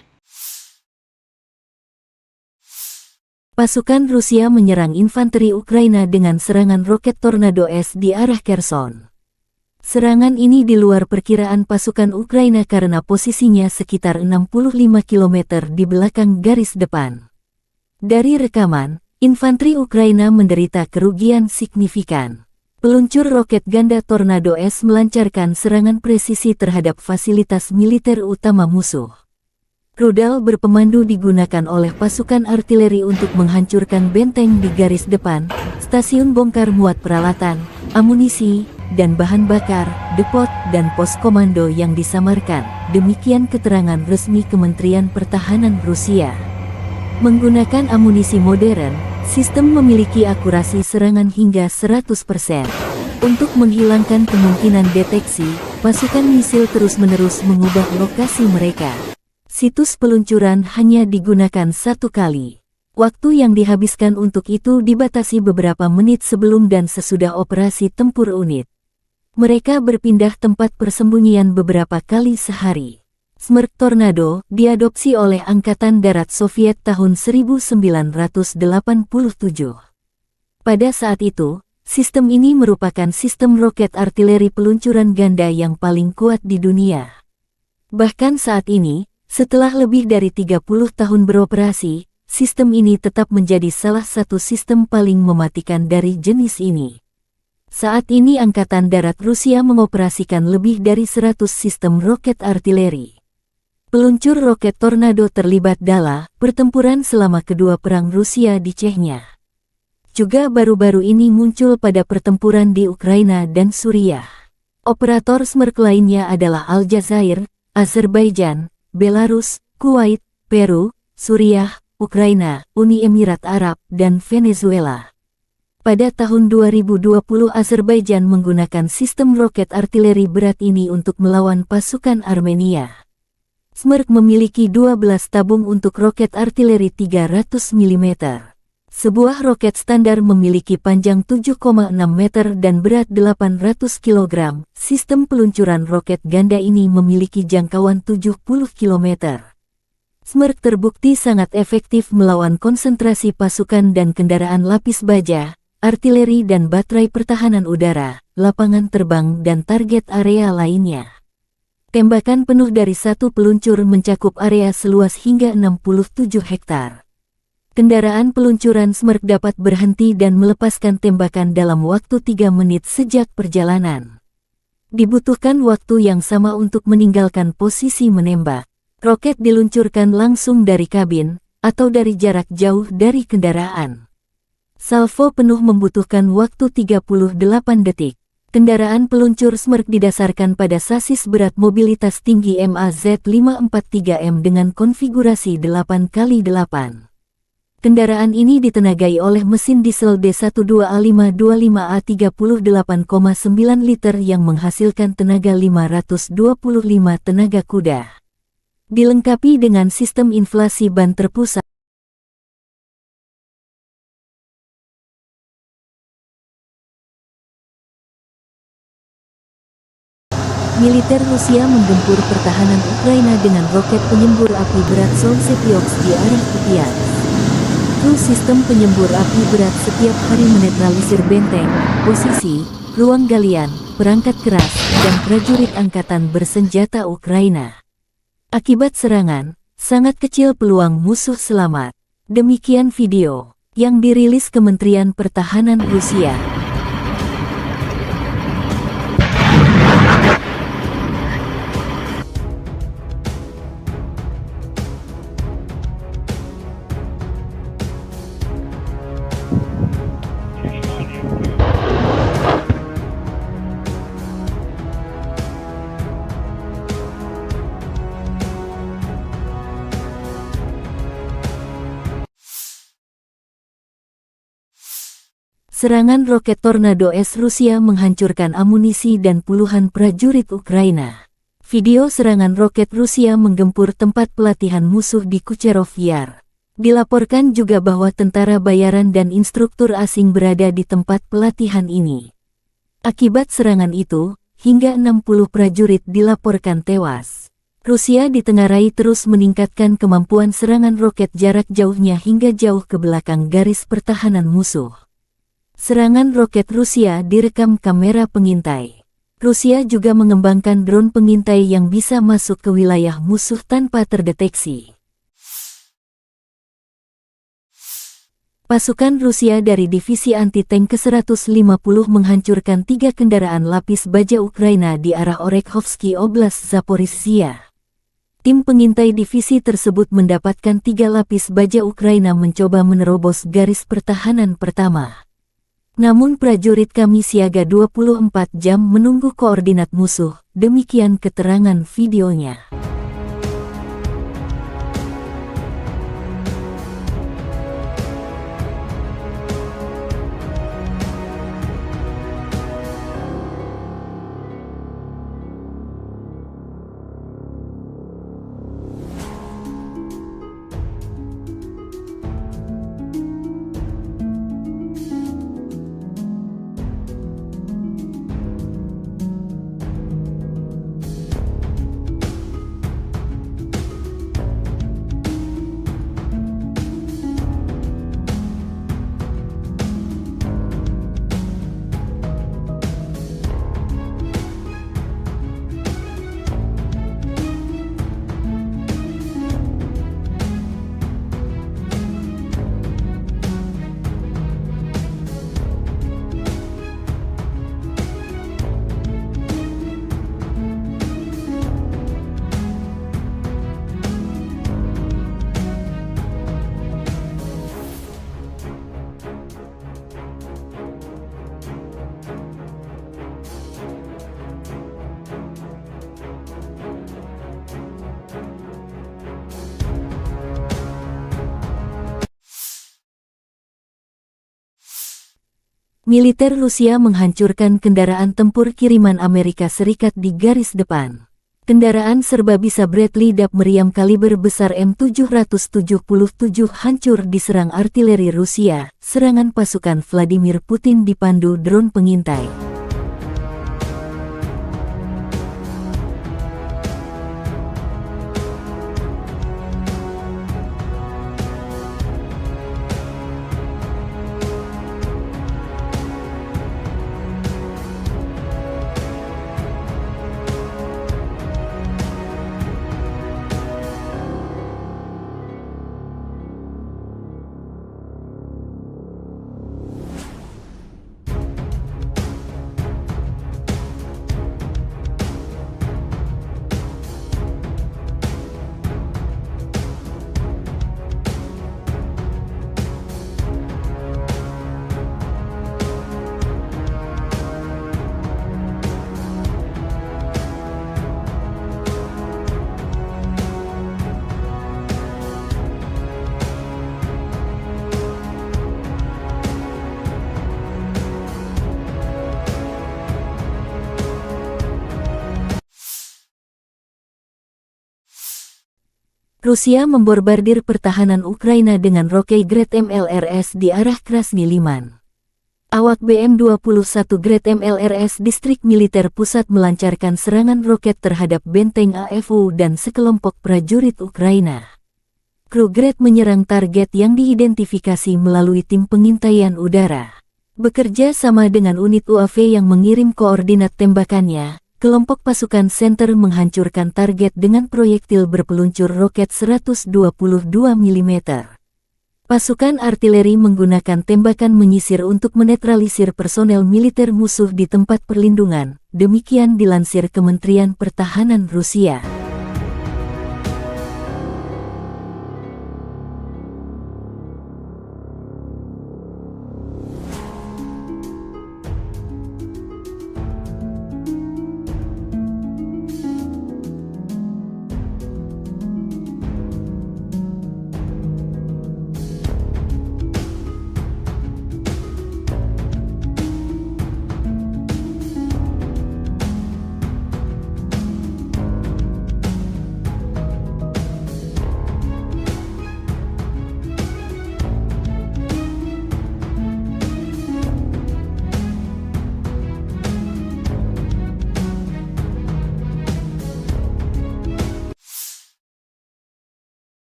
Pasukan Rusia menyerang infanteri Ukraina dengan serangan roket Tornado S di arah Kherson. Serangan ini di luar perkiraan pasukan Ukraina karena posisinya sekitar 65 km di belakang garis depan. Dari rekaman, infanteri Ukraina menderita kerugian signifikan. Peluncur roket ganda Tornado S melancarkan serangan presisi terhadap fasilitas militer utama musuh. Rudal berpemandu digunakan oleh pasukan artileri untuk menghancurkan benteng di garis depan, stasiun bongkar muat peralatan, amunisi, dan bahan bakar, depot, dan pos komando yang disamarkan. Demikian keterangan resmi Kementerian Pertahanan Rusia. Menggunakan amunisi modern, Sistem memiliki akurasi serangan hingga 100%. Untuk menghilangkan kemungkinan deteksi, pasukan misil terus-menerus mengubah lokasi mereka. Situs peluncuran hanya digunakan satu kali. Waktu yang dihabiskan untuk itu dibatasi beberapa menit sebelum dan sesudah operasi tempur unit. Mereka berpindah tempat persembunyian beberapa kali sehari. Smerch Tornado diadopsi oleh Angkatan Darat Soviet tahun 1987. Pada saat itu, sistem ini merupakan sistem roket artileri peluncuran ganda yang paling kuat di dunia. Bahkan saat ini, setelah lebih dari 30 tahun beroperasi, sistem ini tetap menjadi salah satu sistem paling mematikan dari jenis ini. Saat ini Angkatan Darat Rusia mengoperasikan lebih dari 100 sistem roket artileri. Peluncur roket Tornado terlibat dalam pertempuran selama kedua perang Rusia di Chechnya. Juga baru-baru ini muncul pada pertempuran di Ukraina dan Suriah. Operator Smerch lainnya adalah Aljazair, Azerbaijan, Belarus, Kuwait, Peru, Suriah, Ukraina, Uni Emirat Arab, dan Venezuela. Pada tahun 2020 Azerbaijan menggunakan sistem roket artileri berat ini untuk melawan pasukan Armenia. Smerch memiliki 12 tabung untuk roket artileri 300 mm. Sebuah roket standar memiliki panjang 7,6 meter dan berat 800 kg. Sistem peluncuran roket ganda ini memiliki jangkauan 70 km. Smerch terbukti sangat efektif melawan konsentrasi pasukan dan kendaraan lapis baja, artileri dan baterai pertahanan udara, lapangan terbang dan target area lainnya. Tembakan penuh dari satu peluncur mencakup area seluas hingga 67 hektar. Kendaraan peluncuran Smerch dapat berhenti dan melepaskan tembakan dalam waktu 3 menit sejak perjalanan. Dibutuhkan waktu yang sama untuk meninggalkan posisi menembak. Roket diluncurkan langsung dari kabin, atau dari jarak jauh dari kendaraan. Salvo penuh membutuhkan waktu 38 detik. Kendaraan peluncur Smerch didasarkan pada sasis berat mobilitas tinggi MAZ-543M dengan konfigurasi 8x8. Kendaraan ini ditenagai oleh mesin diesel D12A525A 38,9 liter yang menghasilkan tenaga 525 tenaga kuda. Dilengkapi dengan sistem inflasi ban terpusat. Militer Rusia menggempur pertahanan Ukraina dengan roket penyembur api berat Solsyok di arah Kupiansk. Kru sistem penyembur api berat setiap hari menetralisir benteng, posisi, ruang galian, perangkat keras, dan prajurit angkatan bersenjata Ukraina. Akibat serangan, sangat kecil peluang musuh selamat. Demikian video yang dirilis Kementerian Pertahanan Rusia. Serangan roket Tornado S Rusia menghancurkan amunisi dan puluhan prajurit Ukraina. Video serangan roket Rusia menggempur tempat pelatihan musuh di Kucherov Yar. Dilaporkan juga bahwa tentara bayaran dan instruktur asing berada di tempat pelatihan ini. Akibat serangan itu, hingga 60 prajurit dilaporkan tewas. Rusia ditengarai terus meningkatkan kemampuan serangan roket jarak jauhnya hingga jauh ke belakang garis pertahanan musuh. Serangan roket Rusia direkam kamera pengintai. Rusia juga mengembangkan drone pengintai yang bisa masuk ke wilayah musuh tanpa terdeteksi. Pasukan Rusia dari Divisi Anti-Tank ke-150 menghancurkan 3 kendaraan lapis baja Ukraina di arah Orekhovsky Oblast Zaporizhia. Tim pengintai divisi tersebut mendapatkan 3 lapis baja Ukraina mencoba menerobos garis pertahanan pertama. Namun prajurit kami siaga 24 jam menunggu koordinat musuh, demikian keterangan videonya. Militer Rusia menghancurkan kendaraan tempur kiriman Amerika Serikat di garis depan. Kendaraan serba bisa Bradley DAB meriam kaliber besar M777 hancur diserang artileri Rusia. Serangan pasukan Vladimir Putin dipandu drone pengintai. Rusia membombardir pertahanan Ukraina dengan roket Grad MLRS di arah Krasny Liman. Awak BM-21 Grad MLRS Distrik Militer Pusat melancarkan serangan roket terhadap benteng AFU dan sekelompok prajurit Ukraina. Kru Grad menyerang target yang diidentifikasi melalui tim pengintaian udara. Bekerja sama dengan unit UAV yang mengirim koordinat tembakannya, kelompok pasukan Center menghancurkan target dengan proyektil berpeluncur roket 122 mm. Pasukan artileri menggunakan tembakan menyisir untuk menetralisir personel militer musuh di tempat perlindungan, demikian dilansir Kementerian Pertahanan Rusia.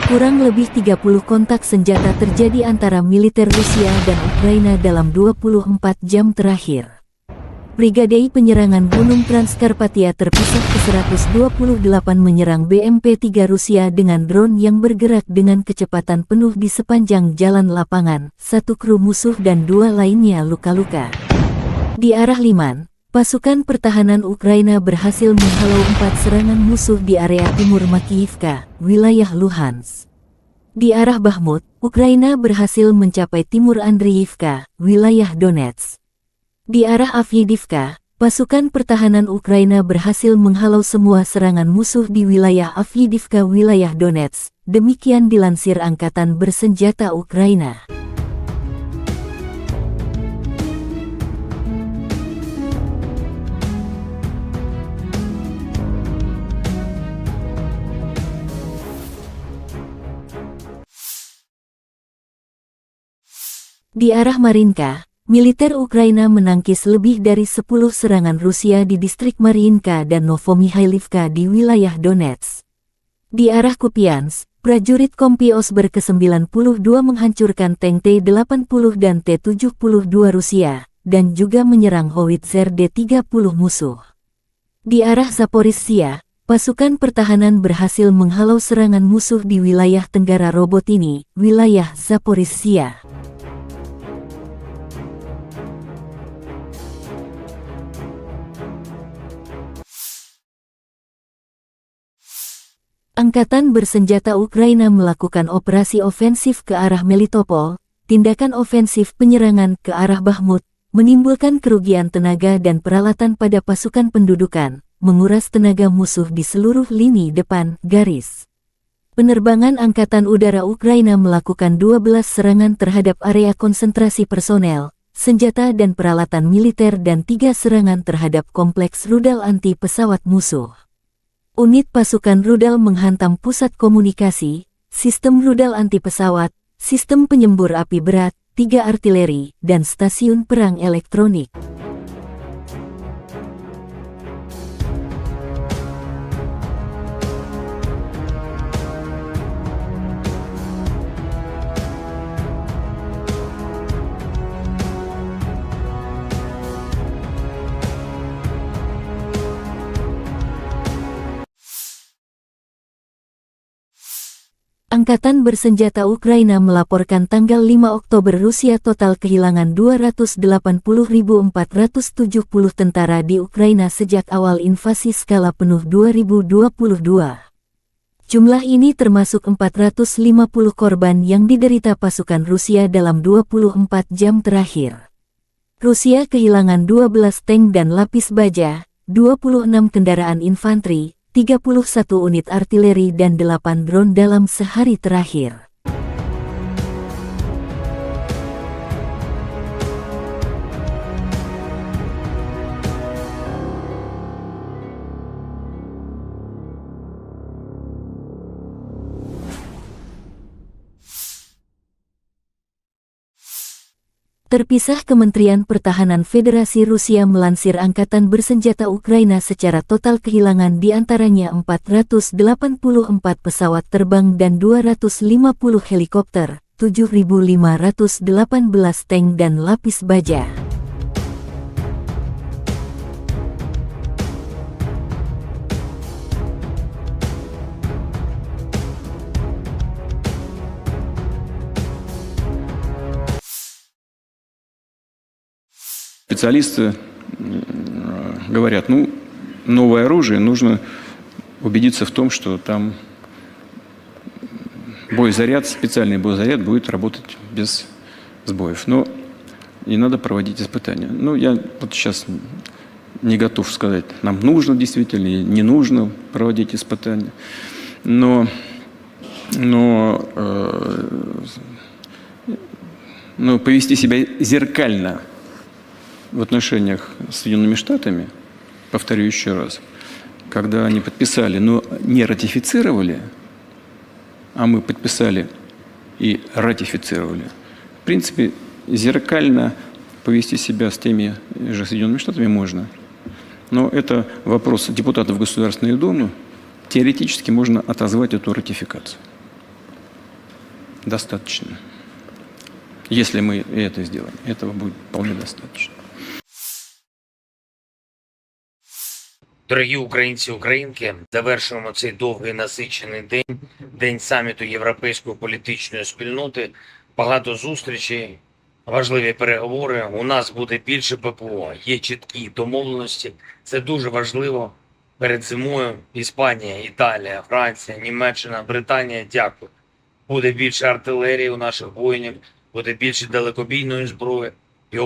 Kurang lebih 30 kontak senjata terjadi antara militer Rusia dan Ukraina dalam 24 jam terakhir. Brigade Penyerangan Gunung Transkarpatia terpisah ke-128 menyerang BMP-3 Rusia dengan drone yang bergerak dengan kecepatan penuh di sepanjang jalan lapangan. 1 kru musuh dan 2 lainnya luka-luka. Di arah Liman, pasukan pertahanan Ukraina berhasil menghalau 4 serangan musuh di area timur Makiyivka, wilayah Luhansk. Di arah Bakhmut, Ukraina berhasil mencapai timur Andriivka, wilayah Donetsk. Di arah Avdiivka, pasukan pertahanan Ukraina berhasil menghalau semua serangan musuh di wilayah Avdiivka, wilayah Donetsk. Demikian dilansir Angkatan Bersenjata Ukraina. Di arah Marinka, militer Ukraina menangkis lebih dari 10 serangan Rusia di distrik Mariinka dan Novomihailivka di wilayah Donetsk. Di arah Kupiansk, prajurit Kompi Osber ke-92 menghancurkan tank T-80 dan T-72 Rusia, dan juga menyerang howitzer D-30 musuh. Di arah Zaporizhzhia, pasukan pertahanan berhasil menghalau serangan musuh di wilayah Tenggara Robotini, wilayah Zaporizhzhia. Angkatan Bersenjata Ukraina melakukan operasi ofensif ke arah Melitopol. Tindakan ofensif penyerangan ke arah Bakhmut menimbulkan kerugian tenaga dan peralatan pada pasukan pendudukan, menguras tenaga musuh di seluruh lini depan garis. Penerbangan Angkatan Udara Ukraina melakukan 12 serangan terhadap area konsentrasi personel, senjata dan peralatan militer dan 3 serangan terhadap kompleks rudal anti pesawat musuh. Unit pasukan rudal menghantam pusat komunikasi, sistem rudal anti pesawat, sistem penyembur api berat, 3 artileri, dan stasiun perang elektronik. Angkatan bersenjata Ukraina melaporkan tanggal 5 Oktober Rusia total kehilangan 280.470 tentara di Ukraina sejak awal invasi skala penuh 2022. Jumlah ini termasuk 450 korban yang diderita pasukan Rusia dalam 24 jam terakhir. Rusia kehilangan 12 tank dan lapis baja, 26 kendaraan infanteri, 31 unit artileri dan 8 drone dalam sehari terakhir. Terpisah, Kementerian Pertahanan Federasi Rusia melansir Angkatan Bersenjata Ukraina secara total kehilangan diantaranya 484 pesawat terbang dan 250 helikopter, 7.518 tank dan lapis baja. Специалисты говорят, новое оружие, нужно убедиться в том, что там боезаряд, специальный боезаряд будет работать без сбоев. Но не надо проводить испытания. Я вот сейчас не готов сказать, нам нужно действительно или не нужно проводить испытания. Но повести себя зеркально в отношениях с Соединенными Штатами, повторю еще раз, когда они подписали, но не ратифицировали, а мы подписали и ратифицировали, в принципе, зеркально повести себя с теми же Соединенными Штатами можно. Но это вопрос депутатов Государственной Думы. Теоретически можно отозвать эту ратификацию. Достаточно. Если мы это сделаем, этого будет вполне достаточно. Дорогі українці і українки, завершуємо цей довгий насичений день, день саміту Європейської політичної спільноти. Багато зустрічей, важливі переговори. У нас буде більше ППО, є чіткі домовленості. Це дуже важливо. Перед зимою Іспанія, Італія, Франція, Німеччина, Британія, дякую. Буде більше артилерії у наших воїнів, буде більше далекобійної зброї і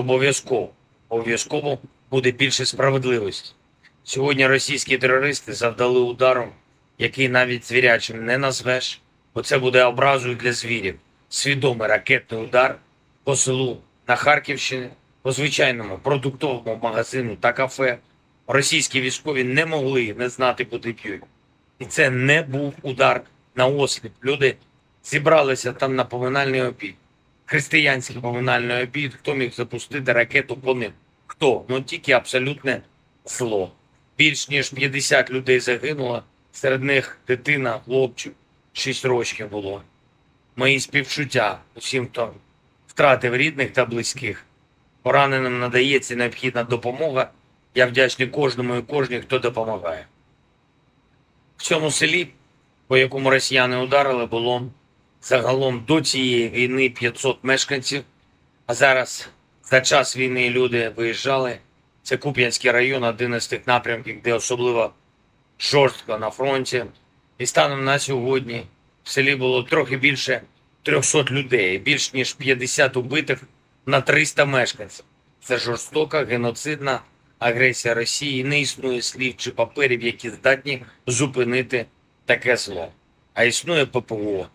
обов'язково буде більше справедливості. Сьогодні російські терористи завдали удару, який навіть звірячим не назвеш, бо це буде образою для звірів. Свідомий ракетний удар по селу на Харківщині, по звичайному продуктовому магазину та кафе. Російські військові не могли не знати, куди б'ють. І це не був удар на осліп. Люди зібралися там на поминальний обід. Християнський поминальний обід. Хто міг запустити ракету по ним? Хто? Тільки абсолютне зло. Більш ніж 50 людей загинуло, серед них дитина, хлопчик, 6 років було. Мої співчуття усім, хто втратив рідних та близьких. Пораненим надається необхідна допомога. Я вдячний кожному і кожній, хто допомагає. В цьому селі, по якому росіяни ударили, було загалом до цієї війни 500 мешканців, а зараз за час війни люди виїжджали. Це Куп'янський район, один із тих напрямків, де особливо жорстко на фронті. І станом на сьогодні в селі було трохи більше 300 людей, більш ніж 50 убитих на 300 мешканців. Це жорстока, геноцидна агресія Росії. Не існує слів чи паперів, які здатні зупинити таке зло. А існує ППО,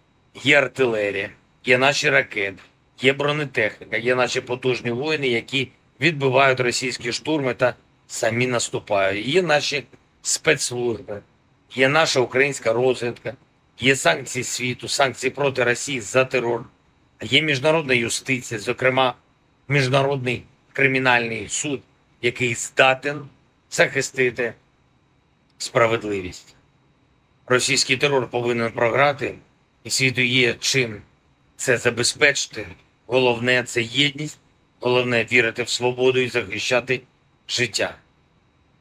є артилерія, є наші ракети, є бронетехніка, є наші потужні воїни, які відбивають російські штурми та самі наступають. Є наші спецслужби, є наша українська розвідка, є санкції світу, санкції проти Росії за терор, є міжнародна юстиція, зокрема Міжнародний кримінальний суд, який здатен захистити справедливість. Російський терор повинен програти, і світу є чим це забезпечити. Головне – це єдність, головне – вірити в свободу і захищати життя.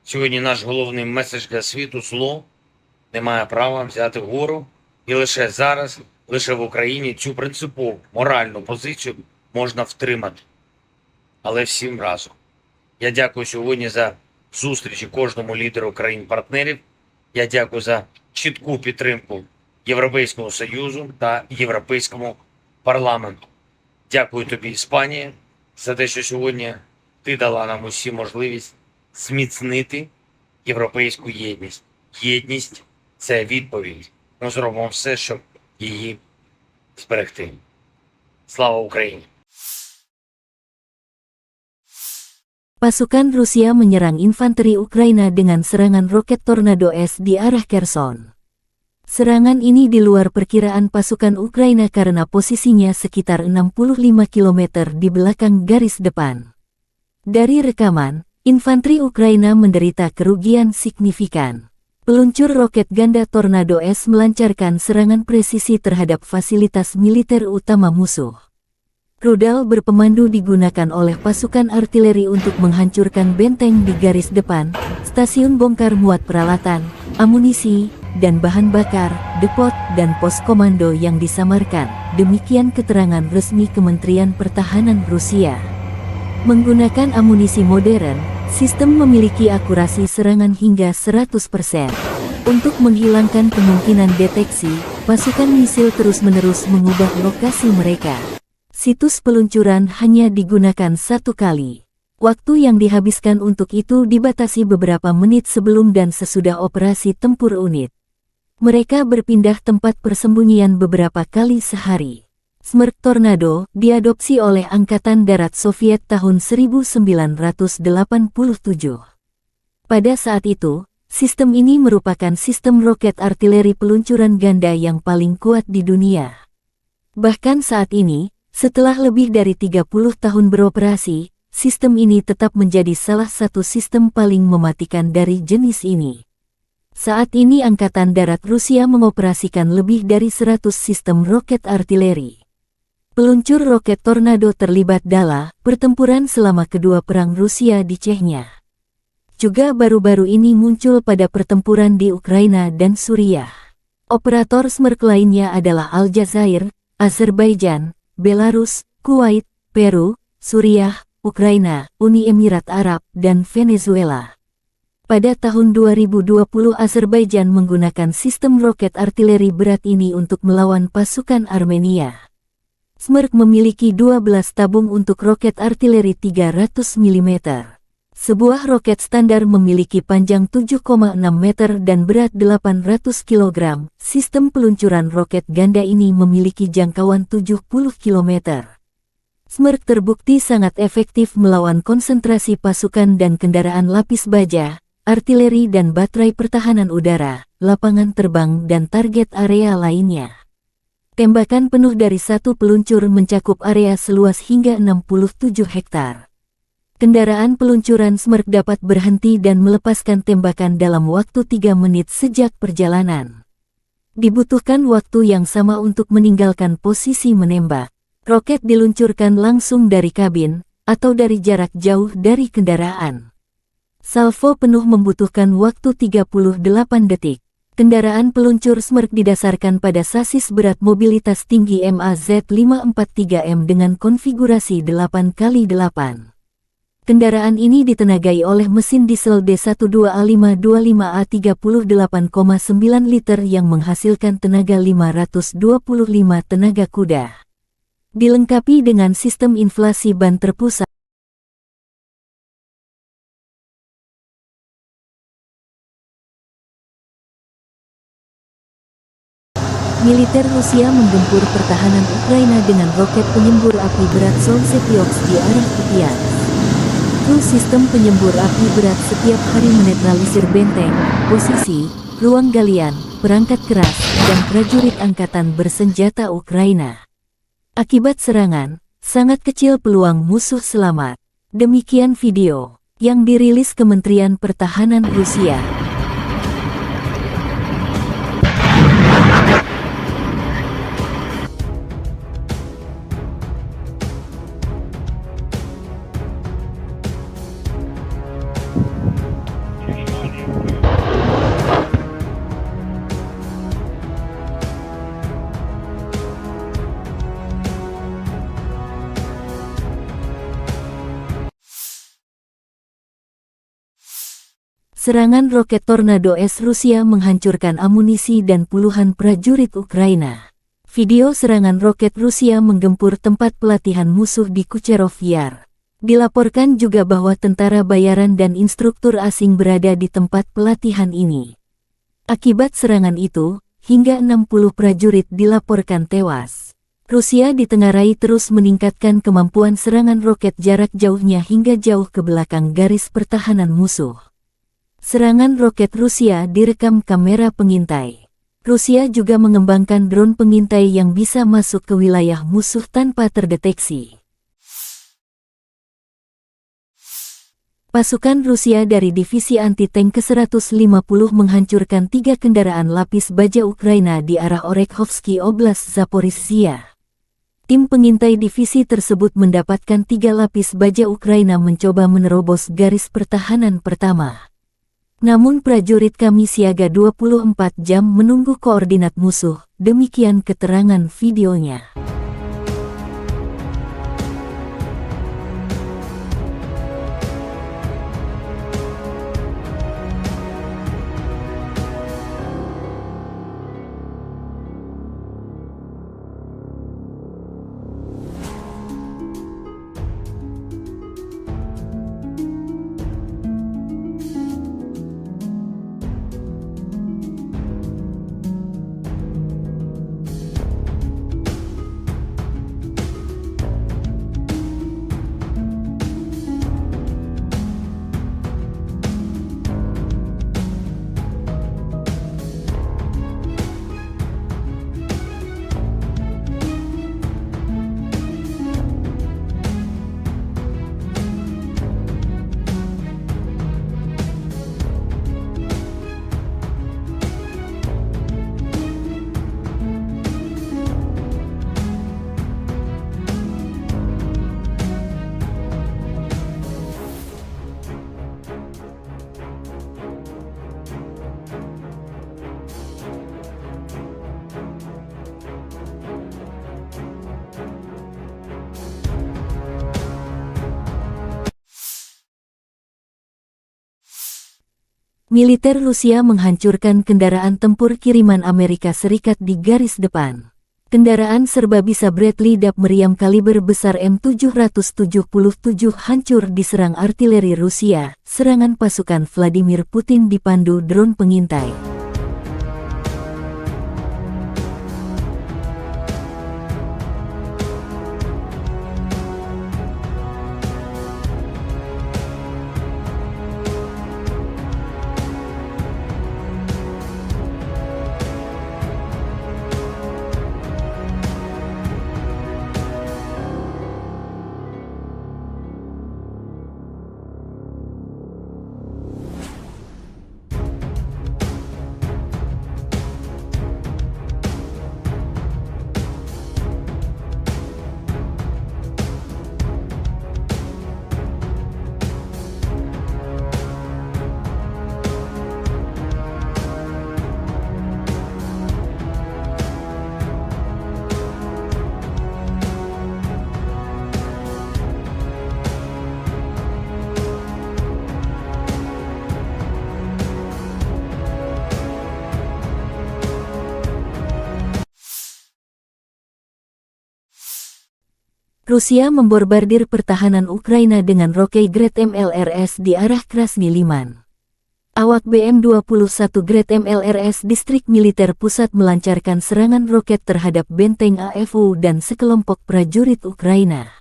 Сьогодні наш головний меседж для світу – зло не має права взяти вгору, і лише зараз, лише в Україні цю принципову моральну позицію можна втримати. Але всім разом. Я дякую сьогодні за зустрічі кожному лідеру країн-партнерів. Я дякую за чітку підтримку Європейському Союзу та Європейському парламенту. Дякую тобі, Іспанія, за те, що сьогодні ти дала нам усі можливість зміцнити європейську єдність. Єдність – це відповідь. Ми зробимо все, щоб її зберегти. Слава Україні! Pasukan Rusia menyerang infanteri Ukraina dengan serangan roket Tornado S di arah Kherson. Serangan ini di luar perkiraan pasukan Ukraina karena posisinya sekitar 65 km di belakang garis depan. Dari rekaman, infanteri Ukraina menderita kerugian signifikan. Peluncur roket ganda Tornado S melancarkan serangan presisi terhadap fasilitas militer utama musuh. Rudal berpemandu digunakan oleh pasukan artileri untuk menghancurkan benteng di garis depan, stasiun bongkar muat peralatan, amunisi, dan bahan bakar, depot, dan pos komando yang disamarkan. Demikian keterangan resmi Kementerian Pertahanan Rusia. Menggunakan amunisi modern, sistem memiliki akurasi serangan hingga 100%. Untuk menghilangkan kemungkinan deteksi, pasukan misil terus-menerus mengubah lokasi mereka. Situs peluncuran hanya digunakan satu kali. Waktu yang dihabiskan untuk itu dibatasi beberapa menit sebelum dan sesudah operasi tempur unit. Mereka berpindah tempat persembunyian beberapa kali sehari. Smerk Tornado diadopsi oleh Angkatan Darat Soviet tahun 1987. Pada saat itu, sistem ini merupakan sistem roket artileri peluncuran ganda yang paling kuat di dunia. Bahkan saat ini, setelah lebih dari 30 tahun beroperasi, sistem ini tetap menjadi salah satu sistem paling mematikan dari jenis ini. Saat ini Angkatan Darat Rusia mengoperasikan lebih dari 100 sistem roket artileri. Peluncur roket Tornado terlibat dalam pertempuran selama kedua perang Rusia di Chechnya. Juga baru-baru ini muncul pada pertempuran di Ukraina dan Suriah. Operator Smerk lainnya adalah Aljazair, Azerbaijan, Belarus, Kuwait, Peru, Suriah, Ukraina, Uni Emirat Arab, dan Venezuela. Pada tahun 2020 Azerbaijan menggunakan sistem roket artileri berat ini untuk melawan pasukan Armenia. Smerk memiliki 12 tabung untuk roket artileri 300 mm. Sebuah roket standar memiliki panjang 7,6 meter dan berat 800 kg. Sistem peluncuran roket ganda ini memiliki jangkauan 70 km. Smerk terbukti sangat efektif melawan konsentrasi pasukan dan kendaraan lapis baja, artileri dan baterai pertahanan udara, lapangan terbang dan target area lainnya. Tembakan penuh dari satu peluncur mencakup area seluas hingga 67 hektar. Kendaraan peluncuran Smerk dapat berhenti dan melepaskan tembakan dalam waktu 3 menit sejak perjalanan. Dibutuhkan waktu yang sama untuk meninggalkan posisi menembak. Roket diluncurkan langsung dari kabin, atau dari jarak jauh dari kendaraan. Salvo penuh membutuhkan waktu 38 detik. Kendaraan peluncur Smerk didasarkan pada sasis berat mobilitas tinggi MAZ543M dengan konfigurasi 8x8. Kendaraan ini ditenagai oleh mesin diesel D12A525A 38,9 liter yang menghasilkan tenaga 525 tenaga kuda. Dilengkapi dengan sistem inflasi ban terpusat. Militer Rusia menggempur pertahanan Ukraina dengan roket penyembur api berat Solzhenitsyn di arah Kupiansk. Kru sistem penyembur api berat setiap hari menetralisir benteng, posisi, ruang galian, perangkat keras, dan prajurit angkatan bersenjata Ukraina. Akibat serangan, sangat kecil peluang musuh selamat. Demikian video yang dirilis Kementerian Pertahanan Rusia. Serangan roket Tornado S Rusia menghancurkan amunisi dan puluhan prajurit Ukraina. Video serangan roket Rusia menggempur tempat pelatihan musuh di Kucherov Yar. Dilaporkan juga bahwa tentara bayaran dan instruktur asing berada di tempat pelatihan ini. Akibat serangan itu, hingga 60 prajurit dilaporkan tewas. Rusia ditengarai terus meningkatkan kemampuan serangan roket jarak jauhnya hingga jauh ke belakang garis pertahanan musuh. Serangan roket Rusia direkam kamera pengintai. Rusia juga mengembangkan drone pengintai yang bisa masuk ke wilayah musuh tanpa terdeteksi. Pasukan Rusia dari Divisi Anti-Tank ke-150 menghancurkan 3 kendaraan lapis baja Ukraina di arah Orekhovsky Oblast Zaporizhia. Tim pengintai divisi tersebut mendapatkan 3 lapis baja Ukraina mencoba menerobos garis pertahanan pertama. Namun prajurit kami siaga 24 jam menunggu koordinat musuh, demikian keterangan videonya. Militer Rusia menghancurkan kendaraan tempur kiriman Amerika Serikat di garis depan. Kendaraan serba bisa Bradley DAB meriam kaliber besar M777 hancur diserang artileri Rusia. Serangan pasukan Vladimir Putin dipandu drone pengintai. Rusia membombardir pertahanan Ukraina dengan roket Grad MLRS di arah Krasny Liman. Awak BM-21 Grad MLRS Distrik Militer Pusat melancarkan serangan roket terhadap benteng AFU dan sekelompok prajurit Ukraina.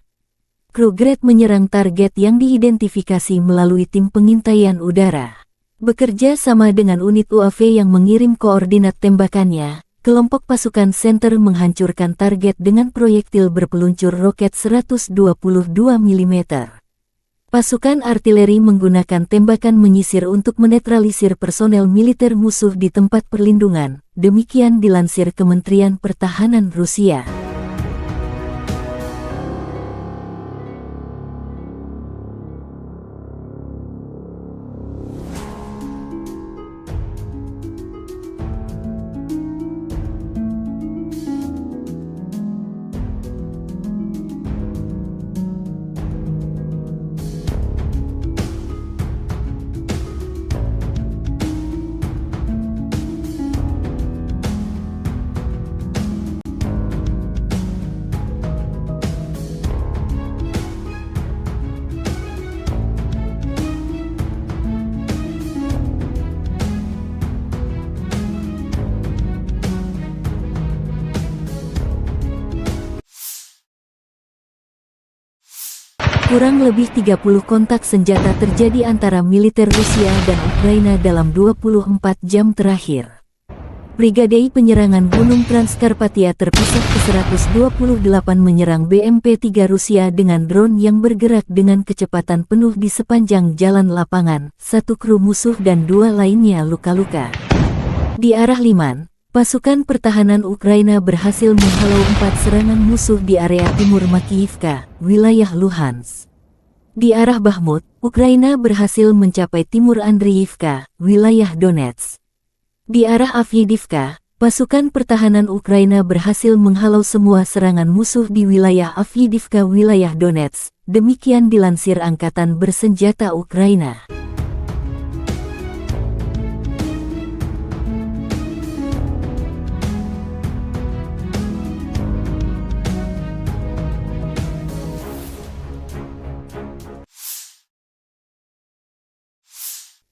Kru Grad menyerang target yang diidentifikasi melalui tim pengintaian udara. Bekerja sama dengan unit UAV yang mengirim koordinat tembakannya, kelompok pasukan Center menghancurkan target dengan proyektil berpeluncur roket 122 mm. Pasukan artileri menggunakan tembakan menyisir untuk menetralisir personel militer musuh di tempat perlindungan, demikian dilansir Kementerian Pertahanan Rusia. Kurang lebih 30 kontak senjata terjadi antara militer Rusia dan Ukraina dalam 24 jam terakhir. Brigade penyerangan Gunung Transkarpatia terpisah ke-128 menyerang BMP-3 Rusia dengan drone yang bergerak dengan kecepatan penuh di sepanjang jalan lapangan, 1 kru musuh dan 2 lainnya luka-luka. Di arah Liman, pasukan pertahanan Ukraina berhasil menghalau 4 serangan musuh di area timur Makiyivka, wilayah Luhansk. Di arah Bakhmut, Ukraina berhasil mencapai timur Andriivka, wilayah Donetsk. Di arah Avdiivka, pasukan pertahanan Ukraina berhasil menghalau semua serangan musuh di wilayah Avdiivka, wilayah Donetsk. Demikian dilansir Angkatan Bersenjata Ukraina.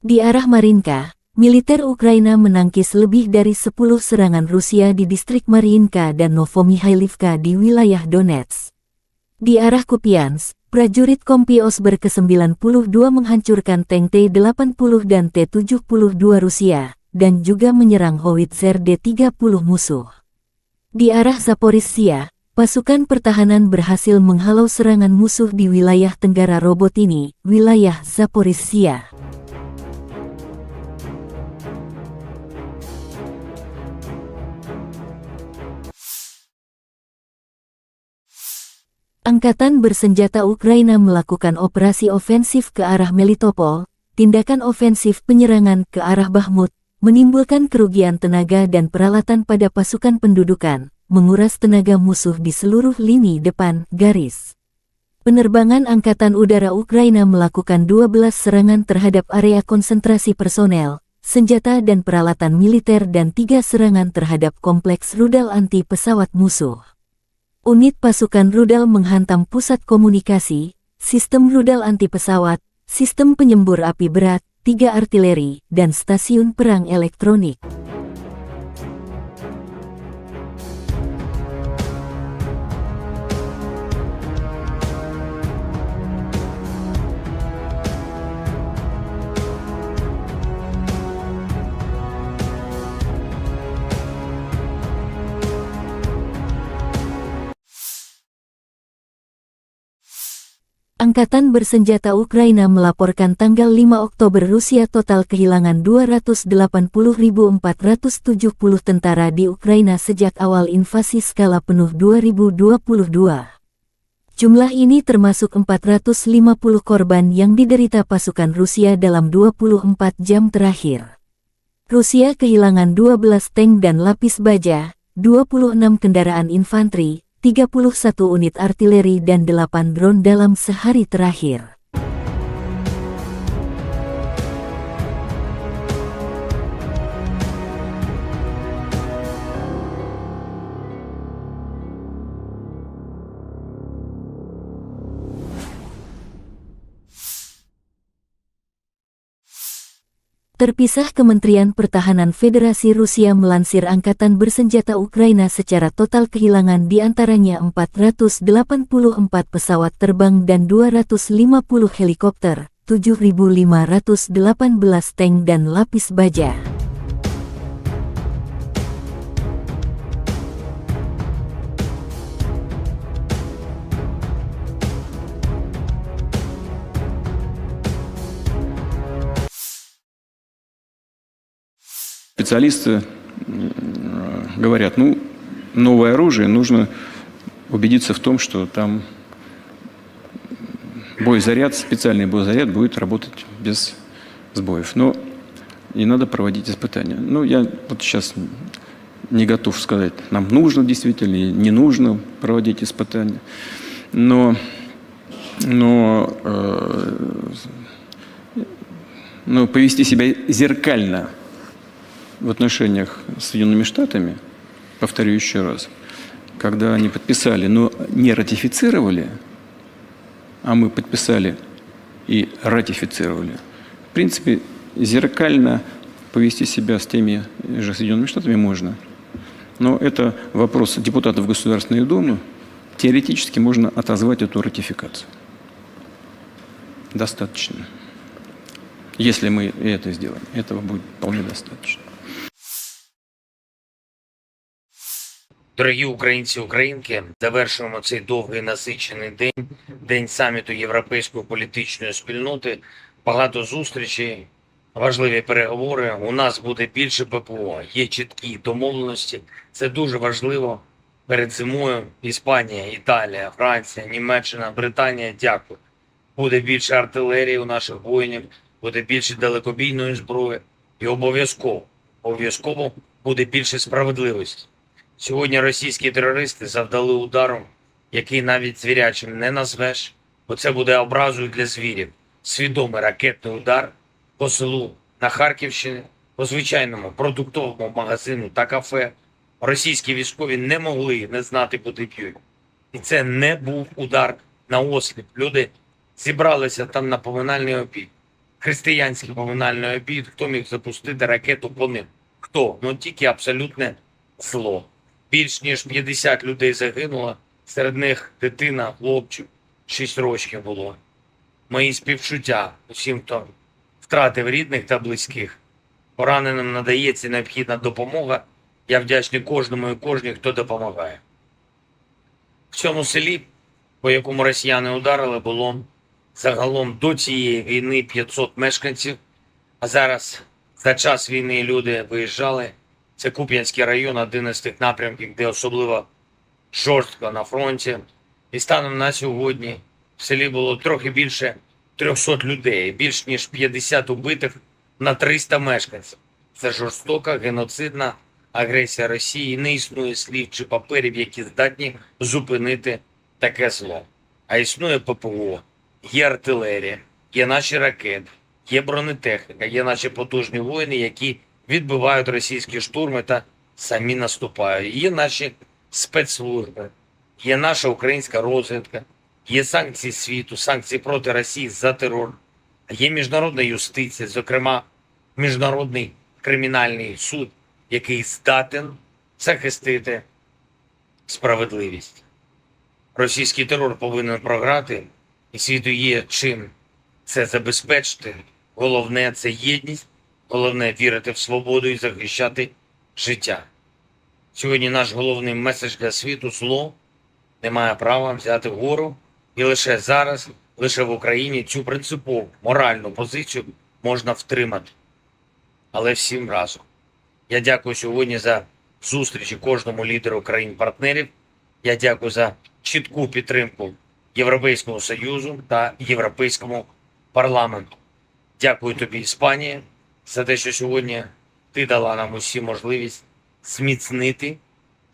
Di arah Marinka, militer Ukraina menangkis lebih dari 10 serangan Rusia di distrik Mariinka dan Novomihailivka di wilayah Donetsk. Di arah Kupiansk, prajurit Kompi Osber ke-92 menghancurkan tank T-80 dan T-72 Rusia, dan juga menyerang howitzer D-30 musuh. Di arah Zaporizhzhia, pasukan pertahanan berhasil menghalau serangan musuh di wilayah Tenggara Robotini, wilayah Zaporizhzhia. Angkatan Bersenjata Ukraina melakukan operasi ofensif ke arah Melitopol, tindakan ofensif penyerangan ke arah Bakhmut, menimbulkan kerugian tenaga dan peralatan pada pasukan pendudukan, menguras tenaga musuh di seluruh lini depan garis. Penerbangan Angkatan Udara Ukraina melakukan 12 serangan terhadap area konsentrasi personel, senjata dan peralatan militer dan 3 serangan terhadap kompleks rudal anti pesawat musuh. Unit pasukan rudal menghantam pusat komunikasi, sistem rudal anti pesawat, sistem penyembur api berat, 3 artileri, dan stasiun perang elektronik. Angkatan Bersenjata Ukraina melaporkan tanggal 5 Oktober Rusia total kehilangan 280.470 tentara di Ukraina sejak awal invasi skala penuh 2022. Jumlah ini termasuk 450 korban yang diderita pasukan Rusia dalam 24 jam terakhir. Rusia kehilangan 12 tank dan lapis baja, 26 kendaraan infanteri, 31 unit artileri dan 8 drone dalam sehari terakhir. Terpisah, Kementerian Pertahanan Federasi Rusia melansir Angkatan Bersenjata Ukraina secara total kehilangan di antaranya 484 pesawat terbang dan 250 helikopter, 7.518 tank dan lapis baja. Специалисты говорят, ну, новое оружие, нужно убедиться в том, что там боезаряд, специальный боезаряд будет работать без сбоев. Но и надо проводить испытания. Ну, я вот сейчас не готов сказать, нам нужно действительно или не нужно проводить испытания. Но повести себя зеркально в отношениях с Соединенными Штатами, повторю еще раз, когда они подписали, но не ратифицировали, а мы подписали и ратифицировали, в принципе, зеркально повести себя с теми же Соединенными Штатами можно. Но это вопрос депутатов Государственной Думы. Теоретически можно отозвать эту ратификацию. Достаточно. Если мы это сделаем, этого будет вполне достаточно. Дорогі українці, українки, завершуємо цей довгий насичений день, день саміту Європейської політичної спільноти. Багато зустрічей, важливі переговори. У нас буде більше ППО, є чіткі домовленості. Це дуже важливо. Перед зимою Іспанія, Італія, Франція, Німеччина, Британія, дякую. Буде більше артилерії у наших воїнів, буде більше далекобійної зброї і обов'язково буде більше справедливості. Сьогодні російські терористи завдали удару, який навіть звірячим не назвеш, бо це буде образою для звірів. Свідомий ракетний удар по селу на Харківщині, по звичайному продуктовому магазину та кафе. Російські військові не могли не знати, куди б'ють. І це не був удар на осліп. Люди зібралися там на поминальний обід. Християнський поминальний обід. Хто міг запустити ракету по ним? Хто? Ну тільки абсолютне зло. Більш ніж 50 людей загинуло, серед них дитина, хлопчик, 6 років було. Мої співчуття усім, хто втратив рідних та близьких. Пораненим надається необхідна допомога. Я вдячний кожному і кожній, хто допомагає. В цьому селі, по якому росіяни ударили, було загалом до цієї війни 500 мешканців, а зараз за час війни люди виїжджали. Це Куп'янський район, один із тих напрямків, де особливо жорстко на фронті. І станом на сьогодні в селі було трохи більше 300 людей, більш ніж 50 убитих на 300 мешканців. Це жорстока, геноцидна агресія Росії. Не існує слів чи паперів, які здатні зупинити таке зло. А існує ППО, є артилерія, є наші ракети, є бронетехніка, є наші потужні воїни, які відбивають російські штурми та самі наступають. Є наші спецслужби, є наша українська розвідка, є санкції світу, санкції проти Росії за терор, є міжнародна юстиція, зокрема Міжнародний кримінальний суд, який здатен захистити справедливість. Російський терор повинен програти, і світу є чим це забезпечити. Головне – це єдність. Головне – вірити в свободу і захищати життя. Сьогодні наш головний меседж для світу – зло не має права взяти вгору. І лише зараз, лише в Україні цю принципову моральну позицію можна втримати. Але всім разом. Я дякую сьогодні за зустрічі кожному лідеру країн-партнерів. Я дякую за чітку підтримку Європейського Союзу та Європейському парламенту. Дякую тобі, Іспанія, за те, що сьогодні ти дала нам усі можливість зміцнити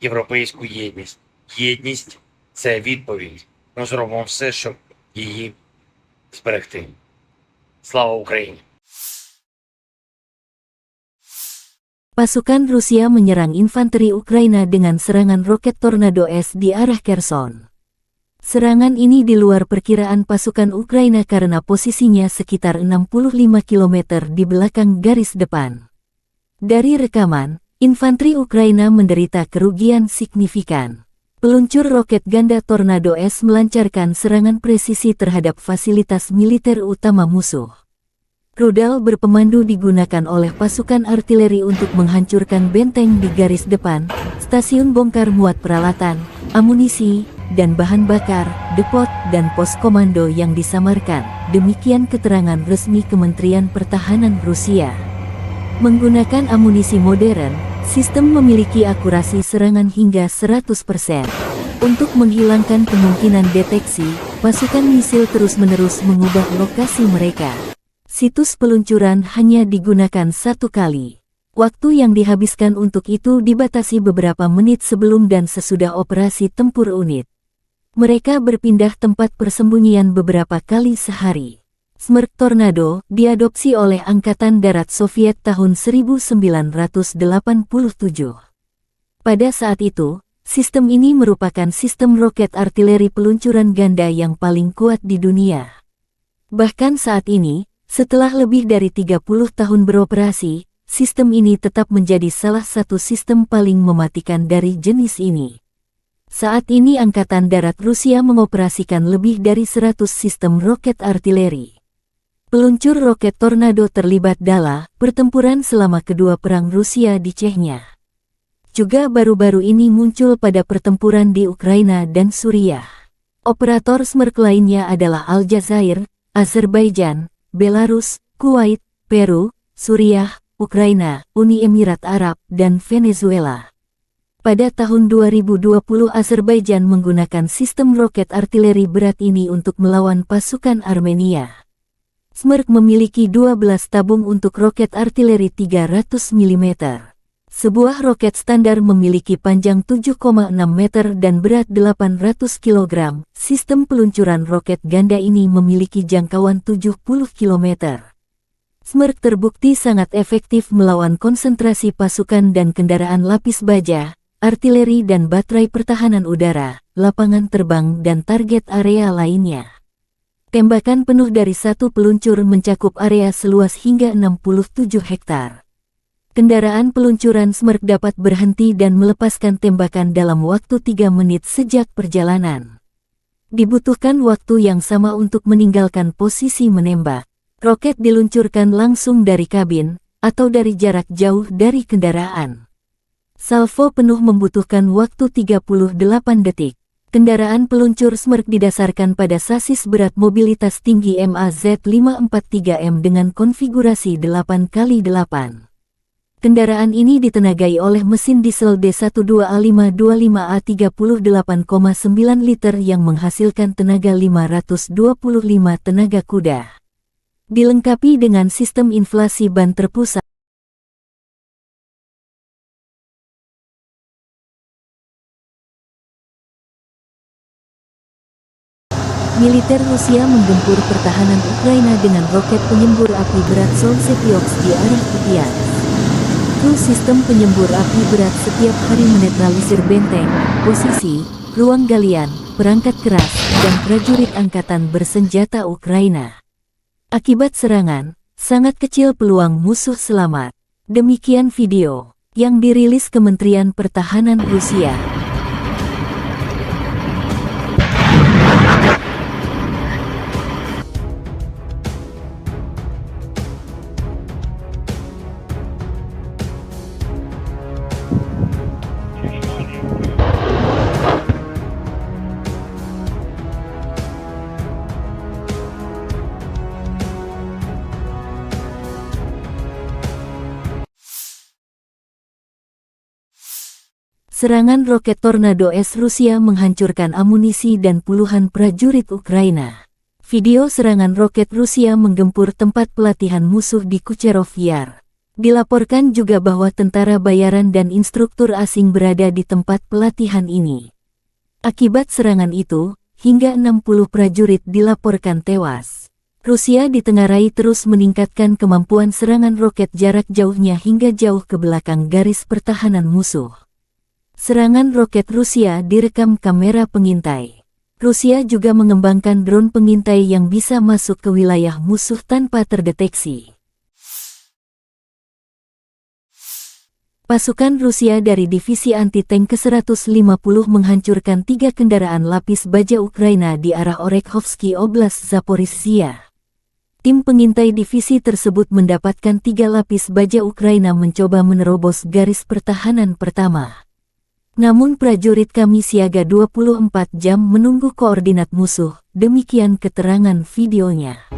європейську єдність. Єдність – це відповідь. Ми зробимо все, щоб її зберегти. Слава Україні! Pasukan Rusia menyerang infanteri Ukraina dengan serangan roket Tornado S di arah Kherson. Serangan ini di luar perkiraan pasukan Ukraina karena posisinya sekitar 65 km di belakang garis depan. Dari rekaman, infanteri Ukraina menderita kerugian signifikan. Peluncur roket ganda Tornado S melancarkan serangan presisi terhadap fasilitas militer utama musuh. Rudal berpemandu digunakan oleh pasukan artileri untuk menghancurkan benteng di garis depan, stasiun bongkar muat peralatan, amunisi, dan bahan bakar, depot, dan pos komando yang disamarkan. Demikian keterangan resmi Kementerian Pertahanan Rusia. Menggunakan amunisi modern, sistem memiliki akurasi serangan hingga 100%. Untuk menghilangkan kemungkinan deteksi, pasukan misil terus-menerus mengubah lokasi mereka. Situs peluncuran hanya digunakan satu kali. Waktu yang dihabiskan untuk itu dibatasi beberapa menit sebelum dan sesudah operasi tempur unit. Mereka berpindah tempat persembunyian beberapa kali sehari. Smerch Tornado diadopsi oleh Angkatan Darat Soviet tahun 1987. Pada saat itu, sistem ini merupakan sistem roket artileri peluncuran ganda yang paling kuat di dunia. Bahkan saat ini, setelah lebih dari 30 tahun beroperasi, sistem ini tetap menjadi salah satu sistem paling mematikan dari jenis ini. Saat ini Angkatan Darat Rusia mengoperasikan lebih dari 100 sistem roket artileri. Peluncur roket Tornado terlibat dalam pertempuran selama kedua perang Rusia di Chechnya. Juga baru-baru ini muncul pada pertempuran di Ukraina dan Suriah. Operator Smerch lainnya adalah Aljazair, Azerbaijan, Belarus, Kuwait, Peru, Suriah, Ukraina, Uni Emirat Arab, dan Venezuela. Pada tahun 2020 Azerbaijan menggunakan sistem roket artileri berat ini untuk melawan pasukan Armenia. Smerch memiliki 12 tabung untuk roket artileri 300 mm. Sebuah roket standar memiliki panjang 7,6 meter dan berat 800 kg. Sistem peluncuran roket ganda ini memiliki jangkauan 70 km. Smerch terbukti sangat efektif melawan konsentrasi pasukan dan kendaraan lapis baja, artileri dan baterai pertahanan udara, lapangan terbang dan target area lainnya. Tembakan penuh dari satu peluncur mencakup area seluas hingga 67 hektar. Kendaraan peluncuran Smerch dapat berhenti dan melepaskan tembakan dalam waktu 3 menit sejak perjalanan. Dibutuhkan waktu yang sama untuk meninggalkan posisi menembak. Roket diluncurkan langsung dari kabin, atau dari jarak jauh dari kendaraan. Salvo penuh membutuhkan waktu 38 detik. Kendaraan peluncur Smerch didasarkan pada sasis berat mobilitas tinggi MAZ-543M dengan konfigurasi 8x8. Kendaraan ini ditenagai oleh mesin diesel D12A525A 38,9 liter yang menghasilkan tenaga 525 tenaga kuda. Dilengkapi dengan sistem inflasi ban terpusat. Militer Rusia menggempur pertahanan Ukraina dengan roket penyembur api berat Solsyok di arah Kupiansk. Kru sistem penyembur api berat setiap hari menetralisir benteng, posisi, ruang galian, perangkat keras, dan prajurit angkatan bersenjata Ukraina. Akibat serangan, sangat kecil peluang musuh selamat. Demikian video yang dirilis Kementerian Pertahanan Rusia. Serangan roket Tornado S Rusia menghancurkan amunisi dan puluhan prajurit Ukraina. Video serangan roket Rusia menggempur tempat pelatihan musuh di Kucherov Yar. Dilaporkan juga bahwa tentara bayaran dan instruktur asing berada di tempat pelatihan ini. Akibat serangan itu, hingga 60 prajurit dilaporkan tewas. Rusia ditengarai terus meningkatkan kemampuan serangan roket jarak jauhnya hingga jauh ke belakang garis pertahanan musuh. Serangan roket Rusia direkam kamera pengintai. Rusia juga mengembangkan drone pengintai yang bisa masuk ke wilayah musuh tanpa terdeteksi. Pasukan Rusia dari Divisi Anti-Tank ke-150 menghancurkan 3 kendaraan lapis baja Ukraina di arah Orekhovsky Oblast, Zaporizhia. Tim pengintai divisi tersebut mendapatkan 3 lapis baja Ukraina mencoba menerobos garis pertahanan pertama. Namun prajurit kami siaga 24 jam menunggu koordinat musuh, demikian keterangan videonya.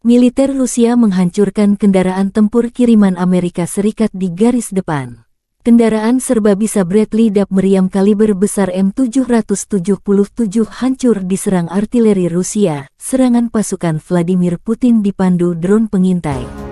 Militer Rusia menghancurkan kendaraan tempur kiriman Amerika Serikat di garis depan. Kendaraan serba bisa Bradley DAP meriam kaliber besar M777 hancur diserang artileri Rusia. Serangan pasukan Vladimir Putin dipandu drone pengintai.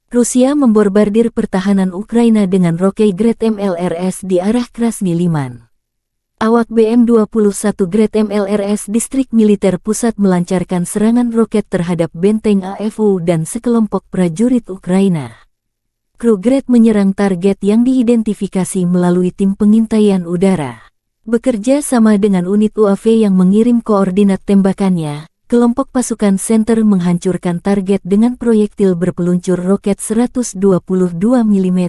Rusia membombardir pertahanan Ukraina dengan roket Grad MLRS di arah Krasny Liman. Awak BM-21 Grad MLRS Distrik Militer Pusat melancarkan serangan roket terhadap benteng AFU dan sekelompok prajurit Ukraina. Kru Grad menyerang target yang diidentifikasi melalui tim pengintaian udara. Bekerja sama dengan unit UAV yang mengirim koordinat tembakannya, kelompok pasukan Center menghancurkan target dengan proyektil berpeluncur roket 122 mm.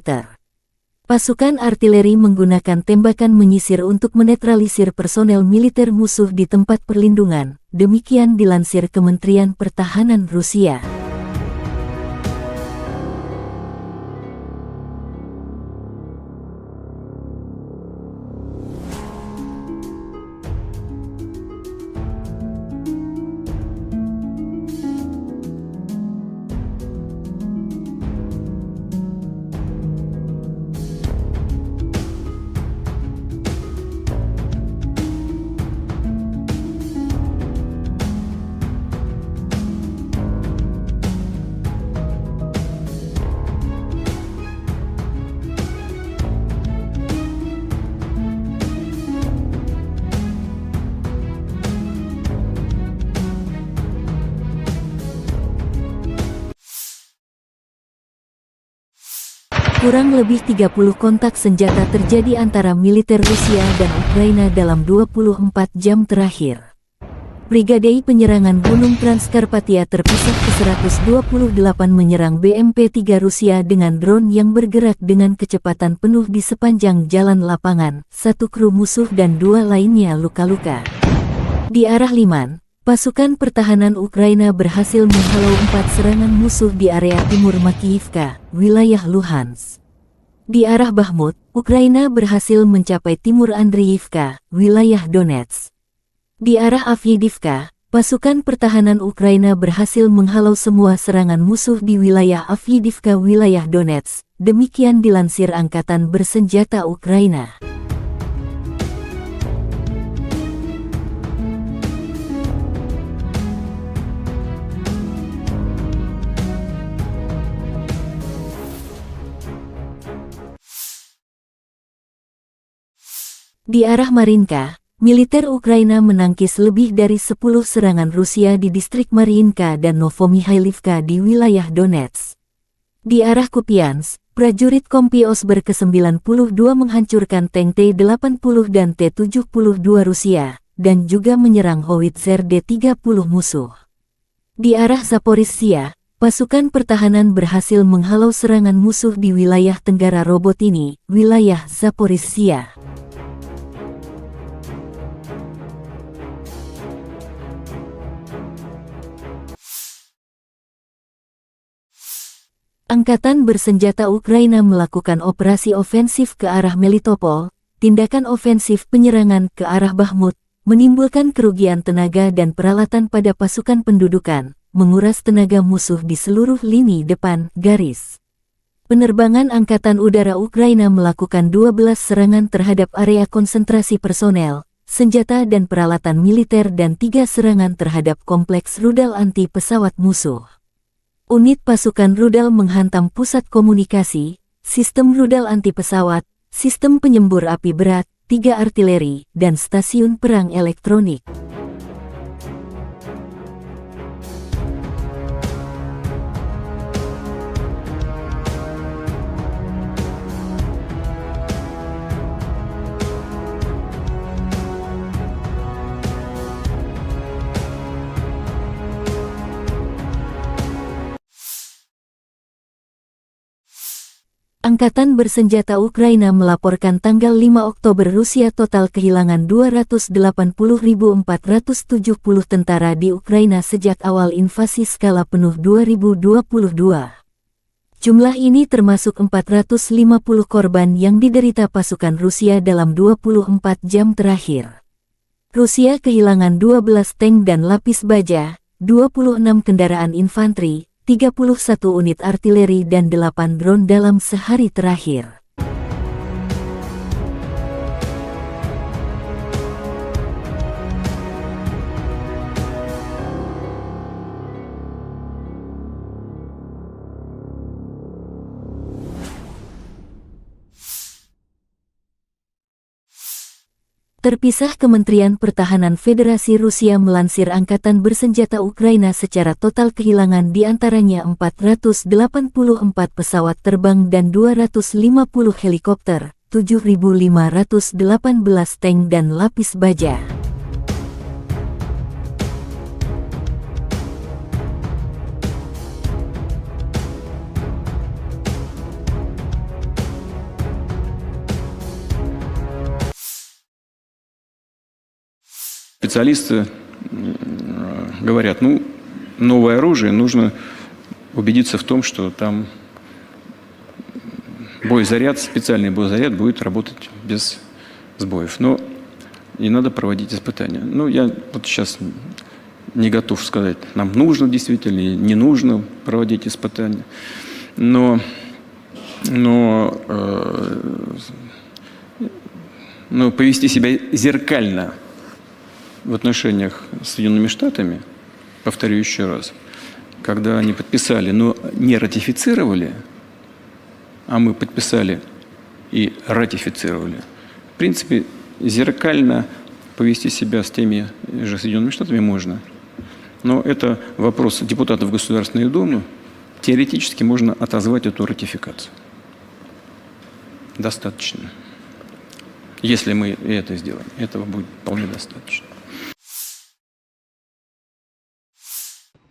Pasukan artileri menggunakan tembakan menyisir untuk menetralisir personel militer musuh di tempat perlindungan, demikian dilansir Kementerian Pertahanan Rusia. Kurang lebih 30 kontak senjata terjadi antara militer Rusia dan Ukraina dalam 24 jam terakhir. Brigade penyerangan Gunung Transkarpatia terpisah ke-128 menyerang BMP-3 Rusia dengan drone yang bergerak dengan kecepatan penuh di sepanjang jalan lapangan. 1 kru musuh dan 2 lainnya luka-luka. Di arah Liman, pasukan pertahanan Ukraina berhasil menghalau 4 serangan musuh di area timur Makiyivka, wilayah Luhansk. Di arah Bakhmut, Ukraina berhasil mencapai timur Andriivka, wilayah Donetsk. Di arah Avdiivka, pasukan pertahanan Ukraina berhasil menghalau semua serangan musuh di wilayah Avdiivka, wilayah Donetsk. Demikian dilansir Angkatan Bersenjata Ukraina. Di arah Marinka, militer Ukraina menangkis lebih dari 10 serangan Rusia di distrik Mariinka dan Novomikhailivka di wilayah Donetsk. Di arah Kupiansk, prajurit Kompi-Ost ke-92 menghancurkan tank T-80 dan T-72 Rusia, dan juga menyerang howitzer D-30 musuh. Di arah Zaporizhzhia, pasukan pertahanan berhasil menghalau serangan musuh di wilayah Tenggara Robotini, wilayah Zaporizhzhia. Angkatan Bersenjata Ukraina melakukan operasi ofensif ke arah Melitopol. Tindakan ofensif penyerangan ke arah Bakhmut menimbulkan kerugian tenaga dan peralatan pada pasukan pendudukan, menguras tenaga musuh di seluruh lini depan garis. Penerbangan Angkatan Udara Ukraina melakukan 12 serangan terhadap area konsentrasi personel, senjata dan peralatan militer dan 3 serangan terhadap kompleks rudal anti pesawat musuh. Unit pasukan rudal menghantam pusat komunikasi, sistem rudal anti pesawat, sistem penyembur api berat, 3 artileri, dan stasiun perang elektronik. Angkatan Bersenjata Ukraina melaporkan tanggal 5 Oktober Rusia total kehilangan 280.470 tentara di Ukraina sejak awal invasi skala penuh 2022. Jumlah ini termasuk 450 korban yang diderita pasukan Rusia dalam 24 jam terakhir. Rusia kehilangan 12 tank dan lapis baja, 26 kendaraan infanteri, 31 unit artileri dan 8 drone dalam sehari terakhir. Terpisah Kementerian Pertahanan Federasi Rusia melansir Angkatan Bersenjata Ukraina secara total kehilangan diantaranya 484 pesawat terbang dan 250 helikopter, 7.518 tank dan lapis baja. Специалисты говорят, новое оружие, нужно убедиться в том, что там боезаряд, специальный боезаряд будет работать без сбоев. Но не надо проводить испытания. Я вот сейчас не готов сказать, нам нужно действительно или не нужно проводить испытания. Но повести себя зеркально в отношениях с Соединенными Штатами, повторю еще раз, когда они подписали, но не ратифицировали, а мы подписали и ратифицировали, в принципе, зеркально повести себя с теми же Соединенными Штатами можно. Но это вопрос депутатов Государственной Думы. Теоретически можно отозвать эту ратификацию. Достаточно. Если мы это сделаем, этого будет вполне достаточно.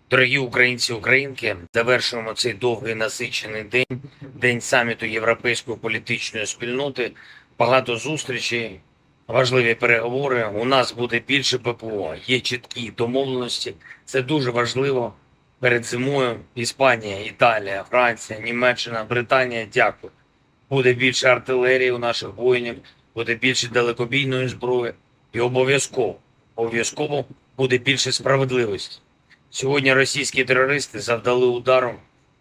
Дорогі українці, українки, завершуємо цей довгий насичений день, день саміту Європейської політичної спільноти. Багато зустрічей, важливі переговори. У нас буде більше ППО, є чіткі домовленості. Це дуже важливо. Перед зимою Іспанія, Італія, Франція, Німеччина, Британія, дякую. Буде більше артилерії у наших воїнів, буде більше далекобійної зброї і обов'язково буде більше справедливості. Сьогодні російські терористи завдали удару,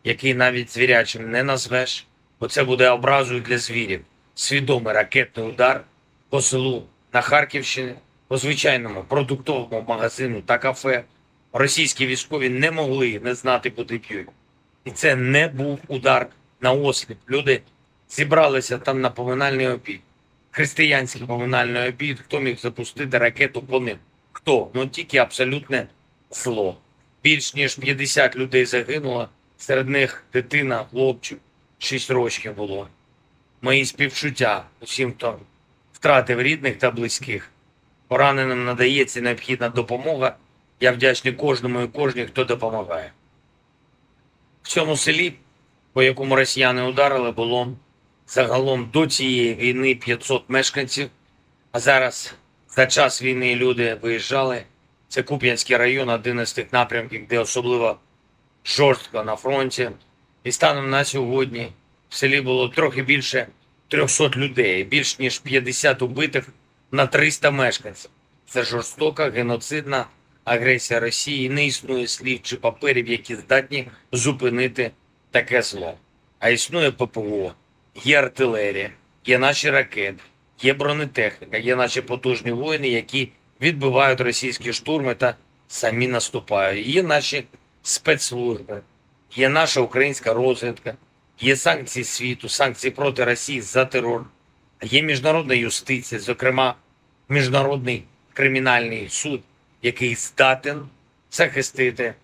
який навіть звірячим не назвеш, бо це буде образою для звірів. Свідомий ракетний удар по селу на Харківщині, по звичайному продуктовому магазину та кафе. Російські військові не могли не знати, куди б'ють. І це не був удар на осліп. Люди зібралися там на поминальний обід. Християнський поминальний обід. Хто міг запустити ракету по ним? Хто? Ну тільки абсолютне зло. Більш ніж 50 людей загинуло, серед них дитина, хлопчик, 6 років було. Мої співчуття усім, хто втратив рідних та близьких. Пораненим надається необхідна допомога. Я вдячний кожному і кожній, хто допомагає. В цьому селі, по якому росіяни ударили, було загалом до цієї війни 500 мешканців, а зараз за час війни люди виїжджали. Це Куп'янський район, один із тих напрямків, де особливо жорстко на фронті. І станом на сьогодні в селі було трохи більше 300 людей, більш ніж 50 убитих на 300 мешканців. Це жорстока, геноцидна агресія Росії. Не існує слів чи паперів, які здатні зупинити таке зло. А існує ППО, є артилерія, є наші ракети, є бронетехніка, є наші потужні воїни, які відбивають російські штурми та самі наступають. Є наші спецслужби, є наша українська розвідка, є санкції світу, санкції проти Росії за терор, є міжнародна юстиція, зокрема Міжнародний кримінальний суд, який здатен захистити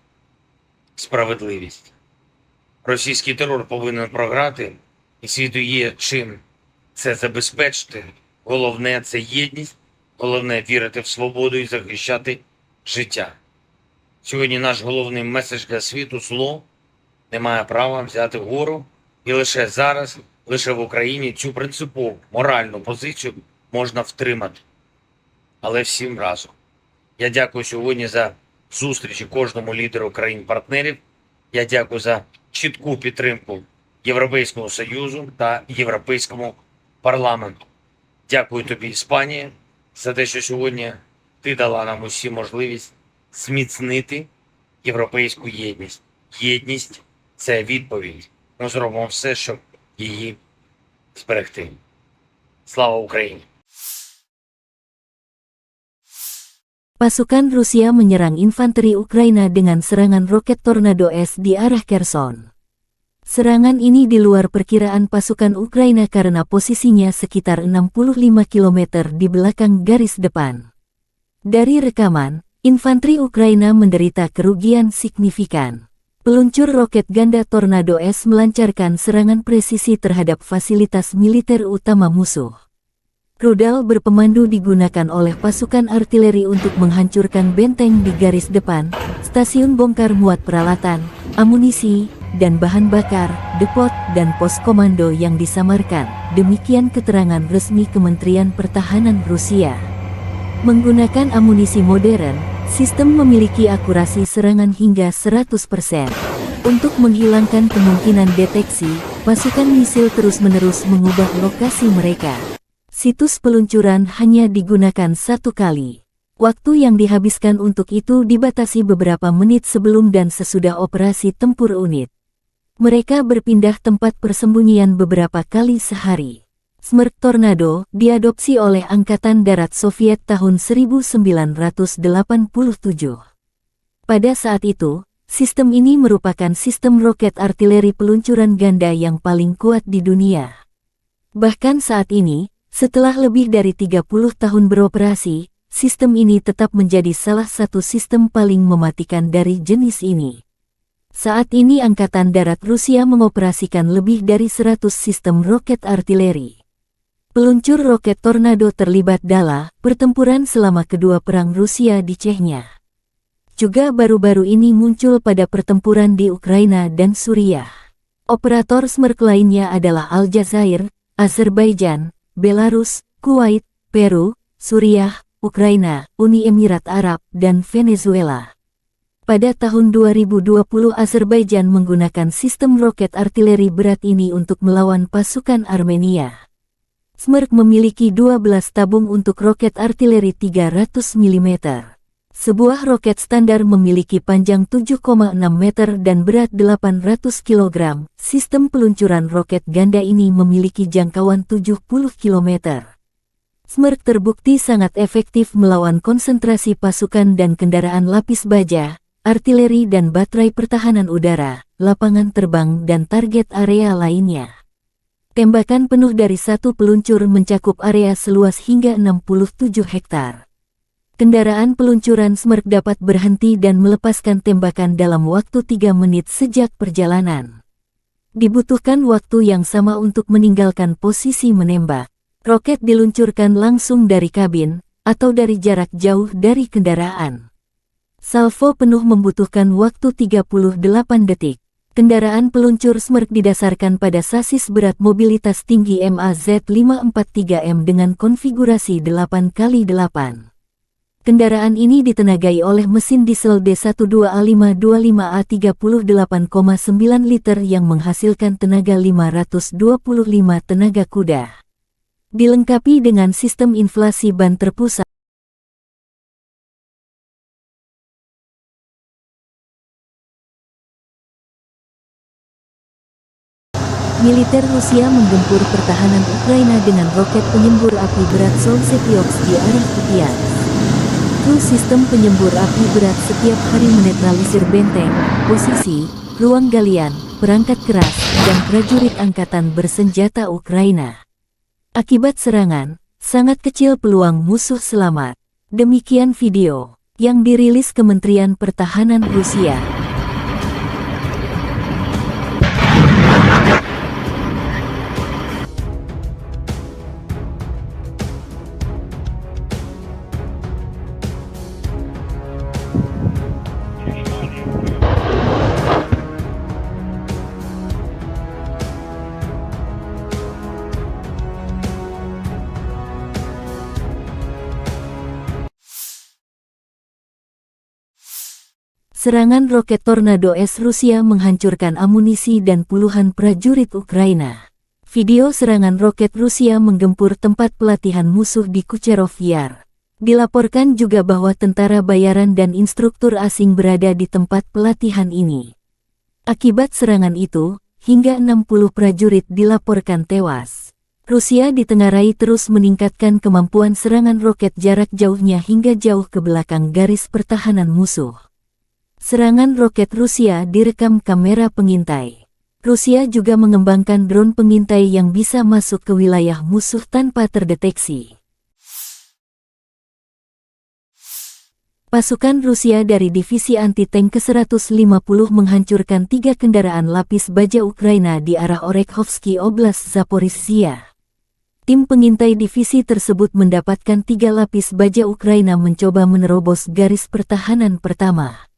справедливість. Російський терор повинен програти, і світу є чим це забезпечити. Головне – це єдність, головне – вірити в свободу і захищати життя. Сьогодні наш головний меседж для світу – зло не має права взяти вгору, і лише зараз, лише в Україні цю принципову моральну позицію можна втримати. Але всім разом. Я дякую сьогодні за зустрічі кожному лідеру країн-партнерів. Я дякую за чітку підтримку Європейському Союзу та Європейському парламенту. Дякую тобі, Іспанія, за те, що сьогодні ти дала нам усі можливість зміцнити європейську єдність. Єдність – це відповідь. Ми зробимо все, щоб її зберегти. Слава Україні! Pasukan Rusia menyerang infanteri Ukraina dengan serangan roket Tornado S di arah Kherson. Serangan ini di luar perkiraan pasukan Ukraina karena posisinya sekitar 65 km di belakang garis depan. Dari rekaman, infanteri Ukraina menderita kerugian signifikan. Peluncur roket ganda Tornado S melancarkan serangan presisi terhadap fasilitas militer utama musuh. Rudal berpemandu digunakan oleh pasukan artileri untuk menghancurkan benteng di garis depan, stasiun bongkar muat peralatan, amunisi, dan bahan bakar, depot, dan pos komando yang disamarkan. Demikian keterangan resmi Kementerian Pertahanan Rusia. Menggunakan amunisi modern, sistem memiliki akurasi serangan hingga 100%. Untuk menghilangkan kemungkinan deteksi, pasukan misil terus-menerus mengubah lokasi mereka. Situs peluncuran hanya digunakan satu kali. Waktu yang dihabiskan untuk itu dibatasi beberapa menit sebelum dan sesudah operasi tempur unit. Mereka berpindah tempat persembunyian beberapa kali sehari. Smerk Tornado diadopsi oleh Angkatan Darat Soviet tahun 1987. Pada saat itu, sistem ini merupakan sistem roket artileri peluncuran ganda yang paling kuat di dunia. Bahkan saat ini, setelah lebih dari 30 tahun beroperasi, sistem ini tetap menjadi salah satu sistem paling mematikan dari jenis ini. Saat ini Angkatan Darat Rusia mengoperasikan lebih dari 100 sistem roket artileri. Peluncur roket Tornado terlibat dalam pertempuran selama kedua perang Rusia di Chechnya. juga baru-baru ini muncul pada pertempuran di Ukraina dan Suriah. Operator Smerk lainnya adalah Aljazair, Azerbaijan, Belarus, Kuwait, Peru, Suriah, Ukraina, Uni Emirat Arab, dan Venezuela. Pada tahun 2020 Azerbaijan menggunakan sistem roket artileri berat ini untuk melawan pasukan Armenia. Smerk memiliki 12 tabung untuk roket artileri 300 mm. Sebuah roket standar memiliki panjang 7,6 meter dan berat 800 kg. Sistem peluncuran roket ganda ini memiliki jangkauan 70 km. Smerk terbukti sangat efektif melawan konsentrasi pasukan dan kendaraan lapis baja, artileri dan baterai pertahanan udara, lapangan terbang dan target area lainnya. Tembakan penuh dari satu peluncur mencakup area seluas hingga 67 hektar. Kendaraan peluncuran Smerk dapat berhenti dan melepaskan tembakan dalam waktu 3 menit sejak perjalanan. Dibutuhkan waktu yang sama untuk meninggalkan posisi menembak. Roket diluncurkan langsung dari kabin, atau dari jarak jauh dari kendaraan. Salvo penuh membutuhkan waktu 38 detik. Kendaraan peluncur Smerk didasarkan pada sasis berat mobilitas tinggi MAZ543M dengan konfigurasi 8x8. Kendaraan ini ditenagai oleh mesin diesel D12A525A 38,9 liter yang menghasilkan tenaga 525 tenaga kuda. Dilengkapi dengan sistem inflasi ban terpusat. Militer Rusia menggempur pertahanan Ukraina dengan roket penyembur api berat Solzhenitsyn di arah Kupiansk. Sistem penyembur api berat setiap hari menetralisir benteng, posisi, ruang galian, perangkat keras, dan prajurit angkatan bersenjata Ukraina. Akibat serangan, sangat kecil peluang musuh selamat. Demikian video yang dirilis Kementerian Pertahanan Rusia. Serangan roket Tornado S Rusia menghancurkan amunisi dan puluhan prajurit Ukraina. Video serangan roket Rusia menggempur tempat pelatihan musuh di Kucherov Yar. Dilaporkan juga bahwa tentara bayaran dan instruktur asing berada di tempat pelatihan ini. Akibat serangan itu, hingga 60 prajurit dilaporkan tewas. Rusia ditengarai terus meningkatkan kemampuan serangan roket jarak jauhnya hingga jauh ke belakang garis pertahanan musuh. Serangan roket Rusia direkam kamera pengintai. Rusia juga mengembangkan drone pengintai yang bisa masuk ke wilayah musuh tanpa terdeteksi. Pasukan Rusia dari Divisi Anti-Tank ke-150 menghancurkan 3 kendaraan lapis baja Ukraina di arah Orekhovsky Oblast Zaporizhzhia. Tim pengintai divisi tersebut mendapatkan 3 lapis baja Ukraina mencoba menerobos garis pertahanan pertama.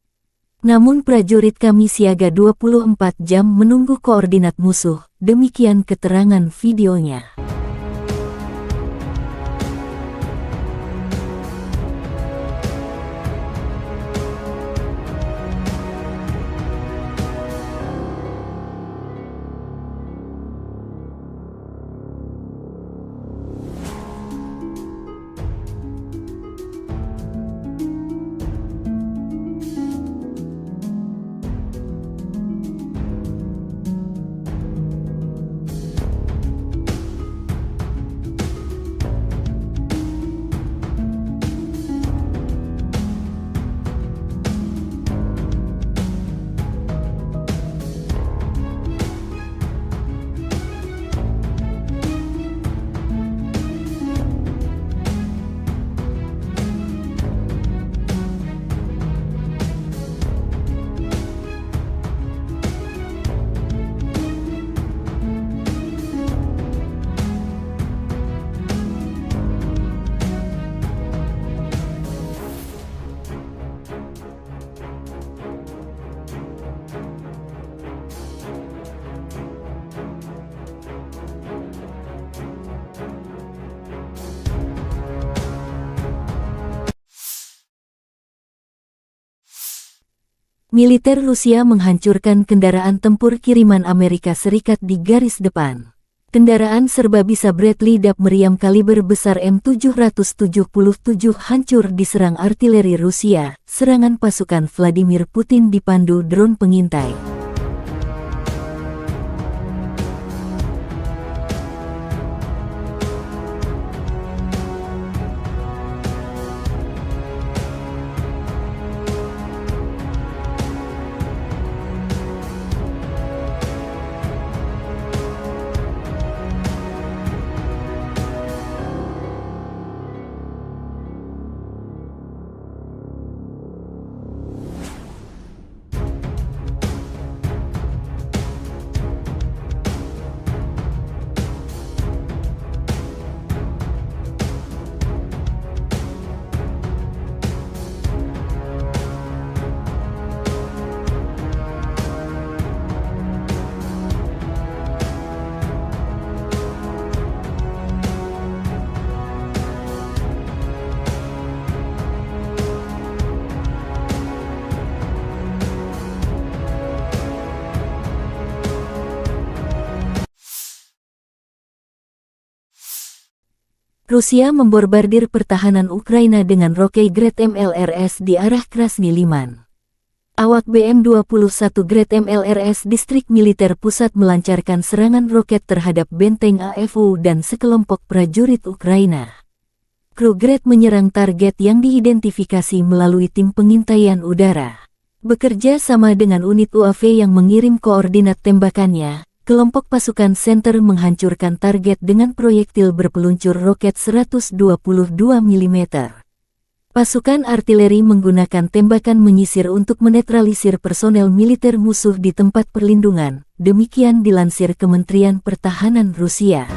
Namun prajurit kami siaga 24 jam menunggu koordinat musuh, demikian keterangan videonya. Militer Rusia menghancurkan kendaraan tempur kiriman Amerika Serikat di garis depan. Kendaraan serba bisa Bradley DAB meriam kaliber besar M777 hancur diserang artileri Rusia. Serangan pasukan Vladimir Putin dipandu drone pengintai. Rusia membombardir pertahanan Ukraina dengan roket Grad MLRS di arah Krasny Liman. Awak BM-21 Grad MLRS Distrik Militer Pusat melancarkan serangan roket terhadap benteng AFU dan sekelompok prajurit Ukraina. Kru Grad menyerang target yang diidentifikasi melalui tim pengintaian udara. Bekerja sama dengan unit UAV yang mengirim koordinat tembakannya, kelompok pasukan Center menghancurkan target dengan proyektil berpeluncur roket 122 mm. Pasukan artileri menggunakan tembakan menyisir untuk menetralisir personel militer musuh di tempat perlindungan, demikian dilansir Kementerian Pertahanan Rusia.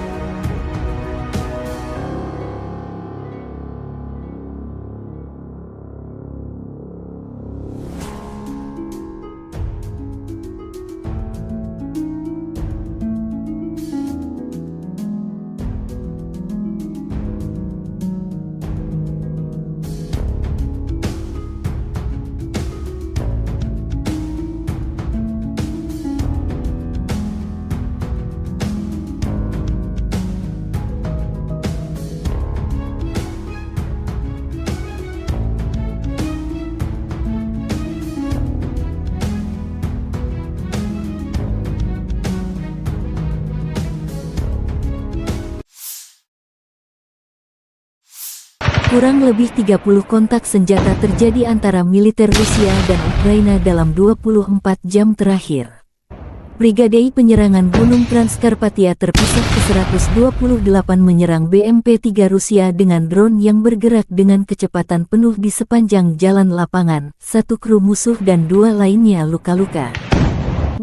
Kurang lebih 30 kontak senjata terjadi antara militer Rusia dan Ukraina dalam 24 jam terakhir. Brigade Penyerangan Gunung Transkarpatia terpisah ke-128 menyerang BMP-3 Rusia dengan drone yang bergerak dengan kecepatan penuh di sepanjang jalan lapangan. 1 kru musuh dan 2 lainnya luka-luka.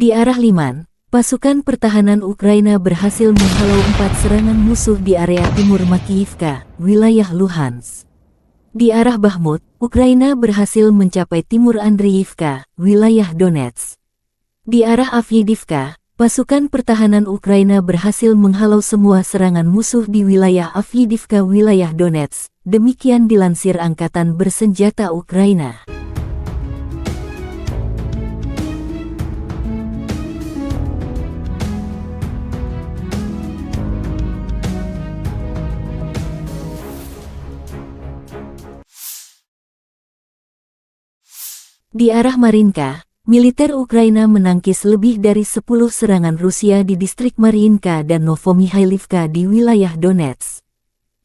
Di arah Liman, pasukan pertahanan Ukraina berhasil menghalau 4 serangan musuh di area timur Makiyivka, wilayah Luhansk. Di arah Bakhmut, Ukraina berhasil mencapai timur Andriivka, wilayah Donetsk. Di arah Avdiivka, pasukan pertahanan Ukraina berhasil menghalau semua serangan musuh di wilayah Avdiivka, wilayah Donetsk. Demikian dilansir Angkatan Bersenjata Ukraina. Di arah Marinka, militer Ukraina menangkis lebih dari 10 serangan Rusia di distrik Marinka dan Novomihailivka di wilayah Donetsk.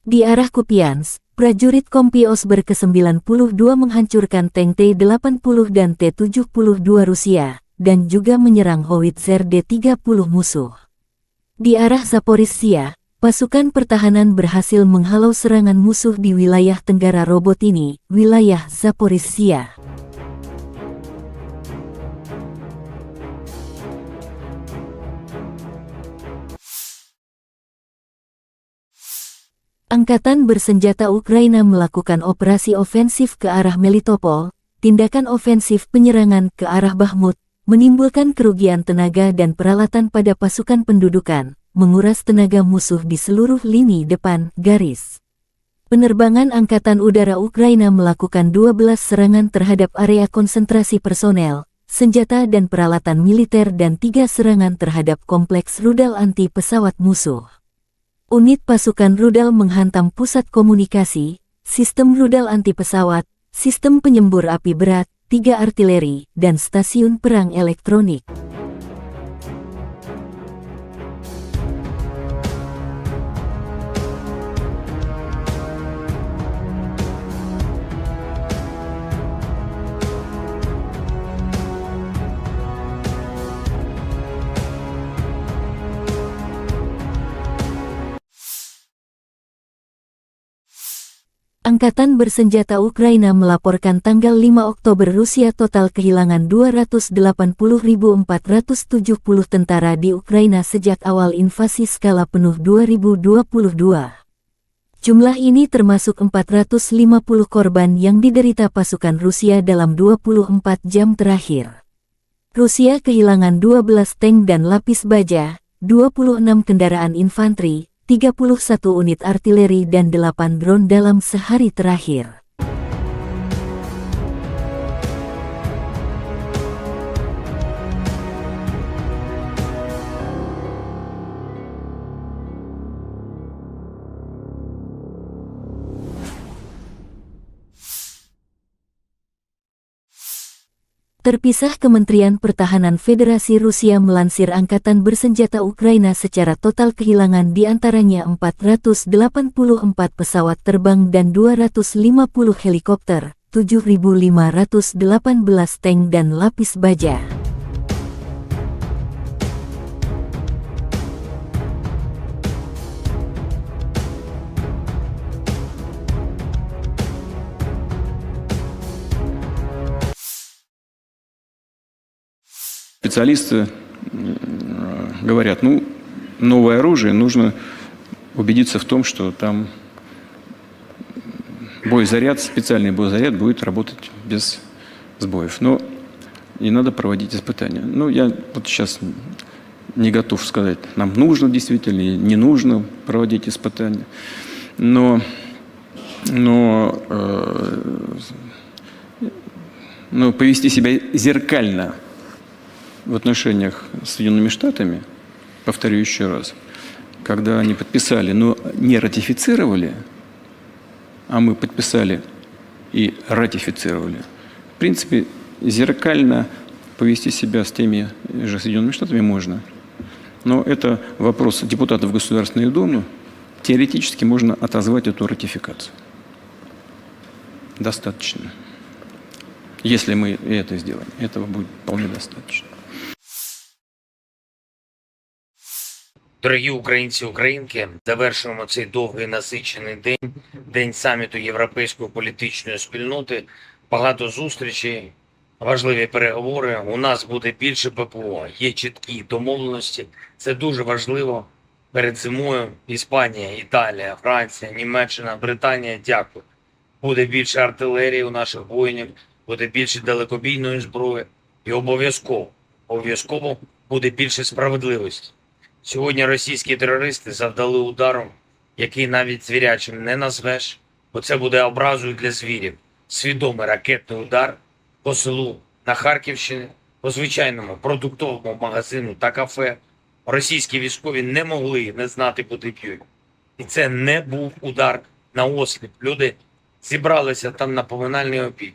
Di arah Kupiansk, prajurit Kompi Osber ke-92 menghancurkan tank T-80 dan T-72 Rusia, dan juga menyerang howitzer D-30 musuh. Di arah Zaporizhzhia, pasukan pertahanan berhasil menghalau serangan musuh di wilayah Tenggara Robotini, wilayah Zaporizhzhia. Angkatan Bersenjata Ukraina melakukan operasi ofensif ke arah Melitopol, tindakan ofensif penyerangan ke arah Bakhmut, menimbulkan kerugian tenaga dan peralatan pada pasukan pendudukan, menguras tenaga musuh di seluruh lini depan garis. Penerbangan Angkatan Udara Ukraina melakukan 12 serangan terhadap area konsentrasi personel, senjata dan peralatan militer dan 3 serangan terhadap kompleks rudal anti pesawat musuh. Unit pasukan rudal menghantam pusat komunikasi, sistem rudal anti pesawat, sistem penyembur api berat, 3 artileri, dan stasiun perang elektronik. Angkatan bersenjata Ukraina melaporkan tanggal 5 Oktober Rusia total kehilangan 280.470 tentara di Ukraina sejak awal invasi skala penuh 2022. Jumlah ini termasuk 450 korban yang diderita pasukan Rusia dalam 24 jam terakhir. Rusia kehilangan 12 tank dan lapis baja, 26 kendaraan infanteri, 31 unit artileri dan 8 drone dalam sehari terakhir. Terpisah, Kementerian Pertahanan Federasi Rusia melansir Angkatan Bersenjata Ukraina secara total kehilangan diantaranya 484 pesawat terbang dan 250 helikopter, 7.518 tank dan lapis baja. Специалисты говорят, новое оружие, нужно убедиться в том, что там боезаряд, специальный боезаряд будет работать без сбоев. Но не надо проводить испытания. Я вот сейчас не готов сказать, нам нужно действительно или не нужно проводить испытания. Но повести себя зеркально в отношениях с Соединенными Штатами, повторю еще раз, когда они подписали, но не ратифицировали, а мы подписали и ратифицировали, в принципе, зеркально повести себя с теми же Соединенными Штатами можно. Но это вопрос депутатов Государственной Думы. Теоретически можно отозвать эту ратификацию. Достаточно. Если мы это сделаем, этого будет вполне достаточно. Дорогі українці, українки, завершуємо цей довгий насичений день, день саміту Європейської політичної спільноти. Багато зустрічей, важливі переговори. У нас буде більше ППО, є чіткі домовленості. Це дуже важливо. Перед зимою Іспанія, Італія, Франція, Німеччина, Британія, дякую. Буде більше артилерії у наших воїнів, буде більше далекобійної зброї і обов'язково буде більше справедливості. Сьогодні російські терористи завдали удару, який навіть звірячим не назвеш, бо це буде образою для звірів. Свідомий ракетний удар по селу на Харківщині, по звичайному продуктовому магазину та кафе. Російські військові не могли не знати, куди б'ють. І це не був удар на осліп. Люди зібралися там на поминальний обід.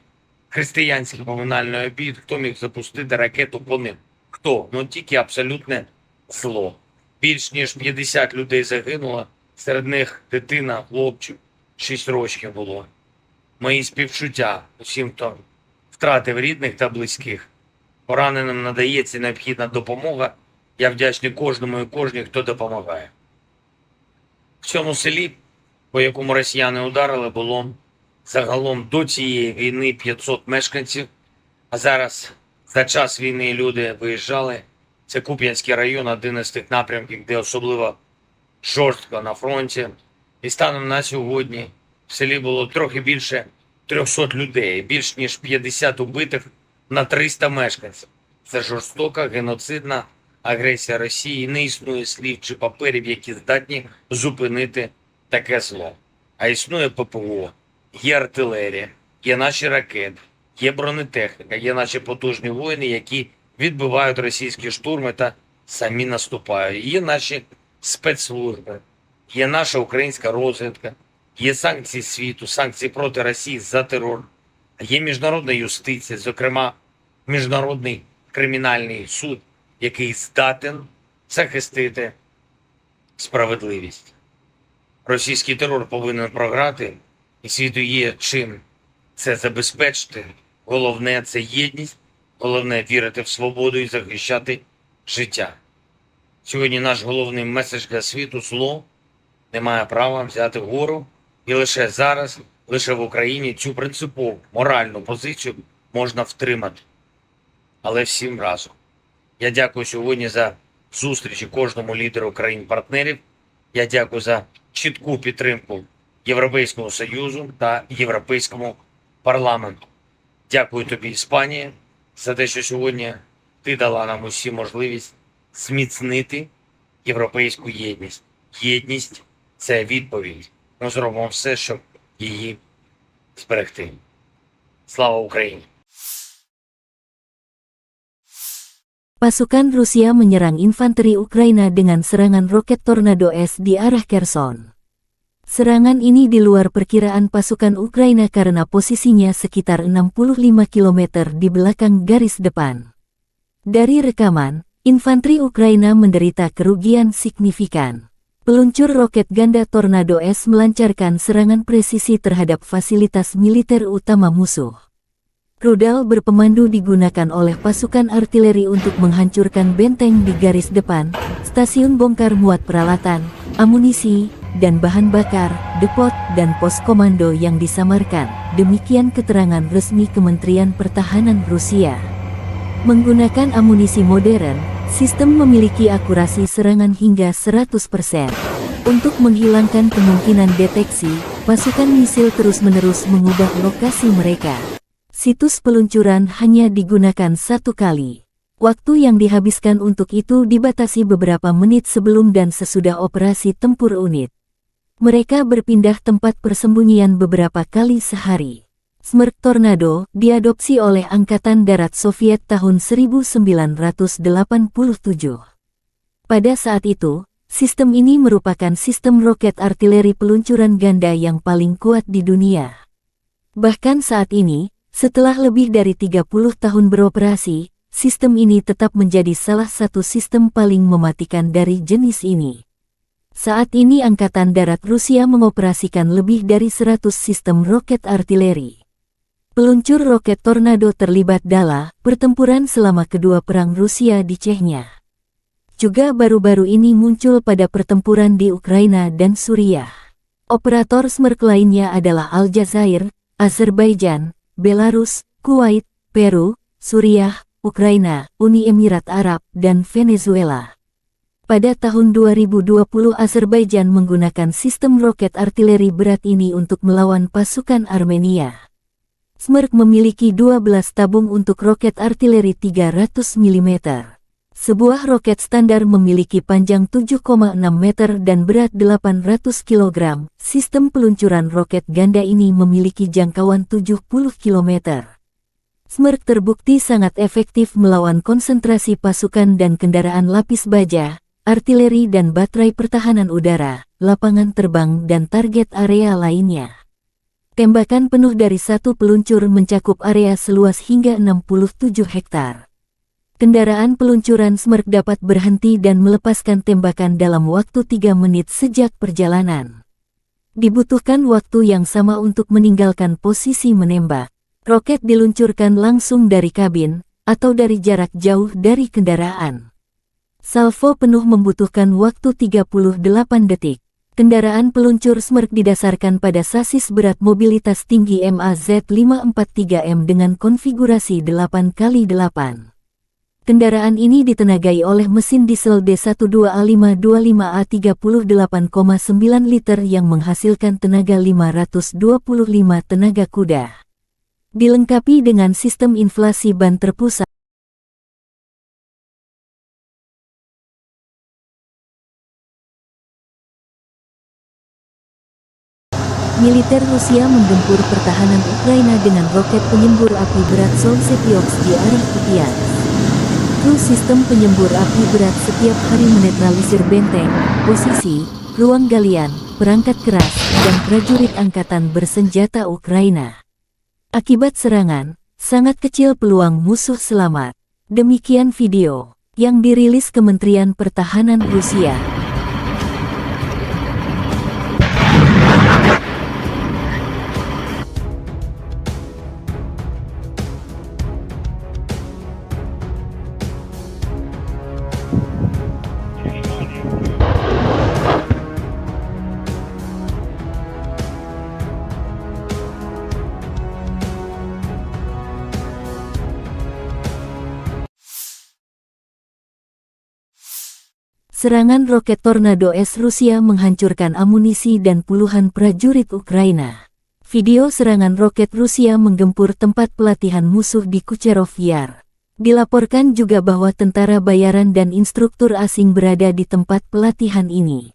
Християнський поминальний обід. Хто міг запустити ракету по ним? Хто? Тільки абсолютне зло. Більш ніж 50 людей загинуло, серед них дитина, хлопчик, 6 років було. Мої співчуття усім, хто втратив рідних та близьких. Пораненим надається необхідна допомога. Я вдячний кожному і кожній, хто допомагає. В цьому селі, по якому росіяни ударили, було загалом до цієї війни 500 мешканців, а зараз за час війни люди виїжджали. Це Куп'янський район, один із тих напрямків, де особливо жорстко на фронті. І станом на сьогодні в селі було трохи більше 300 людей, більш ніж 50 убитих на 300 мешканців. Це жорстока, геноцидна агресія Росії. Не існує слів чи паперів, які здатні зупинити таке зло. А існує ППО, є артилерія, є наші ракети, є бронетехніка, є наші потужні воїни, які відбивають російські штурми та самі наступають. Є наші спецслужби, є наша українська розвідка, є санкції світу, санкції проти Росії за терор, є міжнародна юстиція, зокрема Міжнародний кримінальний суд, який здатен захистити справедливість. Російський терор повинен програти, і світу є чим це забезпечити. Головне – це єдність, головне – вірити в свободу і захищати життя. Сьогодні наш головний меседж для світу – зло не має права взяти вгору, і лише зараз, лише в Україні цю принципову моральну позицію можна втримати. Але всім разом. Я дякую сьогодні за зустрічі кожному лідеру країн-партнерів. Я дякую за чітку підтримку Європейському Союзу та Європейському парламенту. Дякую тобі, Іспанія, за те, що сьогодні ти дала нам усі можливість зміцнити європейську єдність. Єдність – це відповідь. Ми зробимо все, щоб її зберегти. Слава Україні! Pasukan Rusia menyerang infanteri Ukraina dengan serangan roket Tornado S di arah Kherson. Serangan ini di luar perkiraan pasukan Ukraina karena posisinya sekitar 65 km di belakang garis depan. Dari rekaman, infanteri Ukraina menderita kerugian signifikan. Peluncur roket ganda Tornado S melancarkan serangan presisi terhadap fasilitas militer utama musuh. Rudal berpemandu digunakan oleh pasukan artileri untuk menghancurkan benteng di garis depan, stasiun bongkar muat peralatan, amunisi, dan bahan bakar, depot, dan pos komando yang disamarkan. Demikian keterangan resmi Kementerian Pertahanan Rusia. Menggunakan amunisi modern, sistem memiliki akurasi serangan hingga 100%. Untuk menghilangkan kemungkinan deteksi, pasukan misil terus-menerus mengubah lokasi mereka. Situs peluncuran hanya digunakan satu kali. Waktu yang dihabiskan untuk itu dibatasi beberapa menit sebelum dan sesudah operasi tempur unit. Mereka berpindah tempat persembunyian beberapa kali sehari. Smerk Tornado diadopsi oleh Angkatan Darat Soviet tahun 1987. Pada saat itu, sistem ini merupakan sistem roket artileri peluncuran ganda yang paling kuat di dunia. Bahkan saat ini, setelah lebih dari 30 tahun beroperasi, sistem ini tetap menjadi salah satu sistem paling mematikan dari jenis ini. Saat ini Angkatan Darat Rusia mengoperasikan lebih dari 100 sistem roket artileri. Peluncur roket Tornado terlibat dalam pertempuran selama kedua perang Rusia di Chechnya. Juga baru-baru ini muncul pada pertempuran di Ukraina dan Suriah. Operator Smerk lainnya adalah Aljazair, Azerbaijan, Belarus, Kuwait, Peru, Suriah, Ukraina, Uni Emirat Arab, dan Venezuela. Pada tahun 2020 Azerbaijan menggunakan sistem roket artileri berat ini untuk melawan pasukan Armenia. Smerk memiliki 12 tabung untuk roket artileri 300 mm. Sebuah roket standar memiliki panjang 7,6 meter dan berat 800 kg. Sistem peluncuran roket ganda ini memiliki jangkauan 70 km. Smerk terbukti sangat efektif melawan konsentrasi pasukan dan kendaraan lapis baja, artileri dan baterai pertahanan udara, lapangan terbang dan target area lainnya. Tembakan penuh dari satu peluncur mencakup area seluas hingga 67 hektar. Kendaraan peluncuran Smerk dapat berhenti dan melepaskan tembakan dalam waktu 3 menit sejak perjalanan. Dibutuhkan waktu yang sama untuk meninggalkan posisi menembak. Roket diluncurkan langsung dari kabin, atau dari jarak jauh dari kendaraan. Salvo penuh membutuhkan waktu 38 detik. Kendaraan peluncur Smerk didasarkan pada sasis berat mobilitas tinggi MAZ543M dengan konfigurasi 8x8. Kendaraan ini ditenagai oleh mesin diesel D12A525A 38,9 liter yang menghasilkan tenaga 525 tenaga kuda. Dilengkapi dengan sistem inflasi ban terpusat. Militer Rusia menggempur pertahanan Ukraina dengan roket penyembur api berat Solsyok di arah Kupiansk. Kru sistem penyembur api berat setiap hari menetralisir benteng, posisi, ruang galian, perangkat keras, dan prajurit angkatan bersenjata Ukraina. Akibat serangan, sangat kecil peluang musuh selamat. Demikian video yang dirilis Kementerian Pertahanan Rusia. Serangan roket Tornado S Rusia menghancurkan amunisi dan puluhan prajurit Ukraina. Video serangan roket Rusia menggempur tempat pelatihan musuh di Kucherov Yar. Dilaporkan juga bahwa tentara bayaran dan instruktur asing berada di tempat pelatihan ini.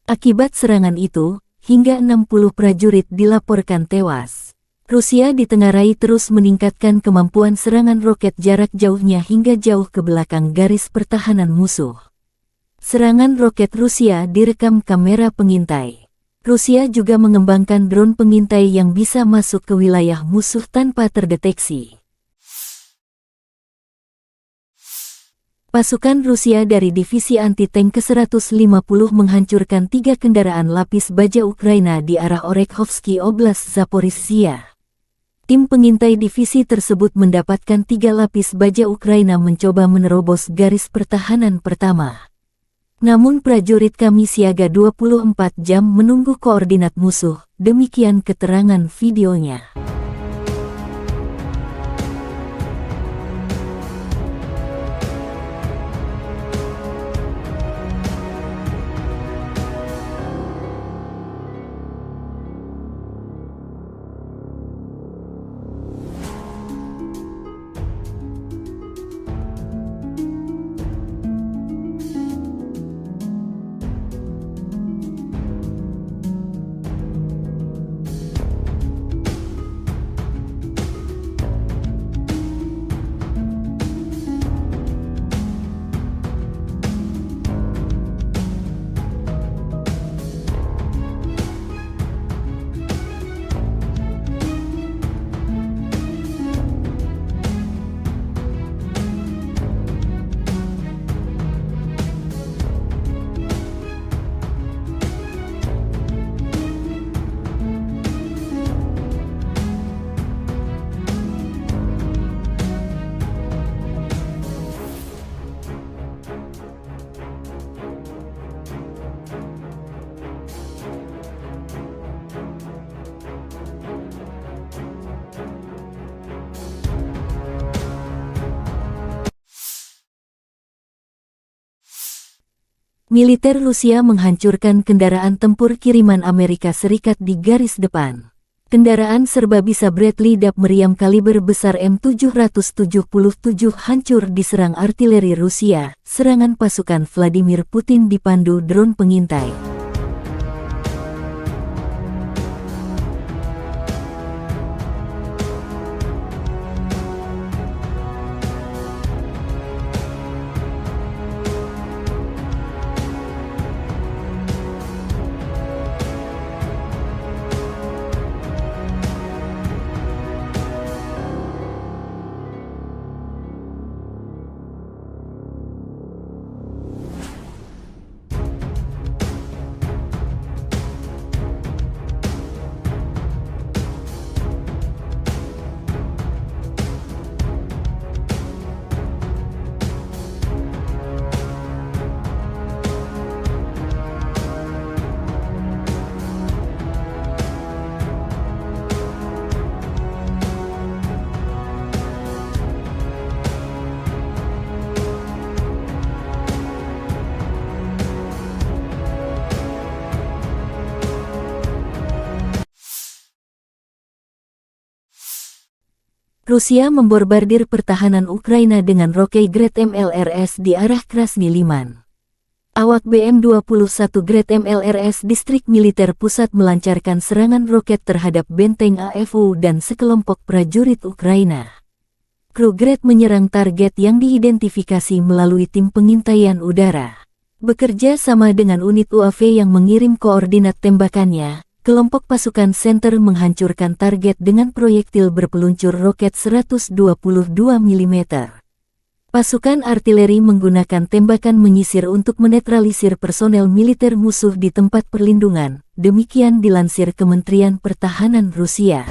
Akibat serangan itu, hingga 60 prajurit dilaporkan tewas. Rusia ditengarai terus meningkatkan kemampuan serangan roket jarak jauhnya hingga jauh ke belakang garis pertahanan musuh. Serangan roket Rusia direkam kamera pengintai. Rusia juga mengembangkan drone pengintai yang bisa masuk ke wilayah musuh tanpa terdeteksi. Pasukan Rusia dari Divisi Anti-Tank ke-150 menghancurkan 3 kendaraan lapis baja Ukraina di arah Orekhovsky Oblast Zaporizhia. Tim pengintai divisi tersebut mendapatkan 3 lapis baja Ukraina mencoba menerobos garis pertahanan pertama. Namun prajurit kami siaga 24 jam menunggu koordinat musuh, demikian keterangan videonya. Militer Rusia menghancurkan kendaraan tempur kiriman Amerika Serikat di garis depan. Kendaraan serbabisa Bradley DAP meriam kaliber besar M777 hancur diserang artileri Rusia. Serangan pasukan Vladimir Putin dipandu drone pengintai. Rusia membombardir pertahanan Ukraina dengan roket Grad MLRS di arah Krasny Liman. Awak BM-21 Grad MLRS Distrik Militer Pusat melancarkan serangan roket terhadap benteng AFU dan sekelompok prajurit Ukraina. Kru Grad menyerang target yang diidentifikasi melalui tim pengintaian udara. Bekerja sama dengan unit UAV yang mengirim koordinat tembakannya, kelompok pasukan Center menghancurkan target dengan proyektil berpeluncur roket 122 mm. Pasukan artileri menggunakan tembakan menyisir untuk menetralisir personel militer musuh di tempat perlindungan, demikian dilansir Kementerian Pertahanan Rusia.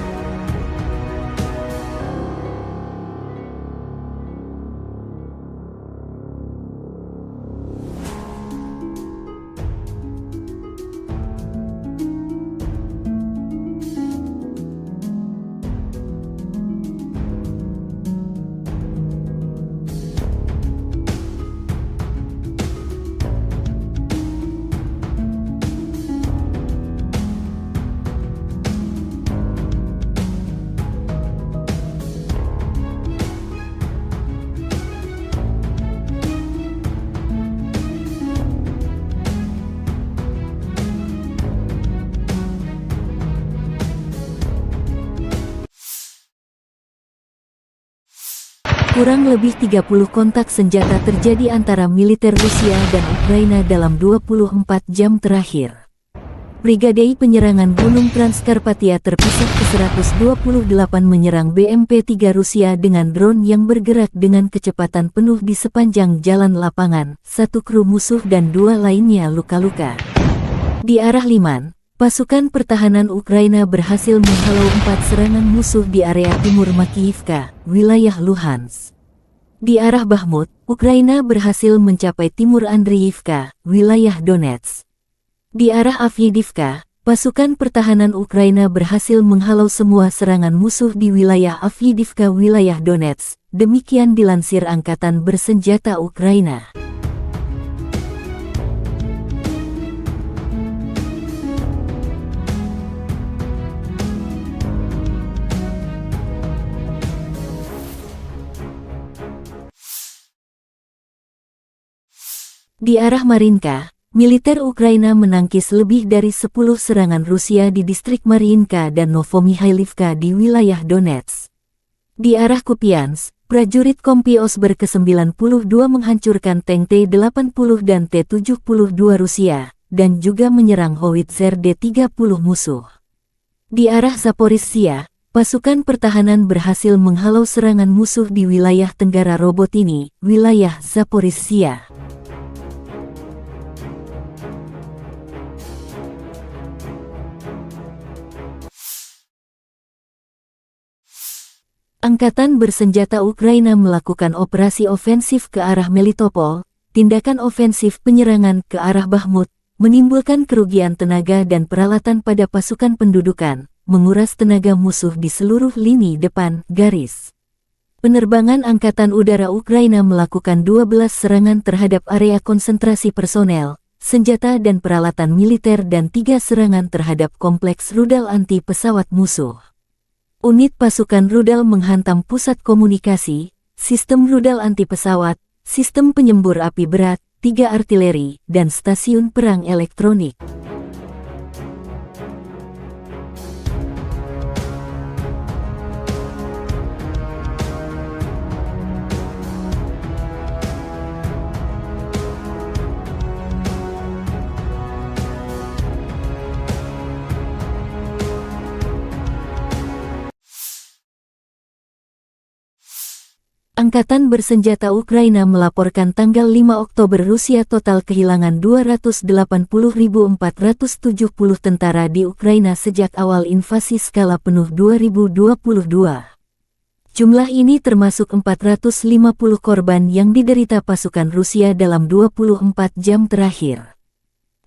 Kurang lebih 30 kontak senjata terjadi antara militer Rusia dan Ukraina dalam 24 jam terakhir. Brigade penyerangan Gunung Transkarpatia terpisah ke-128 menyerang BMP-3 Rusia dengan drone yang bergerak dengan kecepatan penuh di sepanjang jalan lapangan, 1 kru musuh dan 2 lainnya luka-luka. Di arah Liman, pasukan pertahanan Ukraina berhasil menghalau 4 serangan musuh di area timur Makiyivka, wilayah Luhansk. Di arah Bakhmut, Ukraina berhasil mencapai timur Andriivka, wilayah Donetsk. Di arah Avdiivka, pasukan pertahanan Ukraina berhasil menghalau semua serangan musuh di wilayah Avdiivka, wilayah Donetsk. Demikian dilansir Angkatan Bersenjata Ukraina. Di arah Marinka, militer Ukraina menangkis lebih dari 10 serangan Rusia di distrik Mariinka dan Novomihailivka di wilayah Donetsk. Di arah Kupiansk, prajurit Kompi Osber ke-92 menghancurkan tank T-80 dan T-72 Rusia, dan juga menyerang howitzer D-30 musuh. Di arah Zaporizhzhia, pasukan pertahanan berhasil menghalau serangan musuh di wilayah Tenggara Robotini, wilayah Zaporizhzhia. Angkatan bersenjata Ukraina melakukan operasi ofensif ke arah Melitopol, tindakan ofensif penyerangan ke arah Bakhmut, menimbulkan kerugian tenaga dan peralatan pada pasukan pendudukan, menguras tenaga musuh di seluruh lini depan garis. Penerbangan Angkatan Udara Ukraina melakukan 12 serangan terhadap area konsentrasi personel, senjata dan peralatan militer dan 3 serangan terhadap kompleks rudal anti pesawat musuh. Unit pasukan rudal menghantam pusat komunikasi, sistem rudal anti pesawat, sistem penyembur api berat, 3 artileri, dan stasiun perang elektronik. Angkatan bersenjata Ukraina melaporkan tanggal 5 Oktober Rusia total kehilangan 280.470 tentara di Ukraina sejak awal invasi skala penuh 2022. Jumlah ini termasuk 450 korban yang diderita pasukan Rusia dalam 24 jam terakhir.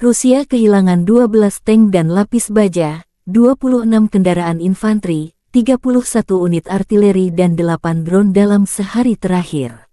Rusia kehilangan 12 tank dan lapis baja, 26 kendaraan infanteri, 31 unit artileri dan 8 drone dalam sehari terakhir.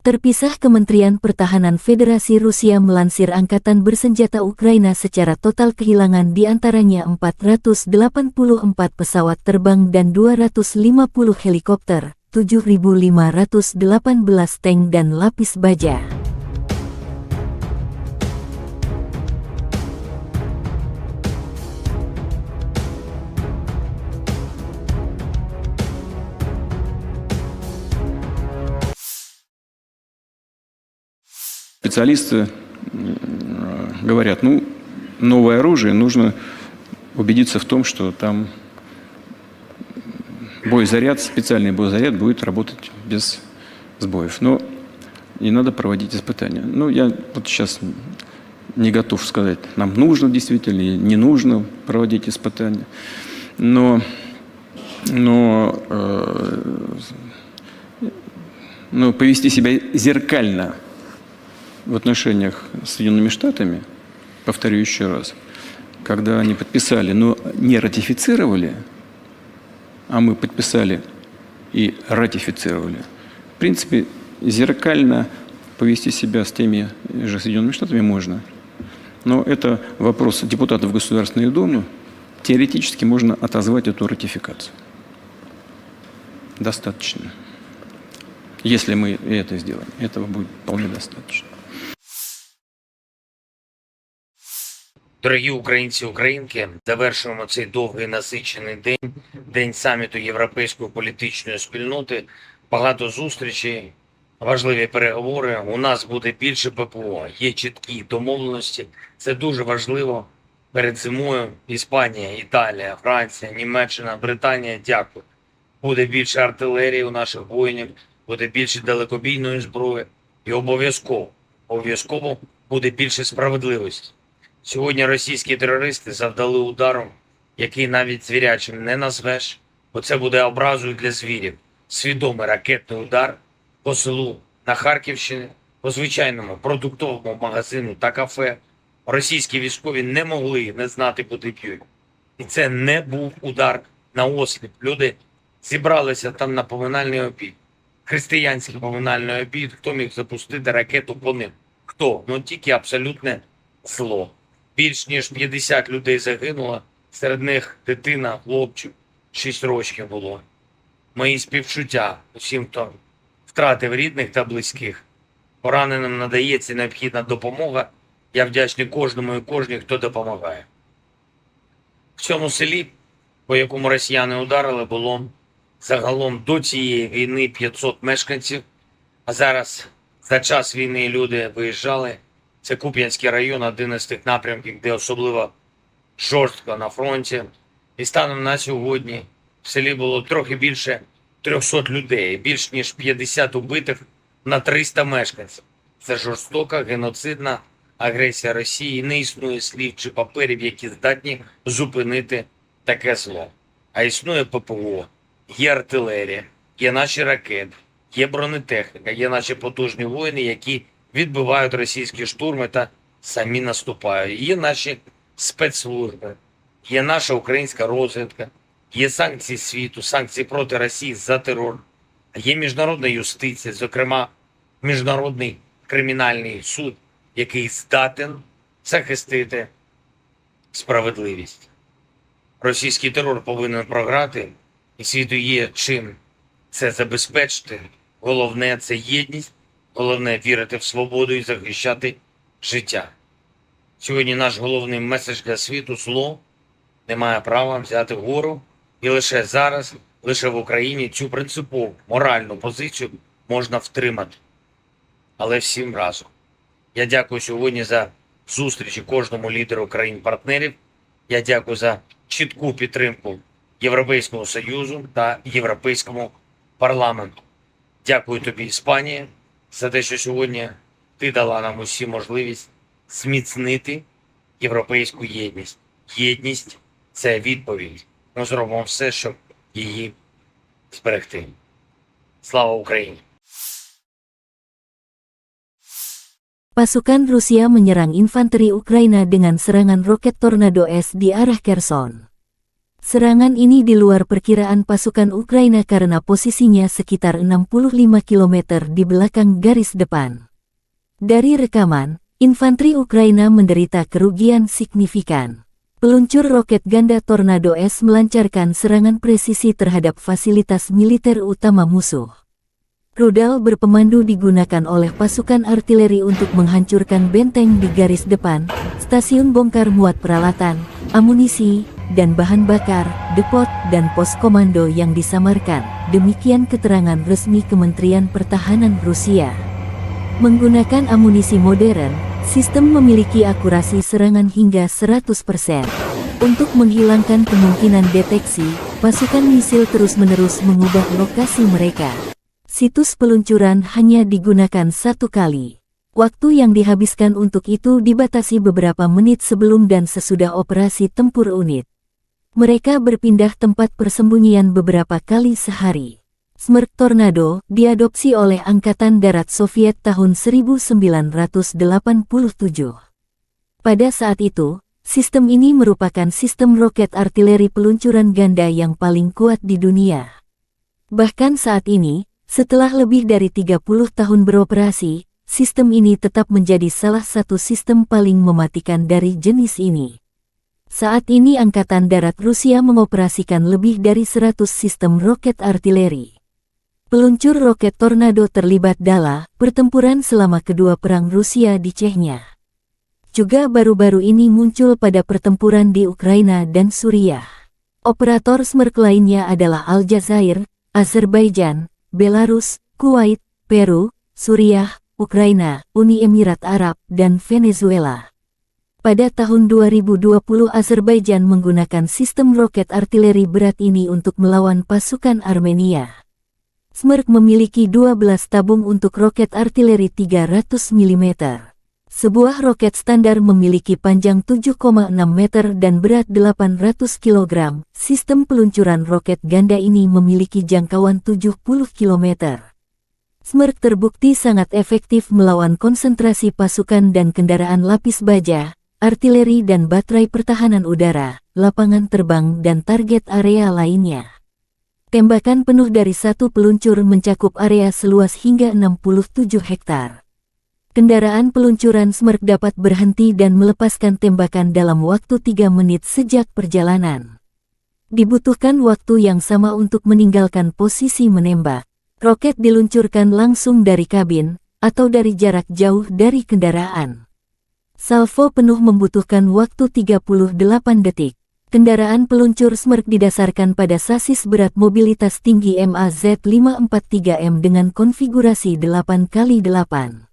Terpisah, Kementerian Pertahanan Federasi Rusia melansir Angkatan Bersenjata Ukraina secara total kehilangan diantaranya 484 pesawat terbang dan 250 helikopter, 7.518 tank dan lapis baja. Специалисты говорят, ну, новое оружие, нужно убедиться в том, что там боезаряд, специальный боезаряд будет работать без сбоев. Но и надо проводить испытания. Ну, я вот сейчас не готов сказать, нам нужно действительно или не нужно проводить испытания. Но повести себя зеркально в отношениях с Соединенными Штатами, повторю еще раз, когда они подписали, но не ратифицировали, а мы подписали и ратифицировали, в принципе, зеркально повести себя с теми же Соединенными Штатами можно. Но это вопрос депутатов Государственной Думы. Теоретически можно отозвать эту ратификацию. Достаточно. Если мы это сделаем, этого будет вполне достаточно. Дорогі українці і українки, завершуємо цей довгий насичений день, день саміту Європейської політичної спільноти. Багато зустрічей, важливі переговори. У нас буде більше ППО, є чіткі домовленості. Це дуже важливо. Перед зимою Іспанія, Італія, Франція, Німеччина, Британія, дякую. Буде більше артилерії у наших воїнів, буде більше далекобійної зброї і обов'язково буде більше справедливості. Сьогодні російські терористи завдали удару, який навіть звірячим не назвеш, бо це буде образою для звірів. Свідомий ракетний удар по селу на Харківщині, по звичайному продуктовому магазину та кафе. Російські військові не могли не знати, куди б'ють. І це не був удар на осліп. Люди зібралися там на поминальний обід. Християнський поминальний обід. Хто міг запустити ракету по ним? Хто? Ну тільки абсолютне зло. Більш ніж 50 людей загинуло, серед них дитина, хлопчик, 6 років було. Мої співчуття усім, хто втратив рідних та близьких. Пораненим надається необхідна допомога. Я вдячний кожному і кожній, хто допомагає. В цьому селі, по якому росіяни ударили, було загалом до цієї війни 500 мешканців, а зараз за час війни люди виїжджали. Це Куп'янський район, один із тих напрямків, де особливо жорстко на фронті. І станом на сьогодні в селі було трохи більше 300 людей, більш ніж 50 убитих на 300 мешканців. Це жорстока, геноцидна агресія Росії. Не існує слів чи паперів, які здатні зупинити таке зло. А існує ППО, є артилерія, є наші ракети, є бронетехніка, є наші потужні воїни, які відбивають російські штурми та самі наступають. Є наші спецслужби, є наша українська розвідка, є санкції світу, санкції проти Росії за терор, є міжнародна юстиція, зокрема Міжнародний кримінальний суд, який здатен захистити справедливість. Російський терор повинен програти, і світу є чим це забезпечити. Головне – це єдність. Головне – вірити в свободу і захищати життя. Сьогодні наш головний меседж для світу – зло не має права взяти вгору. І лише зараз, лише в Україні цю принципову моральну позицію можна втримати. Але всім разом. Я дякую сьогодні за зустрічі кожному лідеру країн-партнерів. Я дякую за чітку підтримку Європейського Союзу та Європейському парламенту. Дякую тобі, Іспанія, за те, що сьогодні ти дала нам усі можливість зміцнити європейську єдність. Єдність – це відповідь. Ми зробимо все, щоб її зберегти. Слава Україні! Pasukan Rusia menyerang infanteri Ukraina dengan serangan roket Tornado S di arah Kherson. Serangan ini di luar perkiraan pasukan Ukraina karena posisinya sekitar 65 km di belakang garis depan. Dari rekaman, infanteri Ukraina menderita kerugian signifikan. Peluncur roket ganda Tornado S melancarkan serangan presisi terhadap fasilitas militer utama musuh. Rudal berpemandu digunakan oleh pasukan artileri untuk menghancurkan benteng di garis depan, stasiun bongkar muat peralatan, amunisi, dan bahan bakar, depot, dan pos komando yang disamarkan. Demikian keterangan resmi Kementerian Pertahanan Rusia. Menggunakan amunisi modern, sistem memiliki akurasi serangan hingga 100%. Untuk menghilangkan kemungkinan deteksi, pasukan misil terus-menerus mengubah lokasi mereka. Situs peluncuran hanya digunakan satu kali. Waktu yang dihabiskan untuk itu dibatasi beberapa menit sebelum dan sesudah operasi tempur unit. Mereka berpindah tempat persembunyian beberapa kali sehari. Smerch Tornado diadopsi oleh Angkatan Darat Soviet tahun 1987. Pada saat itu, sistem ini merupakan sistem roket artileri peluncuran ganda yang paling kuat di dunia. Bahkan saat ini, setelah lebih dari 30 tahun beroperasi, sistem ini tetap menjadi salah satu sistem paling mematikan dari jenis ini. Saat ini Angkatan Darat Rusia mengoperasikan lebih dari 100 sistem roket artileri. Peluncur roket Tornado terlibat dalam pertempuran selama kedua perang Rusia di Chechnya. Juga baru-baru ini muncul pada pertempuran di Ukraina dan Suriah. Operator Smerch lainnya adalah Aljazair, Azerbaijan, Belarus, Kuwait, Peru, Suriah, Ukraina, Uni Emirat Arab, dan Venezuela. Pada tahun 2020 Azerbaijan menggunakan sistem roket artileri berat ini untuk melawan pasukan Armenia. Smerch memiliki 12 tabung untuk roket artileri 300 mm. Sebuah roket standar memiliki panjang 7,6 meter dan berat 800 kg. Sistem peluncuran roket ganda ini memiliki jangkauan 70 km. Smerch terbukti sangat efektif melawan konsentrasi pasukan dan kendaraan lapis baja, artileri dan baterai pertahanan udara, lapangan terbang dan target area lainnya. Tembakan penuh dari satu peluncur mencakup area seluas hingga 67 hektar. Kendaraan peluncuran Smerch dapat berhenti dan melepaskan tembakan dalam waktu 3 menit sejak perjalanan. Dibutuhkan waktu yang sama untuk meninggalkan posisi menembak. Roket diluncurkan langsung dari kabin, atau dari jarak jauh dari kendaraan. Salvo penuh membutuhkan waktu 38 detik. Kendaraan peluncur Smerch didasarkan pada sasis berat mobilitas tinggi MAZ-543M dengan konfigurasi 8x8.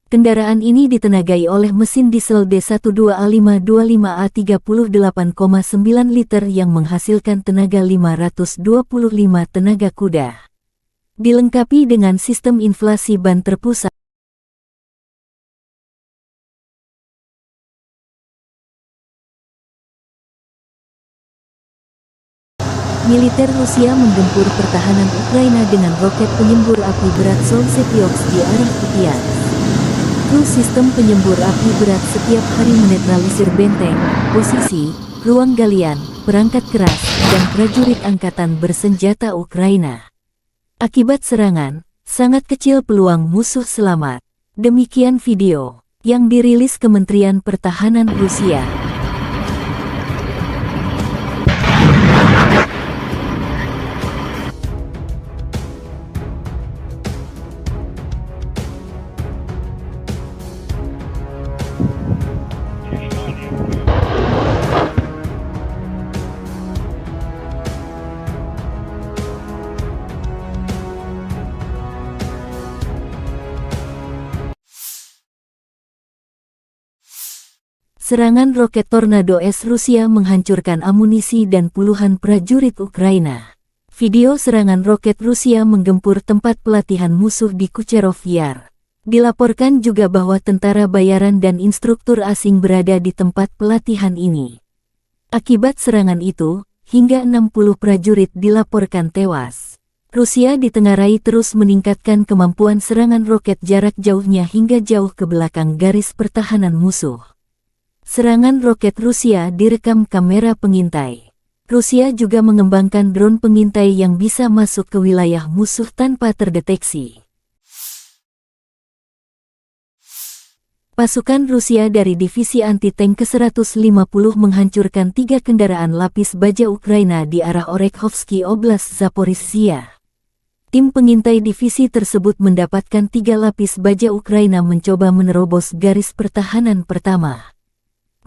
Kendaraan ini ditenagai oleh mesin diesel D12A525A 38,9 liter yang menghasilkan tenaga 525 tenaga kuda. Dilengkapi dengan sistem inflasi ban terpusat. Militer Rusia menggempur pertahanan Ukraina dengan roket penyembur api berat Solzhenitsyn di arah Kupiansk. Kru sistem penyembur api berat setiap hari menetralisir benteng, posisi, ruang galian, perangkat keras, dan prajurit angkatan bersenjata Ukraina. Akibat serangan, sangat kecil peluang musuh selamat. Demikian video yang dirilis Kementerian Pertahanan Rusia. Serangan roket Tornado S Rusia menghancurkan amunisi dan puluhan prajurit Ukraina. Video serangan roket Rusia menggempur tempat pelatihan musuh di Kucherov Yar. Dilaporkan juga bahwa tentara bayaran dan instruktur asing berada di tempat pelatihan ini. Akibat serangan itu, hingga 60 prajurit dilaporkan tewas. Rusia ditengarai terus meningkatkan kemampuan serangan roket jarak jauhnya hingga jauh ke belakang garis pertahanan musuh. Serangan roket Rusia direkam kamera pengintai. Rusia juga mengembangkan drone pengintai yang bisa masuk ke wilayah musuh tanpa terdeteksi. Pasukan Rusia dari Divisi Anti-Tank ke-150 menghancurkan 3 kendaraan lapis baja Ukraina di arah Orekhovsky Oblast, Zaporizhia. Tim pengintai divisi tersebut mendapatkan 3 lapis baja Ukraina mencoba menerobos garis pertahanan pertama.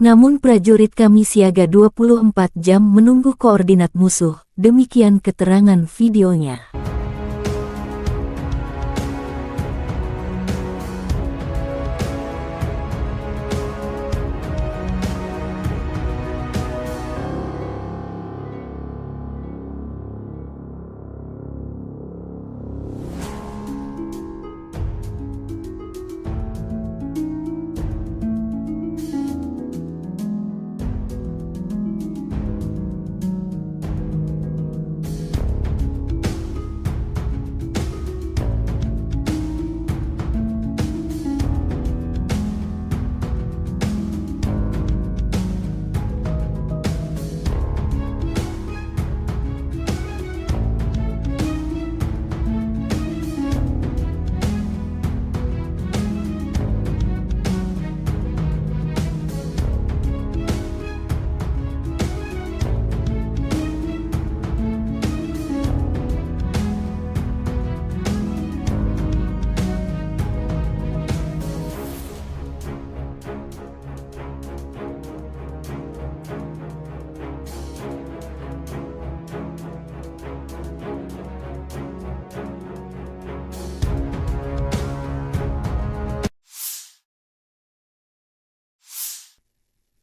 Namun prajurit kami siaga 24 jam menunggu koordinat musuh, demikian keterangan videonya.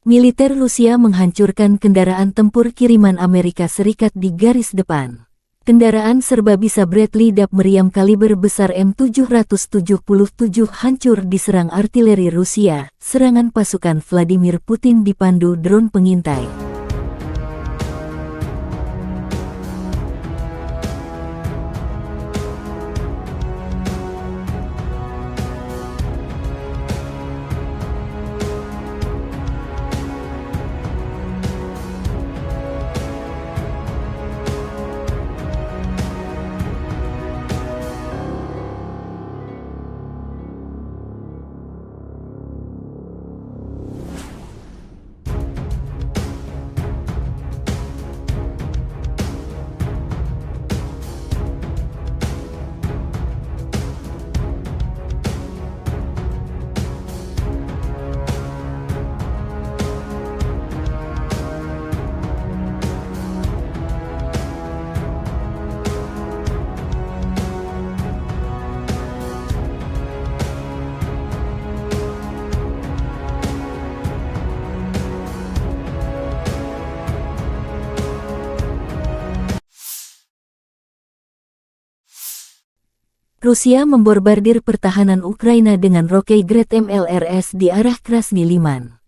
Militer Rusia menghancurkan kendaraan tempur kiriman Amerika Serikat di garis depan. Kendaraan serbabisa Bradley DAP meriam kaliber besar M777 hancur diserang artileri Rusia. Serangan pasukan Vladimir Putin dipandu drone pengintai. Rusia memborbardir pertahanan Ukraina dengan roket Grad MLRS di arah Krasny Liman.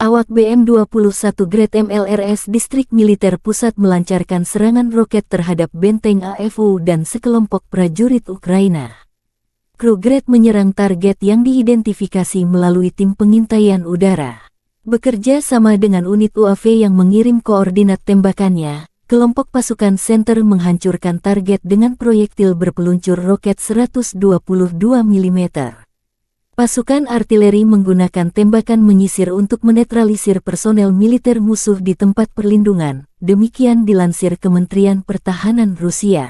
Awak BM-21 Grad MLRS Distrik Militer Pusat melancarkan serangan roket terhadap benteng AFU dan sekelompok prajurit Ukraina. Kru Grad menyerang target yang diidentifikasi melalui tim pengintaian udara. Bekerja sama dengan unit UAV yang mengirim koordinat tembakannya, kelompok pasukan Center menghancurkan target dengan proyektil berpeluncur roket 122 mm. Pasukan artileri menggunakan tembakan menyisir untuk menetralisir personel militer musuh di tempat perlindungan, demikian dilansir Kementerian Pertahanan Rusia.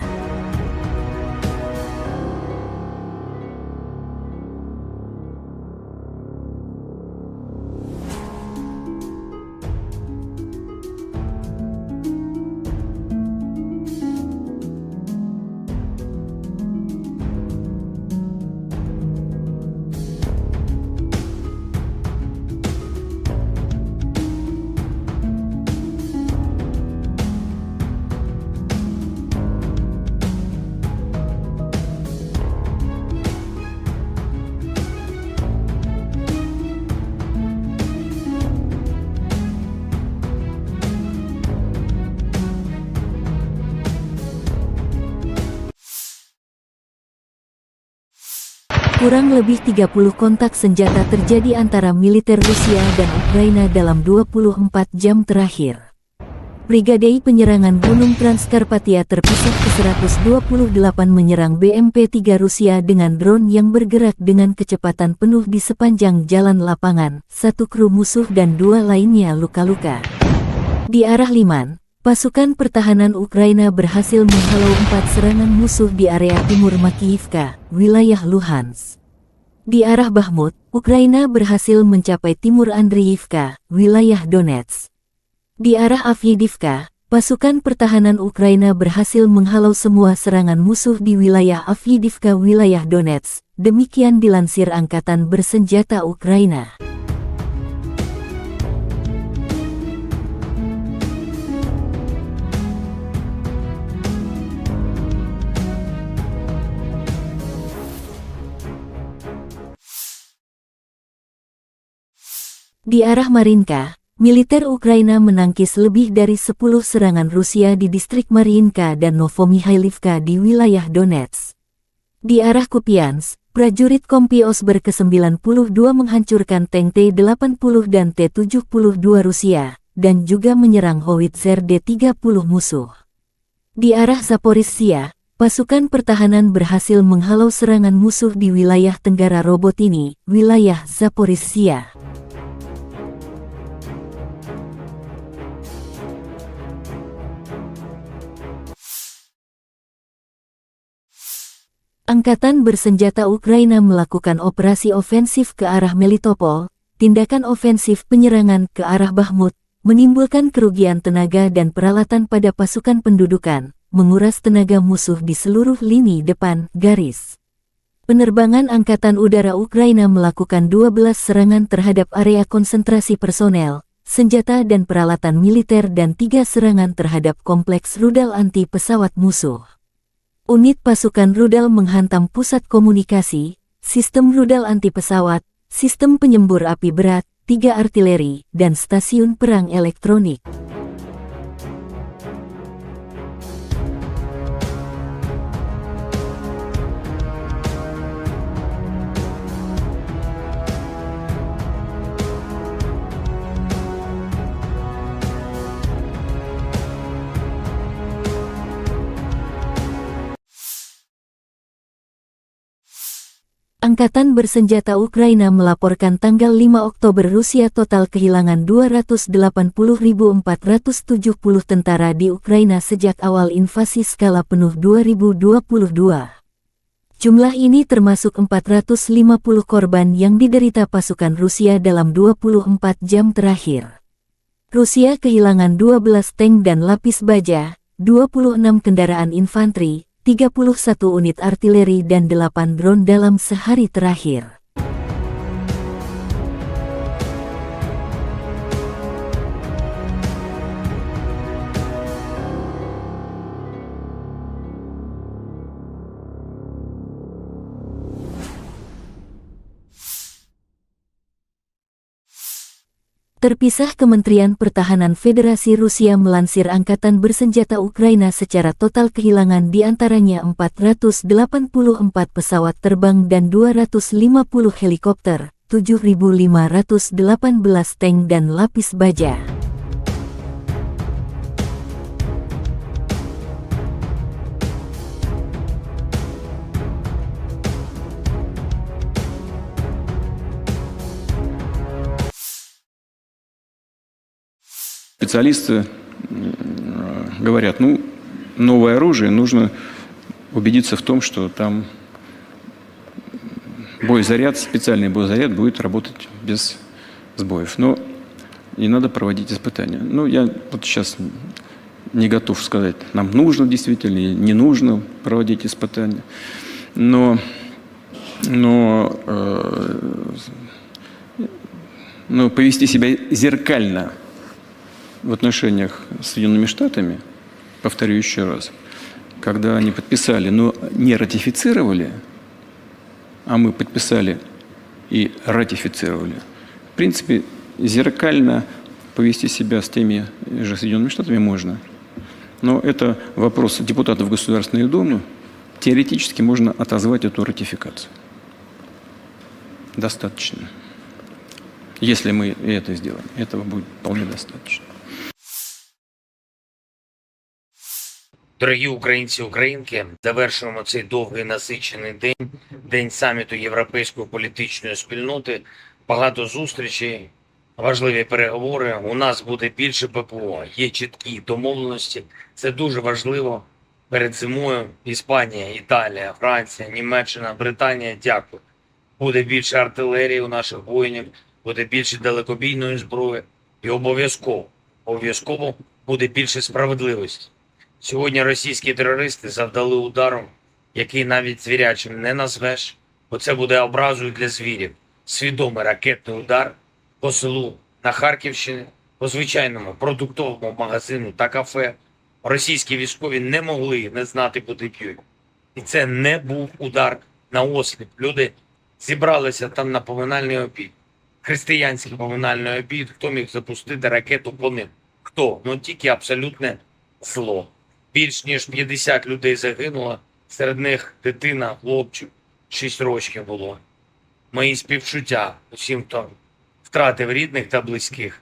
Kurang lebih 30 kontak senjata terjadi antara militer Rusia dan Ukraina dalam 24 jam terakhir. Brigade penyerangan Gunung Transkarpatia terpisah ke-128 menyerang BMP-3 Rusia dengan drone yang bergerak dengan kecepatan penuh di sepanjang jalan lapangan. 1 kru musuh dan 2 lainnya luka-luka. Di arah Liman, pasukan pertahanan Ukraina berhasil menghalau 4 serangan musuh di area timur Makiyivka, wilayah Luhansk. Di arah Bakhmut, Ukraina berhasil mencapai timur Andriivka, wilayah Donetsk. Di arah Avdiivka, pasukan pertahanan Ukraina berhasil menghalau semua serangan musuh di wilayah Avdiivka, wilayah Donetsk. Demikian dilansir Angkatan Bersenjata Ukraina. Di arah Marinka, militer Ukraina menangkis lebih dari 10 serangan Rusia di distrik Mariinka dan Novomihailivka di wilayah Donetsk. Di arah Kupiansk, prajurit Kompi Osber ke-92 menghancurkan tank T-80 dan T-72 Rusia, dan juga menyerang howitzer D-30 musuh. Di arah Zaporizhzhia, pasukan pertahanan berhasil menghalau serangan musuh di wilayah Tenggara Robotini, wilayah Zaporizhzhia. Angkatan Bersenjata Ukraina melakukan operasi ofensif ke arah Melitopol. Tindakan ofensif penyerangan ke arah Bakhmut menimbulkan kerugian tenaga dan peralatan pada pasukan pendudukan, menguras tenaga musuh di seluruh lini depan garis. Penerbangan Angkatan Udara Ukraina melakukan 12 serangan terhadap area konsentrasi personel, senjata dan peralatan militer dan 3 serangan terhadap kompleks rudal anti pesawat musuh. Unit pasukan rudal menghantam pusat komunikasi, sistem rudal anti pesawat, sistem penyembur api berat, 3 artileri, dan stasiun perang elektronik. Angkatan Bersenjata Ukraina melaporkan tanggal 5 Oktober Rusia total kehilangan 280.470 tentara di Ukraina sejak awal invasi skala penuh 2022. Jumlah ini termasuk 450 korban yang diderita pasukan Rusia dalam 24 jam terakhir. Rusia kehilangan 12 tank dan lapis baja, 26 kendaraan infanteri, 31 unit artileri dan 8 drone dalam sehari terakhir. Terpisah Kementerian Pertahanan Federasi Rusia melansir Angkatan Bersenjata Ukraina secara total kehilangan diantaranya 484 pesawat terbang dan 250 helikopter, 7.518 tank dan lapis baja. Специалисты говорят, новое оружие, нужно убедиться в том, что там специальный боезаряд будет работать без сбоев. Но не надо проводить испытания. Я вот сейчас не готов сказать, нам нужно действительно или не нужно проводить испытания. Но повести себя зеркально в отношениях с Соединенными Штатами, повторю еще раз, когда они подписали, но не ратифицировали, а мы подписали и ратифицировали, в принципе, зеркально повести себя с теми же Соединенными Штатами можно. Но это вопрос депутатов Государственной Думы. Теоретически можно отозвать эту ратификацию. Достаточно. Если мы это сделаем, этого будет вполне достаточно. Дорогі українці, українки, завершуємо цей довгий насичений день, день саміту Європейської політичної спільноти. Багато зустрічей, важливі переговори. У нас буде більше ППО, є чіткі домовленості. Це дуже важливо. Перед зимою Іспанія, Італія, Франція, Німеччина, Британія. Дякую. Буде більше артилерії у наших воїнів, буде більше далекобійної зброї і обов'язково буде більше справедливості. Сьогодні російські терористи завдали удару, який навіть звірячим не назвеш, бо це буде образою для звірів. Свідомий ракетний удар по селу на Харківщині, по звичайному продуктовому магазину та кафе. Російські військові не могли не знати, куди б'ють. І це не був удар на осліп. Люди зібралися там на поминальний обід. Християнський поминальний обід. Хто міг запустити ракету по ним? Хто? Ну тільки абсолютне зло. Більш ніж 50 людей загинуло, серед них дитина, хлопчик, 6 років було. Мої співчуття усім, хто втратив рідних та близьких.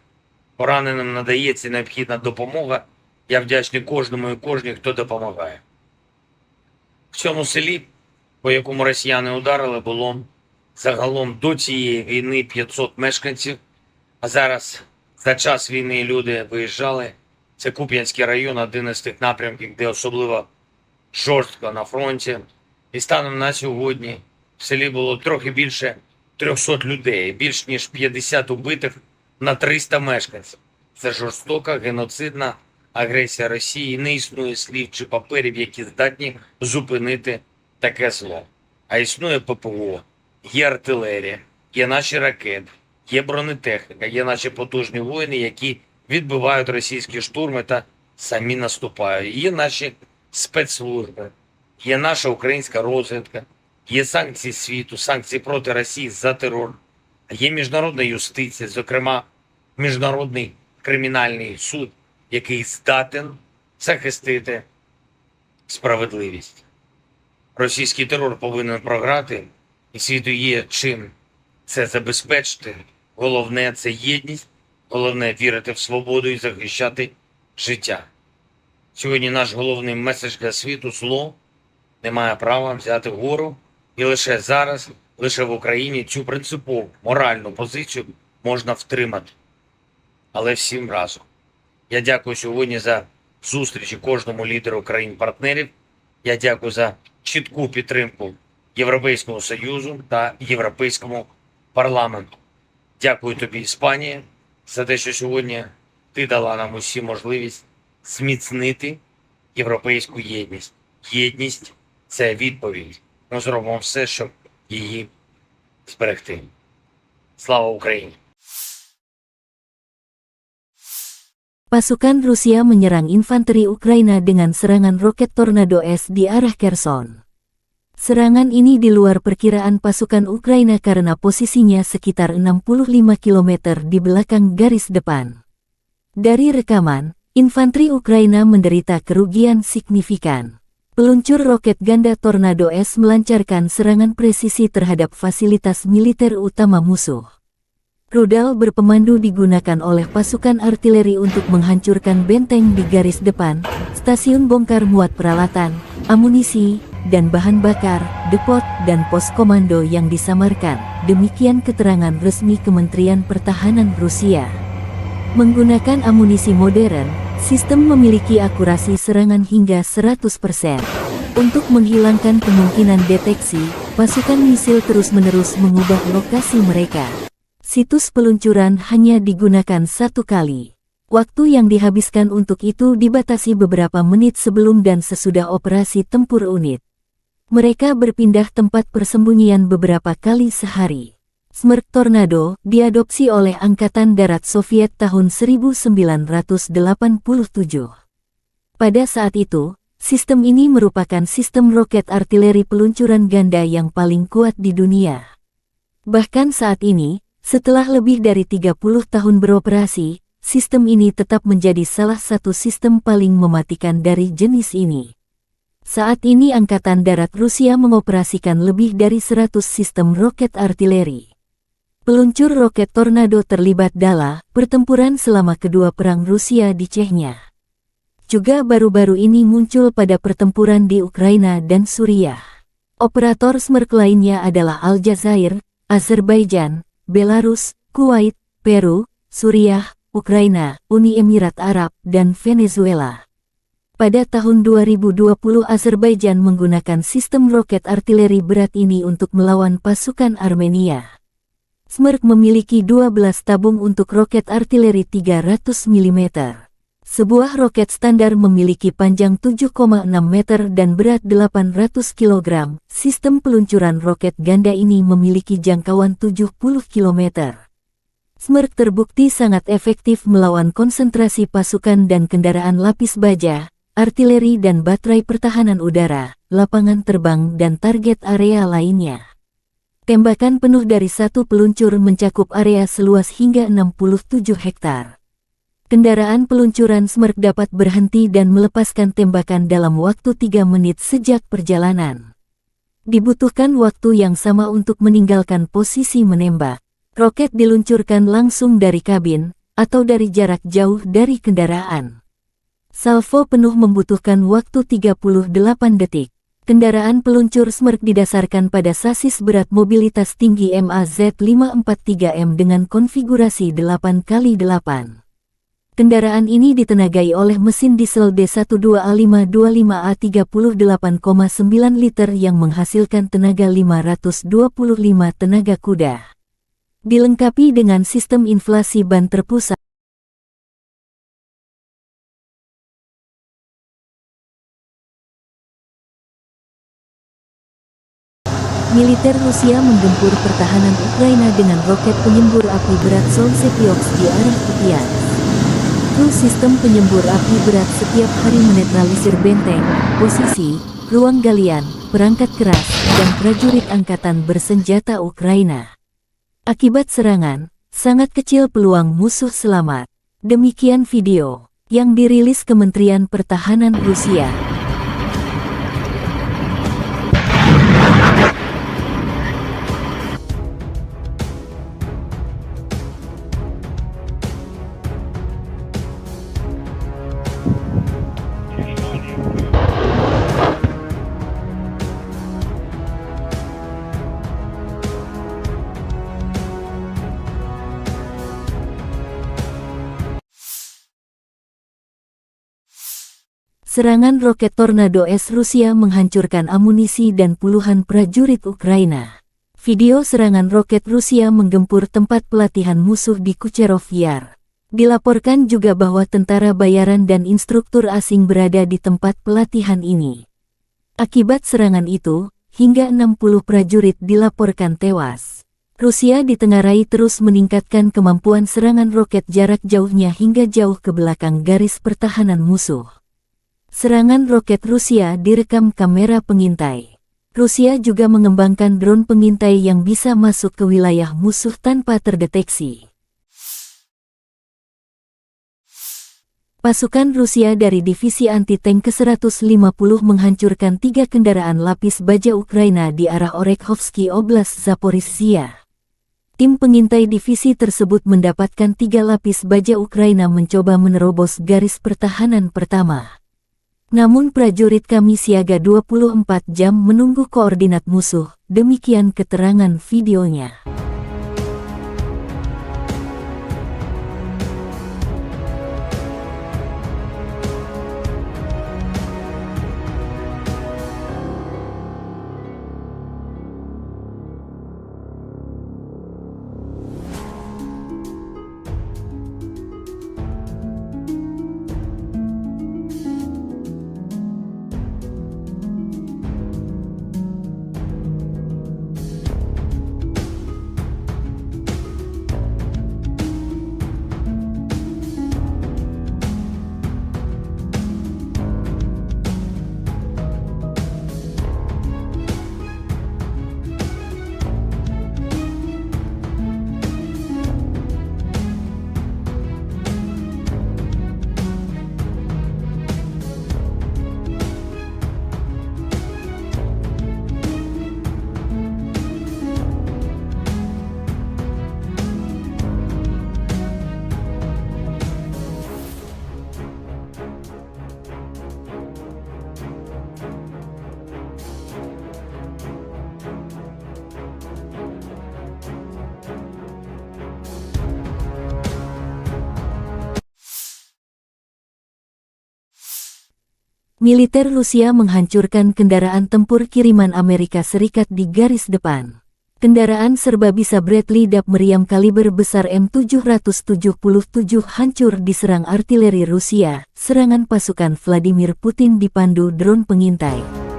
Пораненим надається необхідна допомога. Я вдячний кожному і кожній, хто допомагає. В цьому селі, по якому росіяни ударили, було загалом до цієї війни 500 мешканців, а зараз за час війни люди виїжджали. Це Куп'янський район, один із тих напрямків, де особливо жорстко на фронті. І станом на сьогодні в селі було трохи більше 300 людей, більш ніж 50 убитих на 300 мешканців. Це жорстока, геноцидна агресія Росії. Не існує слів чи паперів, які здатні зупинити таке зло. А існує ППО, є артилерія, є наші ракети, є бронетехніка, є наші потужні воїни, які відбивають російські штурми та самі наступають. Є наші спецслужби, є наша українська розвідка, є санкції світу, санкції проти Росії за терор, є міжнародна юстиція, зокрема Міжнародний кримінальний суд, який здатен захистити справедливість. Російський терор повинен програти, і світу є чим це забезпечити. Головне – це єдність. Головне – вірити в свободу і захищати життя. Сьогодні наш головний меседж для світу – зло не має права взяти вгору. І лише зараз, лише в Україні цю принципову моральну позицію можна втримати. Але всім разом. Я дякую сьогодні за зустрічі кожному лідеру країн-партнерів. Я дякую за чітку підтримку Європейського Союзу та Європейському парламенту. Дякую тобі, Іспанія, за те, що сьогодні ти дала нам усі можливість зміцнити європейську єдність. Єдність – це відповідь. Ми зробимо все, щоб її зберегти. Слава Україні! Pasukan Rusia menyerang infanteri Ukraina dengan serangan roket Tornado S di arah Kherson. Serangan ini di luar perkiraan pasukan Ukraina karena posisinya sekitar 65 km di belakang garis depan. Dari rekaman, infanteri Ukraina menderita kerugian signifikan. Peluncur roket ganda Tornado S melancarkan serangan presisi terhadap fasilitas militer utama musuh. Rudal berpemandu digunakan oleh pasukan artileri untuk menghancurkan benteng di garis depan, stasiun bongkar muat peralatan, amunisi, dan bahan bakar, depot, dan pos komando yang disamarkan. Demikian keterangan resmi Kementerian Pertahanan Rusia. Menggunakan amunisi modern, sistem memiliki akurasi serangan hingga 100%. Untuk menghilangkan kemungkinan deteksi, pasukan misil terus-menerus mengubah lokasi mereka. Situs peluncuran hanya digunakan satu kali. Waktu yang dihabiskan untuk itu dibatasi beberapa menit sebelum dan sesudah operasi tempur unit. Mereka berpindah tempat persembunyian beberapa kali sehari. Smerch Tornado diadopsi oleh Angkatan Darat Soviet tahun 1987. Pada saat itu, sistem ini merupakan sistem roket artileri peluncuran ganda yang paling kuat di dunia. Bahkan saat ini, setelah lebih dari 30 tahun beroperasi, sistem ini tetap menjadi salah satu sistem paling mematikan dari jenis ini. Saat ini Angkatan Darat Rusia mengoperasikan lebih dari 100 sistem roket artileri. Peluncur roket Tornado terlibat dalam pertempuran selama kedua perang Rusia di Chechnya. juga baru-baru ini muncul pada pertempuran di Ukraina dan Suriah. Operator Smerk lainnya adalah Aljazair, Azerbaijan, Belarus, Kuwait, Peru, Suriah, Ukraina, Uni Emirat Arab, dan Venezuela. Pada tahun 2020 Azerbaijan menggunakan sistem roket artileri berat ini untuk melawan pasukan Armenia. Smerk memiliki 12 tabung untuk roket artileri 300 mm. Sebuah roket standar memiliki panjang 7,6 meter dan berat 800 kg. Sistem peluncuran roket ganda ini memiliki jangkauan 70 km. Smerk terbukti sangat efektif melawan konsentrasi pasukan dan kendaraan lapis baja, artileri dan baterai pertahanan udara, lapangan terbang dan target area lainnya. Tembakan penuh dari satu peluncur mencakup area seluas hingga 67 hektar. Kendaraan peluncuran Smerk dapat berhenti dan melepaskan tembakan dalam waktu 3 menit sejak perjalanan. Dibutuhkan waktu yang sama untuk meninggalkan posisi menembak. Roket diluncurkan langsung dari kabin, atau dari jarak jauh dari kendaraan. Salvo penuh membutuhkan waktu 38 detik. Kendaraan peluncur Smerk didasarkan pada sasis berat mobilitas tinggi MAZ543M dengan konfigurasi 8x8. Kendaraan ini ditenagai oleh mesin diesel D12A525A 38,9 liter yang menghasilkan tenaga 525 tenaga kuda. Dilengkapi dengan sistem inflasi ban terpusat. Militer Rusia menggempur pertahanan Ukraina dengan roket penyembur api berat Solsyekioks di arah Kupiansk. Kru sistem penyembur api berat setiap hari menetralisir benteng, posisi, ruang galian, perangkat keras, dan prajurit angkatan bersenjata Ukraina. Akibat serangan, sangat kecil peluang musuh selamat. Demikian video yang dirilis Kementerian Pertahanan Rusia. Serangan roket Tornado S Rusia menghancurkan amunisi dan puluhan prajurit Ukraina. Video serangan roket Rusia menggempur tempat pelatihan musuh di Kucherov Yar. Dilaporkan juga bahwa tentara bayaran dan instruktur asing berada di tempat pelatihan ini. Akibat serangan itu, hingga 60 prajurit dilaporkan tewas. Rusia ditengarai terus meningkatkan kemampuan serangan roket jarak jauhnya hingga jauh ke belakang garis pertahanan musuh. Serangan roket Rusia direkam kamera pengintai. Rusia juga mengembangkan drone pengintai yang bisa masuk ke wilayah musuh tanpa terdeteksi. Pasukan Rusia dari Divisi Anti-Tank ke-150 menghancurkan 3 kendaraan lapis baja Ukraina di arah Orekhovsky Oblast Zaporizhia. Tim pengintai divisi tersebut mendapatkan 3 lapis baja Ukraina mencoba menerobos garis pertahanan pertama. Namun prajurit kami siaga 24 jam menunggu koordinat musuh, demikian keterangan videonya. Militer Rusia menghancurkan kendaraan tempur kiriman Amerika Serikat di garis depan. Kendaraan serba bisa Bradley DAB meriam kaliber besar M777 hancur diserang artileri Rusia. Serangan pasukan Vladimir Putin dipandu drone pengintai.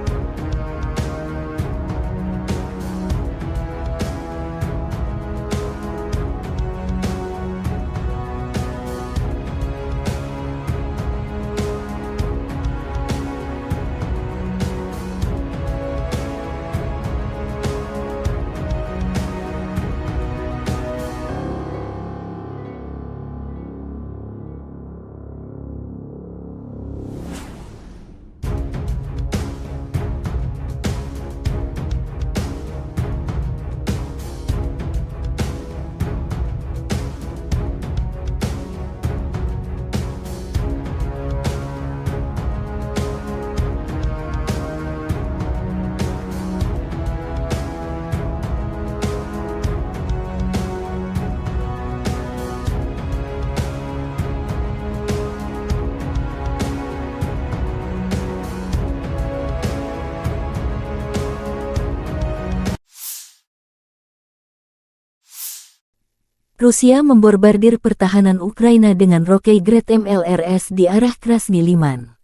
Rusia membombardir pertahanan Ukraina dengan roket Grad MLRS di arah Krasny Liman.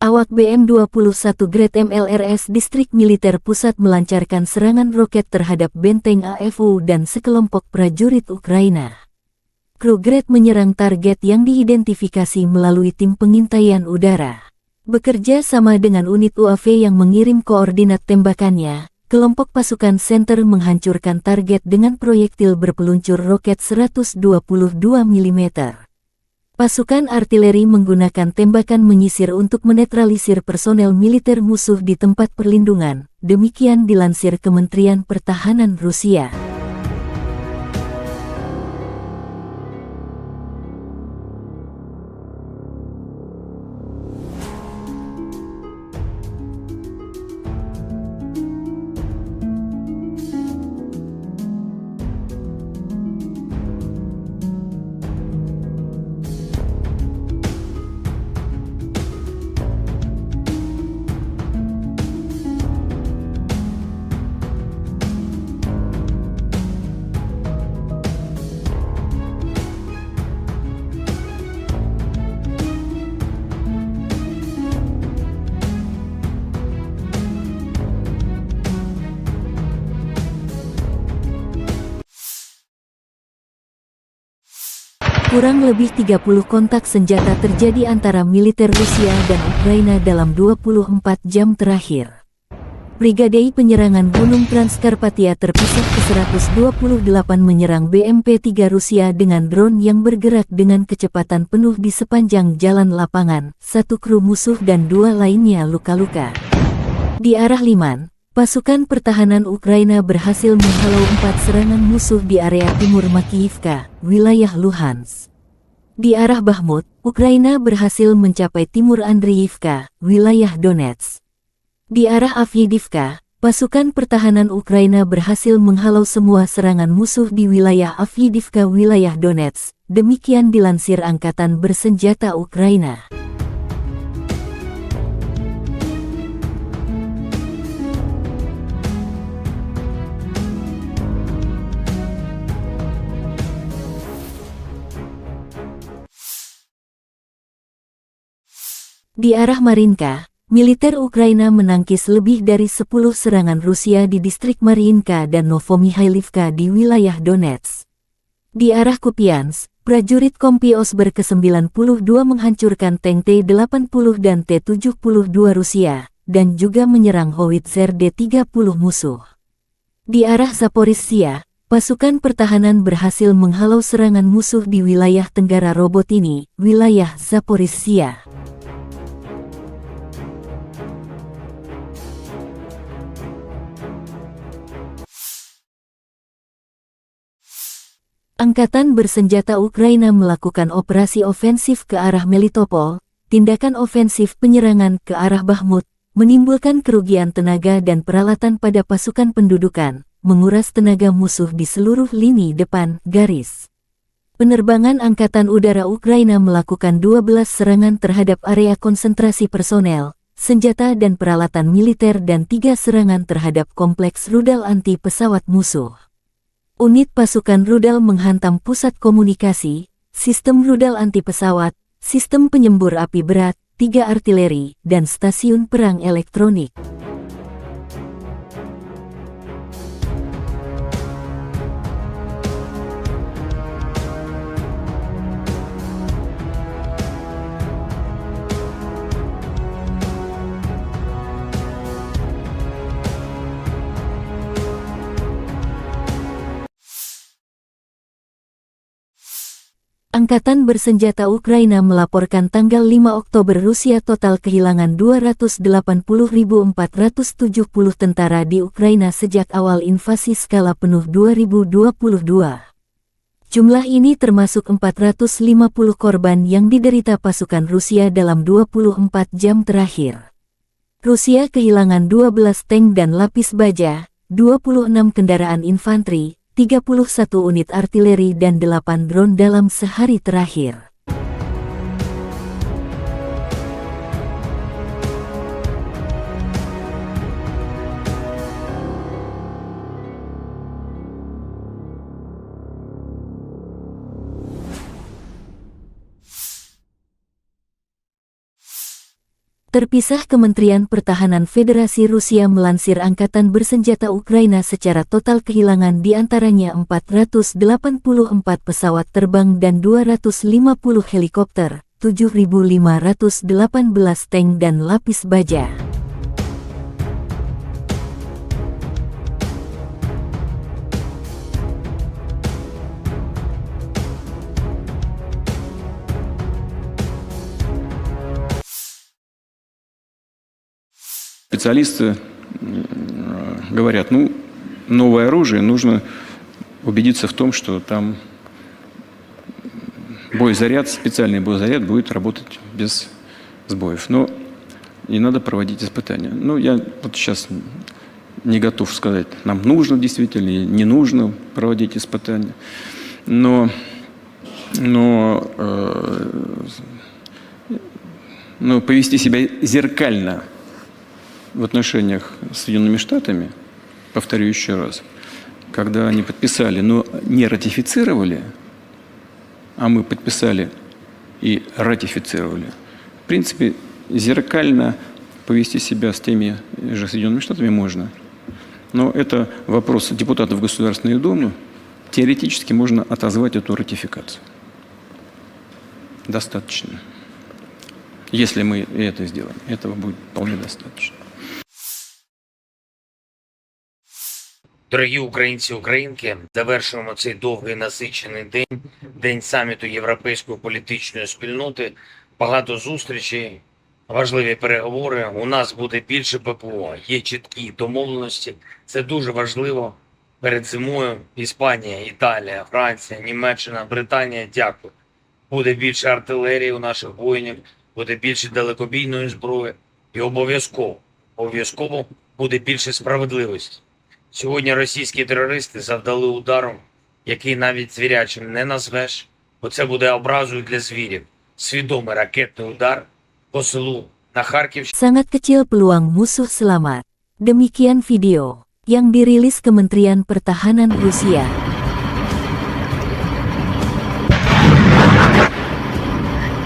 Awak BM-21 Grad MLRS Distrik Militer Pusat melancarkan serangan roket terhadap benteng AFU dan sekelompok prajurit Ukraina. Kru Grad menyerang target yang diidentifikasi melalui tim pengintaian udara. Bekerja sama dengan unit UAV yang mengirim koordinat tembakannya, kelompok pasukan Center menghancurkan target dengan proyektil berpeluncur roket 122 mm. Pasukan artileri menggunakan tembakan menyisir untuk menetralisir personel militer musuh di tempat perlindungan, demikian dilansir Kementerian Pertahanan Rusia. Kurang lebih 30 kontak senjata terjadi antara militer Rusia dan Ukraina dalam 24 jam terakhir. Brigade Penyerangan Gunung Transkarpatia terpisah ke-128 menyerang BMP-3 Rusia dengan drone yang bergerak dengan kecepatan penuh di sepanjang jalan lapangan. 1 kru musuh dan 2 lainnya luka-luka. Di arah Liman, pasukan pertahanan Ukraina berhasil menghalau 4 serangan musuh di area timur Makiyivka, wilayah Luhansk. Di arah Bakhmut, Ukraina berhasil mencapai timur Andriivka, wilayah Donetsk. Di arah Avdiivka, pasukan pertahanan Ukraina berhasil menghalau semua serangan musuh di wilayah Avdiivka, wilayah Donetsk. Demikian dilansir Angkatan Bersenjata Ukraina. Di arah Marinka, militer Ukraina menangkis lebih dari 10 serangan Rusia di distrik Mariinka dan Novomihailivka di wilayah Donetsk. Di arah Kupiansk, prajurit Kompi Osber ke-92 menghancurkan tank T-80 dan T-72 Rusia, dan juga menyerang howitzer D-30 musuh. Di arah Zaporizhzhia, pasukan pertahanan berhasil menghalau serangan musuh di wilayah Tenggara Robotini, wilayah Zaporizhzhia. Angkatan Bersenjata Ukraina melakukan operasi ofensif ke arah Melitopol, tindakan ofensif penyerangan ke arah Bakhmut, menimbulkan kerugian tenaga dan peralatan pada pasukan pendudukan, menguras tenaga musuh di seluruh lini depan garis. Penerbangan Angkatan Udara Ukraina melakukan 12 serangan terhadap area konsentrasi personel, senjata dan peralatan militer dan 3 serangan terhadap kompleks rudal anti pesawat musuh. Unit pasukan rudal menghantam pusat komunikasi, sistem rudal anti pesawat, sistem penyembur api berat, 3 artileri, dan stasiun perang elektronik. Angkatan bersenjata Ukraina melaporkan tanggal 5 Oktober Rusia total kehilangan 280.470 tentara di Ukraina sejak awal invasi skala penuh 2022. Jumlah ini termasuk 450 korban yang diderita pasukan Rusia dalam 24 jam terakhir. Rusia kehilangan 12 tank dan lapis baja, 26 kendaraan infanteri, 31 unit artileri dan 8 drone dalam sehari terakhir. Terpisah, Kementerian Pertahanan Federasi Rusia melansir Angkatan Bersenjata Ukraina secara total kehilangan diantaranya 484 pesawat terbang dan 250 helikopter, 7.518 tank dan lapis baja. Специалисты говорят, новое оружие, нужно убедиться в том, что там боезаряд, специальный боезаряд будет работать без сбоев. Но не надо проводить испытания. Я вот сейчас не готов сказать, нам нужно действительно или не нужно проводить испытания. Но повести себя зеркально в отношениях с Соединенными Штатами, повторю еще раз, когда они подписали, но не ратифицировали, а мы подписали и ратифицировали, в принципе, зеркально повести себя с теми же Соединенными Штатами можно. Но это вопрос депутатов Государственной Думы. Теоретически можно отозвать эту ратификацию. Достаточно. Если мы это сделаем, этого будет вполне достаточно. Дорогі українці і українки, завершуємо цей довгий насичений день, день саміту Європейської політичної спільноти. Багато зустрічей, важливі переговори. У нас буде більше ППО, є чіткі домовленості. Це дуже важливо. Перед зимою Іспанія, Італія, Франція, Німеччина, Британія, дякую. Буде більше артилерії у наших воїнів, буде більше далекобійної зброї і обов'язково буде більше справедливості. Сьогодні російські терористи завдали ударом, який навіть звірячим не назвеш, бо це буде образою для звірів. Свідомий ракетний удар по селу на Харківщині. Sangat kecil peluang musuh selamat. Demikian video yang dirilis Kementerian Pertahanan Rusia.